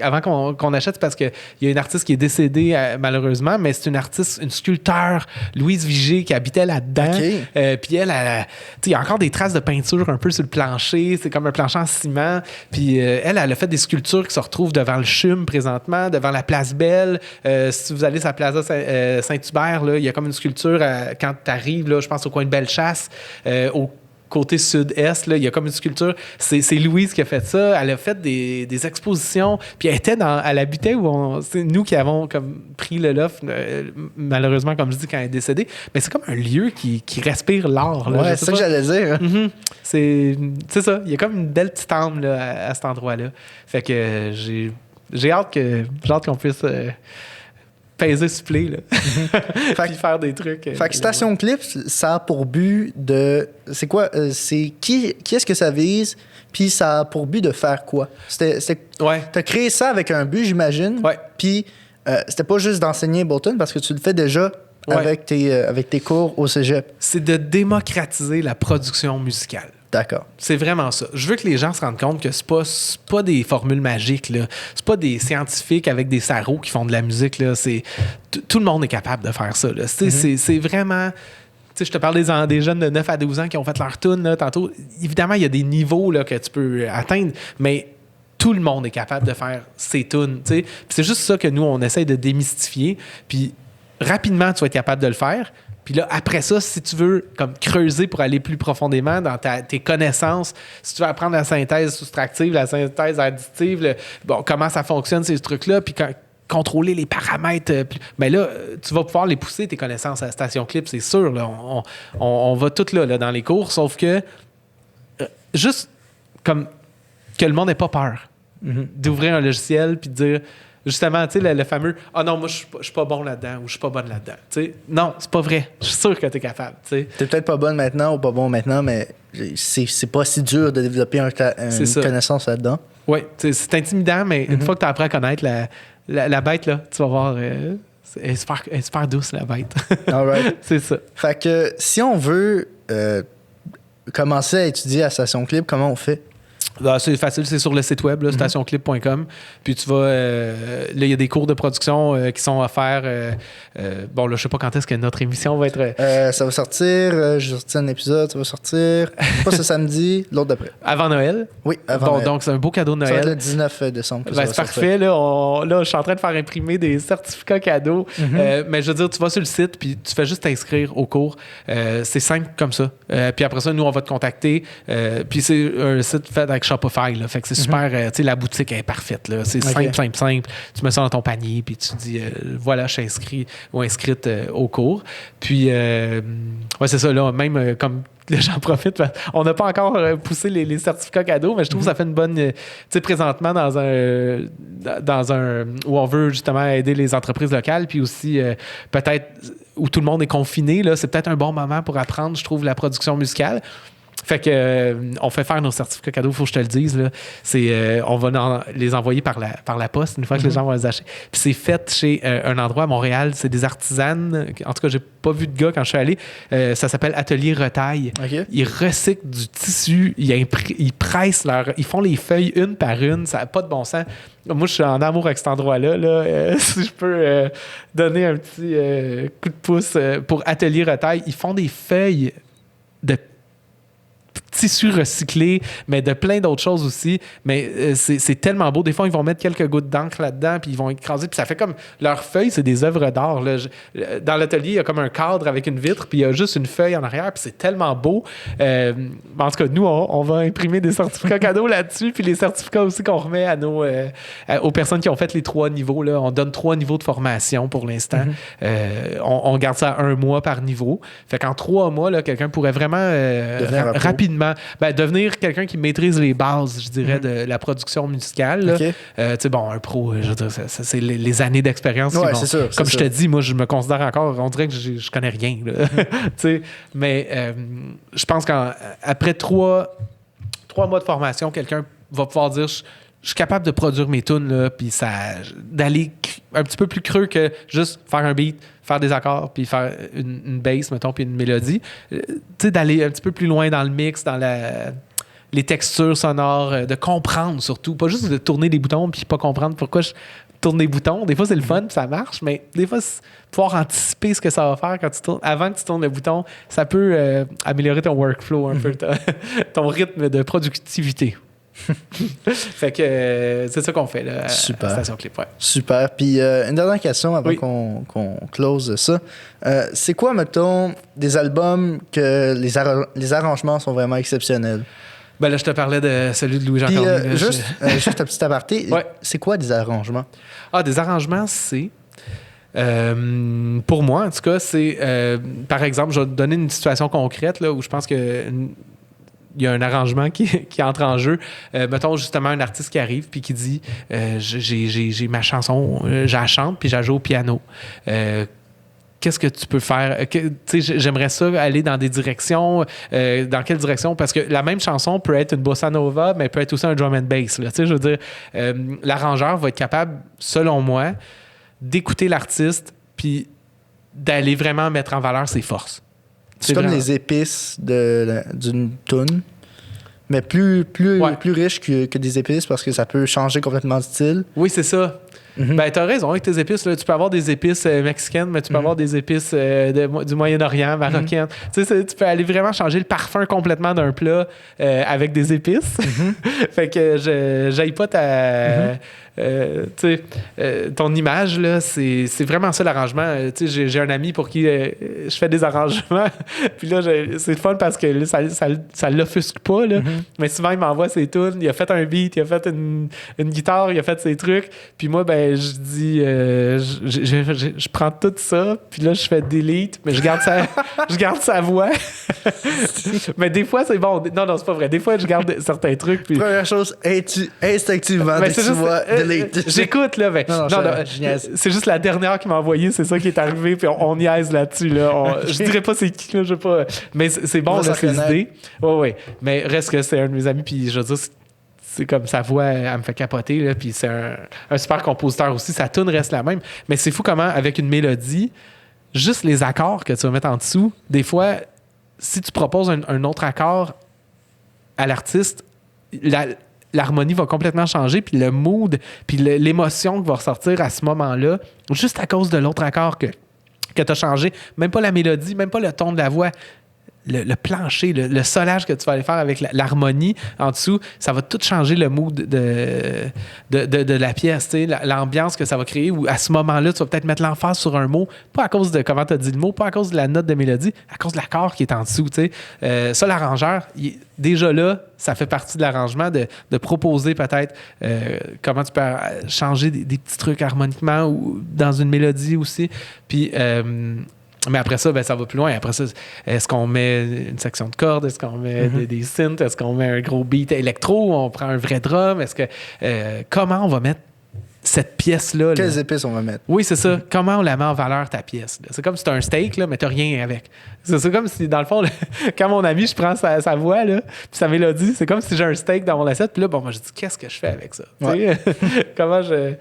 avant qu'on achète, c'est parce qu'il y a une artiste qui est décédée malheureusement, mais c'est une artiste, une sculpteur, Louise Vigée, qui habitait là-dedans. Puis elle, il y a encore des traces de peinture un peu sur le plancher, c'est comme un plancher en ciment. Puis elle a fait des sculptures qui se retrouvent devant le CHUM présentement, devant la Place Belle. Si vous allez sur la Plaza Saint-Hubert, il y a comme une sculpture quand tu arrives, là, je pense au coin de Bellechasse, au côté sud-est, là, il y a comme une sculpture. C'est Louise qui a fait ça. Elle a fait des expositions. Puis elle habitait où c'est nous qui avons comme pris le loft, malheureusement, comme je dis, quand elle est décédée. Mais c'est comme un lieu qui respire l'art. Là, c'est ça que j'allais dire. C'est ça. Il y a comme une belle petite âme là, à cet endroit-là. Fait que j'ai hâte qu'on puisse... peser ce play, là. Puis faire des trucs. Fait que Station Clip, ça a pour but de... C'est quoi? C'est qui est-ce que ça vise? Puis ça a pour but de faire quoi? T'as créé ça avec un but, j'imagine. Puis c'était pas juste d'enseigner Ableton, parce que tu le fais déjà avec tes cours au cégep. C'est de démocratiser la production musicale. D'accord. C'est vraiment ça. Je veux que les gens se rendent compte que c'est pas des formules magiques, là. C'est pas des scientifiques avec des sarraux qui font de la musique, là. Tout le monde est capable de faire ça, là. C'est vraiment... Tu sais, je te parle des jeunes de 9 à 12 ans qui ont fait leur tune, là, tantôt. Évidemment, il y a des niveaux là, que tu peux atteindre, mais tout le monde est capable de faire ses tunes, tu sais. Puis c'est juste ça que nous, on essaie de démystifier. Puis rapidement, tu vas être capable de le faire. Puis là, après ça, si tu veux comme creuser pour aller plus profondément dans tes connaissances, si tu veux apprendre la synthèse soustractive, la synthèse additive, comment ça fonctionne, ces trucs-là, puis contrôler les paramètres, mais là, tu vas pouvoir les pousser, tes connaissances à la Station Clip, c'est sûr. Là, on va tout là dans les cours, sauf que juste comme que le monde n'ait pas peur d'ouvrir un logiciel puis de dire... Justement, tu sais, le fameux « Ah non, moi, je suis pas bon là-dedans » ou « Je suis pas bonne là-dedans ». Tu sais, non, c'est pas vrai. Je suis sûr que tu es capable. Tu t'es peut-être pas bonne maintenant ou pas bon maintenant, mais c'est pas si dur de développer une connaissance là-dedans. Oui, c'est intimidant, mais une fois que tu apprends à connaître la bête, là, tu vas voir... elle est super douce, la bête. All right. C'est ça. Fait que si on veut commencer à étudier à Station Clip, comment on fait? C'est facile, c'est sur le site web, là, stationclip.com. Puis tu vas... là, il y a des cours de production qui sont offerts. Bon, là, je sais pas quand est-ce que notre émission va être... ça va sortir. J'ai sorti un épisode, ça va sortir. Pas ce samedi, l'autre d'après. Avant Noël? Oui, avant Noël. Donc, c'est un beau cadeau de Noël. Ça va être le 19 décembre. C'est parfait. Là, je suis en train de faire imprimer des certificats cadeaux. Mais je veux dire, tu vas sur le site, puis tu fais juste t'inscrire au cours. C'est simple comme ça. Puis après ça, nous, on va te contacter. Puis c'est un site fait avec Shopify, là. Fait que c'est super. Tu sais, la boutique est parfaite, là. C'est simple. Tu mets ça dans ton panier, puis tu dis, voilà, je suis inscrit ou inscrite au cours. Puis, c'est ça, là. Même comme j'en profite, on n'a pas encore poussé les certificats cadeaux, mais je trouve que ça fait une bonne. Tu sais, présentement, dans un. Où on veut justement aider les entreprises locales, puis aussi peut-être où tout le monde est confiné, là, c'est peut-être un bon moment pour apprendre, je trouve, la production musicale. Fait que on fait faire nos certificats cadeaux, il faut que je te le dise. Là. On va les envoyer par la poste une fois que les gens vont les acheter. Puis c'est fait chez un endroit à Montréal, c'est des artisanes. En tout cas, j'ai pas vu de gars quand je suis allé. Ça s'appelle Atelier Retaille. OK. Ils recyclent du tissu, ils pressent ils font les feuilles une par une, ça n'a pas de bon sens. Moi, je suis en amour avec cet endroit-là. Là. Si je peux donner un petit coup de pouce pour Atelier Retaille, ils font des feuilles de tissu recyclé, mais de plein d'autres choses aussi. Mais c'est tellement beau. Des fois, ils vont mettre quelques gouttes d'encre là-dedans, puis ils vont écraser, puis ça fait comme... Leurs feuilles, c'est des œuvres d'art. Là. Dans l'atelier, il y a comme un cadre avec une vitre, puis il y a juste une feuille en arrière, puis c'est tellement beau. En tout cas, nous, on va imprimer des certificats cadeaux là-dessus, puis les certificats aussi qu'on remet à aux personnes qui ont fait les 3 niveaux. Là. On donne 3 niveaux de formation pour l'instant. On garde ça à 1 mois par niveau. Fait qu'en 3 mois, là, quelqu'un pourrait vraiment rapidement devenir quelqu'un qui maîtrise les bases, je dirais, de la production musicale. Okay. Tu sais, bon, un pro, je veux dire, c'est les années d'expérience. Ouais, c'est sûr, comme je te dis, moi, je me considère encore, on dirait que je connais rien. Mais je pense qu'après 3 mois de formation, quelqu'un va pouvoir dire... Je suis capable de produire mes tunes, puis d'aller un petit peu plus creux que juste faire un beat, faire des accords, puis faire une bass, mettons, puis une mélodie. Tu sais, d'aller un petit peu plus loin dans le mix, dans les textures sonores, de comprendre surtout. Pas juste de tourner des boutons, puis pas comprendre pourquoi je tourne des boutons. Des fois, c'est le fun, puis ça marche, mais des fois, pouvoir anticiper ce que ça va faire quand tu tournes, avant que tu tournes le bouton, ça peut améliorer ton workflow un peu, ton rythme de productivité. Fait que c'est ça qu'on fait là, à Station Clip. Ouais. Super. Puis une dernière question avant qu'on close ça. C'est quoi, mettons, des albums que les arrangements sont vraiment exceptionnels? Ben là, je te parlais de celui de Louis-Jean Cormier. Juste un petit aparté. Ouais. C'est quoi des arrangements? Des arrangements, c'est... pour moi, en tout cas, c'est... par exemple, je vais te donner une situation concrète là, où je pense que... il y a un arrangement qui entre en jeu. Mettons justement un artiste qui arrive puis qui dit j'ai ma chanson, je la chante puis je la joue au piano. Qu'est-ce que tu peux faire? J'aimerais ça aller dans des directions. Dans quelle direction? Parce que la même chanson peut être une bossa nova, mais peut être aussi un drum and bass. Là. Je veux dire, l'arrangeur va être capable, selon moi, d'écouter l'artiste puis d'aller vraiment mettre en valeur ses forces. C'est comme les épices d'une toune, mais plus riche que des épices parce que ça peut changer complètement de style. Oui, c'est ça. Ben, t'as raison avec tes épices. Là, tu peux avoir des épices mexicaines, mais tu peux avoir des épices du Moyen-Orient, marocaines. Tu peux aller vraiment changer le parfum complètement d'un plat avec des épices. Fait que j'aille pas ton image, là, c'est vraiment ça l'arrangement. J'ai un ami pour qui je fais des arrangements. Puis là, c'est le fun parce que là, ça l'offusque pas. Là. Mais souvent, il m'envoie ses tunes. Il a fait un beat, il a fait une guitare, il a fait ses trucs. Puis moi, ben, je dis, je prends tout ça. Puis là, je fais delete, mais je garde sa voix. Mais des fois, c'est bon. Non, c'est pas vrai. Des fois, je garde certains trucs. Puis... Première chose, instinctivement, dès que tu vois delete. J'écoute, là. Ben, non, c'est juste la dernière qui m'a envoyé. C'est ça qui est arrivé. Puis on niaise là-dessus. Là. Je dirais pas c'est qui, là. Je sais pas. Mais c'est bon, là, ces idées. Oui. Mais reste que c'est un de mes amis. Puis je veux dire, c'est comme sa voix, elle me fait capoter. Là, puis c'est un super compositeur aussi. Sa tune reste la même. Mais c'est fou comment, avec une mélodie, juste les accords que tu vas mettre en dessous, des fois, si tu proposes un autre accord à l'artiste, l'harmonie va complètement changer, puis le mood, puis l'émotion qui va ressortir à ce moment-là, juste à cause de l'autre accord que tu as changé. Même pas la mélodie, même pas le ton de la voix. Le plancher, le solage que tu vas aller faire avec l'harmonie en dessous, ça va tout changer le mood de la pièce, l'ambiance que ça va créer, où à ce moment-là, tu vas peut-être mettre l'emphase sur un mot, pas à cause de comment tu as dit le mot, pas à cause de la note de mélodie, à cause de l'accord qui est en dessous. Ça, l'arrangeur, déjà là, ça fait partie de l'arrangement de proposer peut-être comment tu peux changer des petits trucs harmoniquement ou dans une mélodie aussi. Puis... mais après ça, ben, ça va plus loin. Après ça, est-ce qu'on met une section de cordes? Est-ce qu'on met des synths? Est-ce qu'on met un gros beat électro? On prend un vrai drum? Est-ce que comment on va mettre cette pièce-là? Quelles épices on va mettre? Oui, c'est ça. Comment on la met en valeur, ta pièce? Là? C'est comme si tu as un steak, là, mais tu n'as rien avec. C'est comme si, dans le fond, quand mon ami, je prends sa voix, là, puis sa mélodie, c'est comme si j'ai un steak dans mon assiette, puis là, bon, moi, je dis, qu'est-ce que je fais avec ça? Ouais. comment je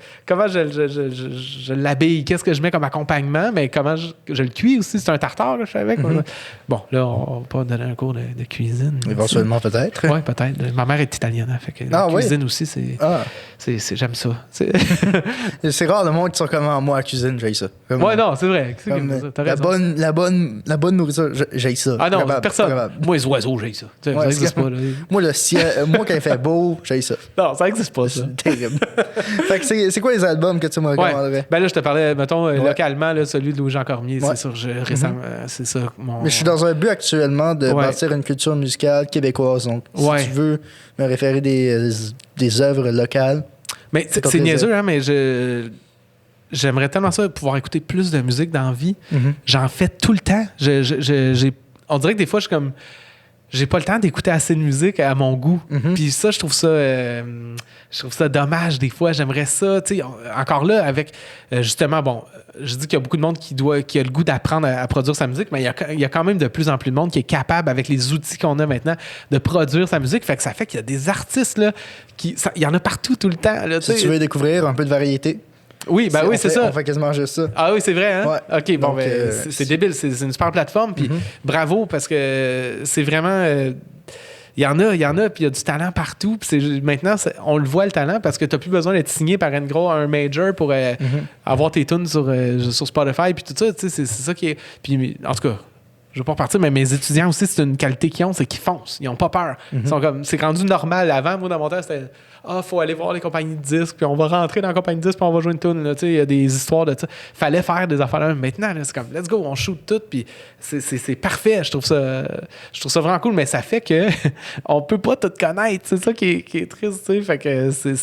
l'habille? Qu'est-ce que je mets comme accompagnement? Mais comment je le cuis aussi? C'est un tartare, là, je fais avec. Bon, là, on va pas donner un cours de cuisine. Éventuellement, peut-être. Oui, peut-être. Ma mère est italienne, hein, fait que la cuisine aussi, j'aime ça. C'est rare le monde qui sont comme moi à la cuisine, j'aille ça. Ouais, non, c'est vrai. T'as raison. La bonne nourriture, j'aille ça. Ah non, personne. Moi, les oiseaux, j'aille ça. Ça n'existe pas. Là. Moi, le ciel, moi, quand il fait beau, j'aille ça. Non, ça n'existe pas, ça. C'est terrible. Fait que c'est quoi les albums que tu me recommanderais? Ben là, je te parlais, mettons, localement, là, celui de Louis-Jean Cormier, c'est sûr, récemment, c'est ça. Mais je suis dans un but actuellement de bâtir une culture musicale québécoise. Donc, si tu veux me référer des œuvres locales. Mais c'est niaiseux, hein, mais j'aimerais tellement ça pouvoir écouter plus de musique dans la vie. J'en fais tout le temps. On dirait que des fois, je suis comme... J'ai pas le temps d'écouter assez de musique à mon goût. Puis ça, je trouve ça dommage des fois. J'aimerais ça, tu sais, encore là, avec justement, bon, je dis qu'il y a beaucoup de monde qui a le goût d'apprendre à produire sa musique, mais il y a quand même de plus en plus de monde qui est capable, avec les outils qu'on a maintenant, de produire sa musique. Fait que ça fait qu'il y a des artistes, là, il y en a partout, tout le temps. Là, si tu veux découvrir un peu de variété. Oui, ben oui, c'est ça. On fait quasiment juste ça. Ah oui, c'est vrai, hein? Ouais. OK, bon, c'est débile. C'est une super plateforme. Puis bravo, parce que c'est vraiment... Il y en a, puis il y a du talent partout. Puis maintenant, on le voit, le talent, parce que tu n'as plus besoin d'être signé par un major pour avoir tes tunes sur Spotify, puis tout ça. Tu sais, c'est ça qui est... Puis, en tout cas... Je ne veux pas repartir, mais mes étudiants aussi, c'est une qualité qu'ils ont, c'est qu'ils foncent. Ils n'ont pas peur. Ils sont comme, c'est rendu normal. Avant, moi, dans mon temps, c'était faut aller voir les compagnies de disques, puis on va rentrer dans la compagnie de disques, puis on va jouer une tune. Il y a des histoires de ça. Fallait faire des affaires là. Maintenant, là, c'est comme, let's go, on shoot tout, puis c'est parfait. Je trouve ça vraiment cool, mais ça fait que on peut pas tout connaître. C'est ça qui est triste, tu sais. Fait que je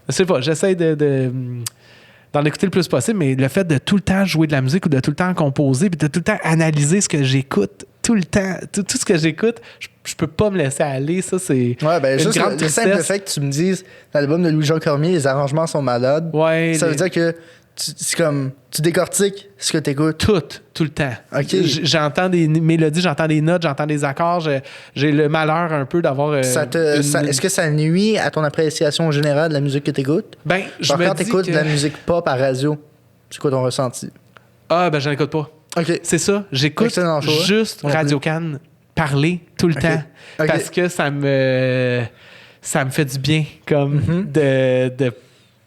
sais pas, j'essaie d'en écouter le plus possible, mais le fait de tout le temps jouer de la musique ou de tout le temps composer puis de tout le temps analyser ce que j'écoute, tout le temps, tout ce que j'écoute, je peux pas me laisser aller. Ça, c'est juste le simple fait que tu me dises, dans l'album de Louis-Jean Cormier, les arrangements sont malades. Ouais, ça veut dire que c'est comme, tu décortiques ce que tu écoutes. Tout le temps. Okay. J'entends des mélodies, j'entends des notes, j'entends des accords. J'ai le malheur un peu d'avoir... Est-ce que ça nuit à ton appréciation générale de la musique que tu écoutes? Ben, quand tu écoutes de la musique pop à radio, c'est quoi ton ressenti? Ah, ben, j'en écoute pas. OK. C'est ça. J'écoute juste Radio-Can parler tout le temps. Parce que ça me fait du bien, comme de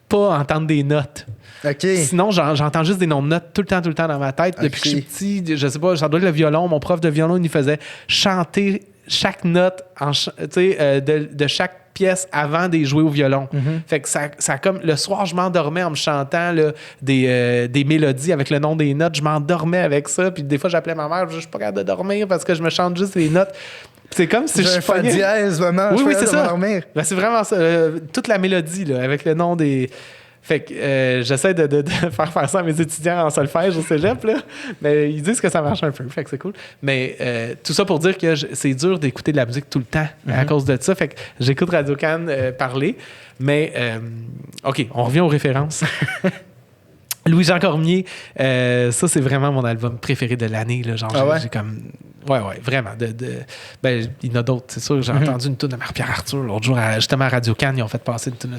pas entendre des notes. Okay. Sinon, j'entends juste des noms de notes tout le temps dans ma tête. Depuis que je suis petit, je sais pas, ça doit être le violon. Mon prof de violon, il nous faisait chanter chaque note de chaque pièce avant de jouer au violon. Fait que ça comme le soir, je m'endormais en me chantant là, des mélodies avec le nom des notes. Je m'endormais avec ça. Puis des fois, j'appelais ma mère, je suis pas capable de dormir parce que je me chante juste les notes. C'est comme si je fa dièse, vraiment. Oui, c'est ça. Ben, c'est vraiment ça. Toute la mélodie là, avec le nom des... Fait que j'essaie de faire ça à mes étudiants en solfège au cégep, là. Mais ils disent que ça marche un peu. Fait que c'est cool. Mais tout ça pour dire que c'est dur d'écouter de la musique tout le temps à cause de ça. Fait que j'écoute Radio-Can parler. Mais, OK, on revient aux références. Louis-Jean Cormier, ça, c'est vraiment mon album préféré de l'année. Là. Genre, j'ai comme... Ouais, vraiment. Ben, il y en a d'autres, c'est sûr. J'ai entendu une tune de Marie-Pierre Arthur l'autre jour, justement à Radio-Can. Ils ont fait passer une tune.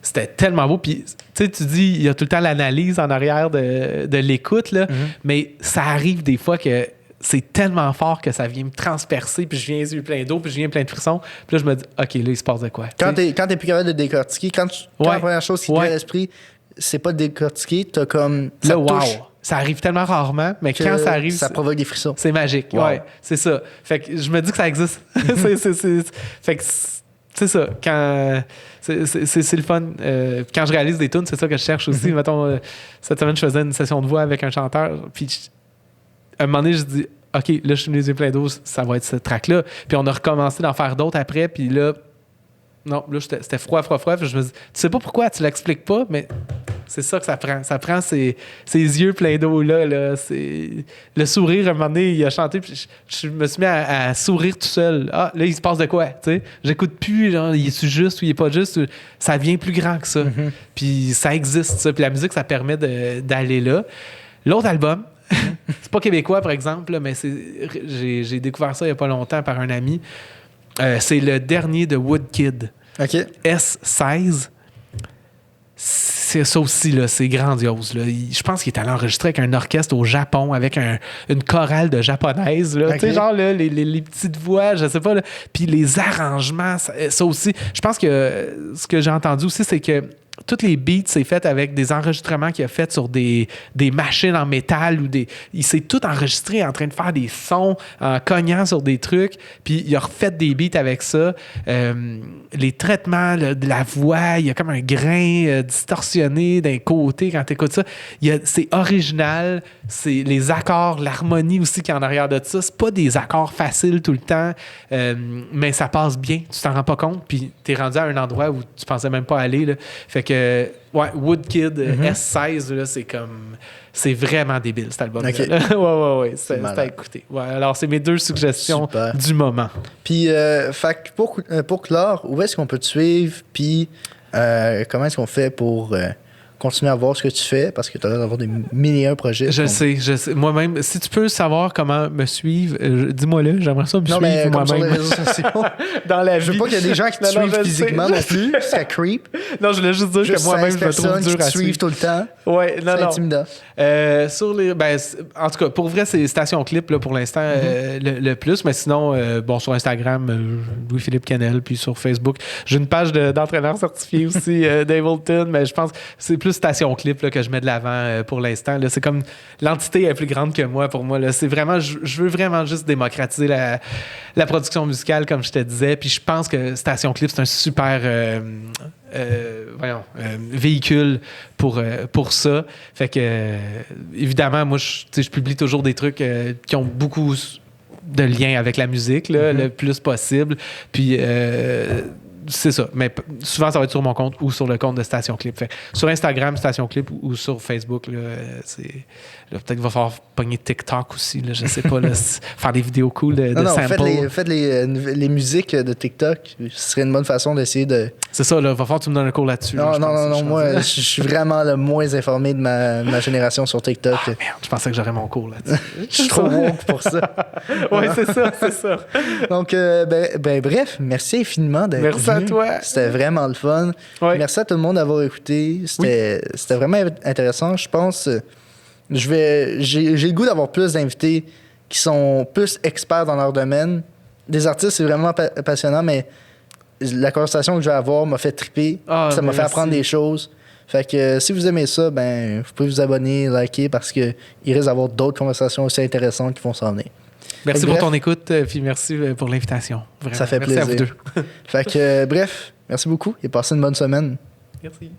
C'était tellement beau. Puis, tu sais, tu dis, il y a tout le temps l'analyse en arrière de l'écoute, là. Mais ça arrive des fois que c'est tellement fort que ça vient me transpercer, puis je viens les yeux pleins d'eau, puis je viens plein de frissons. Puis là, je me dis, OK, là, il se passe de quoi? Quand t'es plus capable de décortiquer, quand la première chose qui te vient à l'esprit, c'est pas de décortiquer, t'as comme... Ça touche. Ça arrive tellement rarement, mais quand ça arrive... Ça provoque des frissons. C'est magique, ouais. C'est ça. Fait que je me dis que ça existe. Fait que... C'est ça. Quand c'est le fun. Quand je réalise des tunes, c'est ça que je cherche aussi. Mettons, cette semaine, je faisais une session de voix avec un chanteur. Puis, à un moment donné, je dis, OK, là, je suis les yeux pleins d'eau, ça va être ce track-là. Puis, on a recommencé d'en faire d'autres après. Puis là, non, là, c'était froid. Puis, je me dis, tu sais pas pourquoi, tu l'expliques pas, mais c'est ça que ça prend. Ça prend ces yeux pleins d'eau-là. Là. Le sourire, à un moment donné, il a chanté, puis je me suis mis à sourire tout seul. Ah, là, il se passe de quoi? T'sais? J'écoute plus, genre, il est-tu juste ou il est pas juste? Ça devient plus grand que ça. Puis ça existe, ça. Puis la musique, ça permet d'aller là. L'autre album, C'est pas québécois, par exemple, là, mais j'ai découvert ça il y a pas longtemps par un ami. C'est le dernier de Woodkid. OK. S16. C'est ça aussi, là, c'est grandiose. Là. Je pense qu'il est allé enregistrer avec un orchestre au Japon, avec une chorale de japonaise. Là. Okay. Tu sais, genre là, les petites voix, je sais pas. Là. Puis les arrangements, ça aussi. Je pense que ce que j'ai entendu aussi, c'est que tous les beats, c'est fait avec des enregistrements qu'il a fait sur des machines en métal ou il s'est tout enregistré en train de faire des sons en cognant sur des trucs. Puis il a refait des beats avec ça. Les traitements là, de la voix, il y a comme un grain distorsionné d'un côté quand tu écoutes ça. C'est original. C'est les accords, l'harmonie aussi qui est en arrière de ça. C'est pas des accords faciles tout le temps, mais ça passe bien. Tu t'en rends pas compte. Puis t'es rendu à un endroit où tu pensais même pas aller. Là. Fait que, ouais, Woodkid S16, là, c'est vraiment débile, cet album-là. Okay. ouais. C'est à écouter. Ouais, alors, c'est mes 2 suggestions du moment. Puis, fait que pour clore, où est-ce qu'on peut te suivre? Puis, comment est-ce qu'on fait pour continuer à voir ce que tu fais? Parce que tu as l'air d'avoir des milliers de projets. Je sais. Moi-même, si tu peux savoir comment me suivre, dis-moi-le. J'aimerais ça me suivre moi-même. Comme sur les réseaux sociaux. Dans la vie. Je veux pas qu'il y ait des gens qui te suivent physiquement non plus. Ça creep. Non, je voulais juste dire que moi-même, je me trouve dur à suivre tout le temps. Ouais, non. C'est intimidant. Sur les, en tout cas, pour vrai, c'est Station Clip là, pour l'instant le plus. Mais sinon, sur Instagram, Louis-Philippe Canel, puis sur Facebook. J'ai une page d'entraîneur certifié aussi d'Ableton, mais je pense que c'est plus Station Clip là, que je mets de l'avant pour l'instant. Là. C'est comme l'entité est plus grande que moi pour moi. Là. C'est vraiment, je veux vraiment juste démocratiser la production musicale, comme je te disais. Puis je pense que Station Clip, c'est un super véhicule pour ça. Fait que, évidemment, moi, je publie toujours des trucs qui ont beaucoup de liens avec la musique, là, le plus possible. Puis, c'est ça. Mais souvent, ça va être sur mon compte ou sur le compte de Station Clip. Fait, sur Instagram, Station Clip ou sur Facebook, là, peut-être qu'il va falloir pogner TikTok aussi. Là, je sais pas. Là, faire des vidéos cool de samples. Faites les musiques de TikTok. Ce serait une bonne façon d'essayer de... C'est ça. Là, va falloir que tu me donnes un cours là-dessus. Non. Moi, je suis vraiment le moins informé de ma génération sur TikTok. Ah, merde. Je pensais que j'aurais mon cours là-dessus. Je suis trop woke pour ça. Oui, c'est ça. Donc, bref, merci infiniment d'être venu. Merci à toi. C'était vraiment le fun. Ouais. Merci à tout le monde d'avoir écouté. C'était vraiment intéressant. Je pense... j'ai le goût d'avoir plus d'invités qui sont plus experts dans leur domaine. Des artistes, c'est vraiment passionnant, mais la conversation que je vais avoir m'a fait triper. Ça m'a fait apprendre des choses. Fait que si vous aimez ça, vous pouvez vous abonner, liker, parce qu'il risque d'avoir d'autres conversations aussi intéressantes qui vont s'en venir. Merci pour ton écoute, puis merci pour l'invitation. Vraiment. Ça fait plaisir. Merci à vous deux. Fait que, bref, merci beaucoup et passez une bonne semaine. Merci.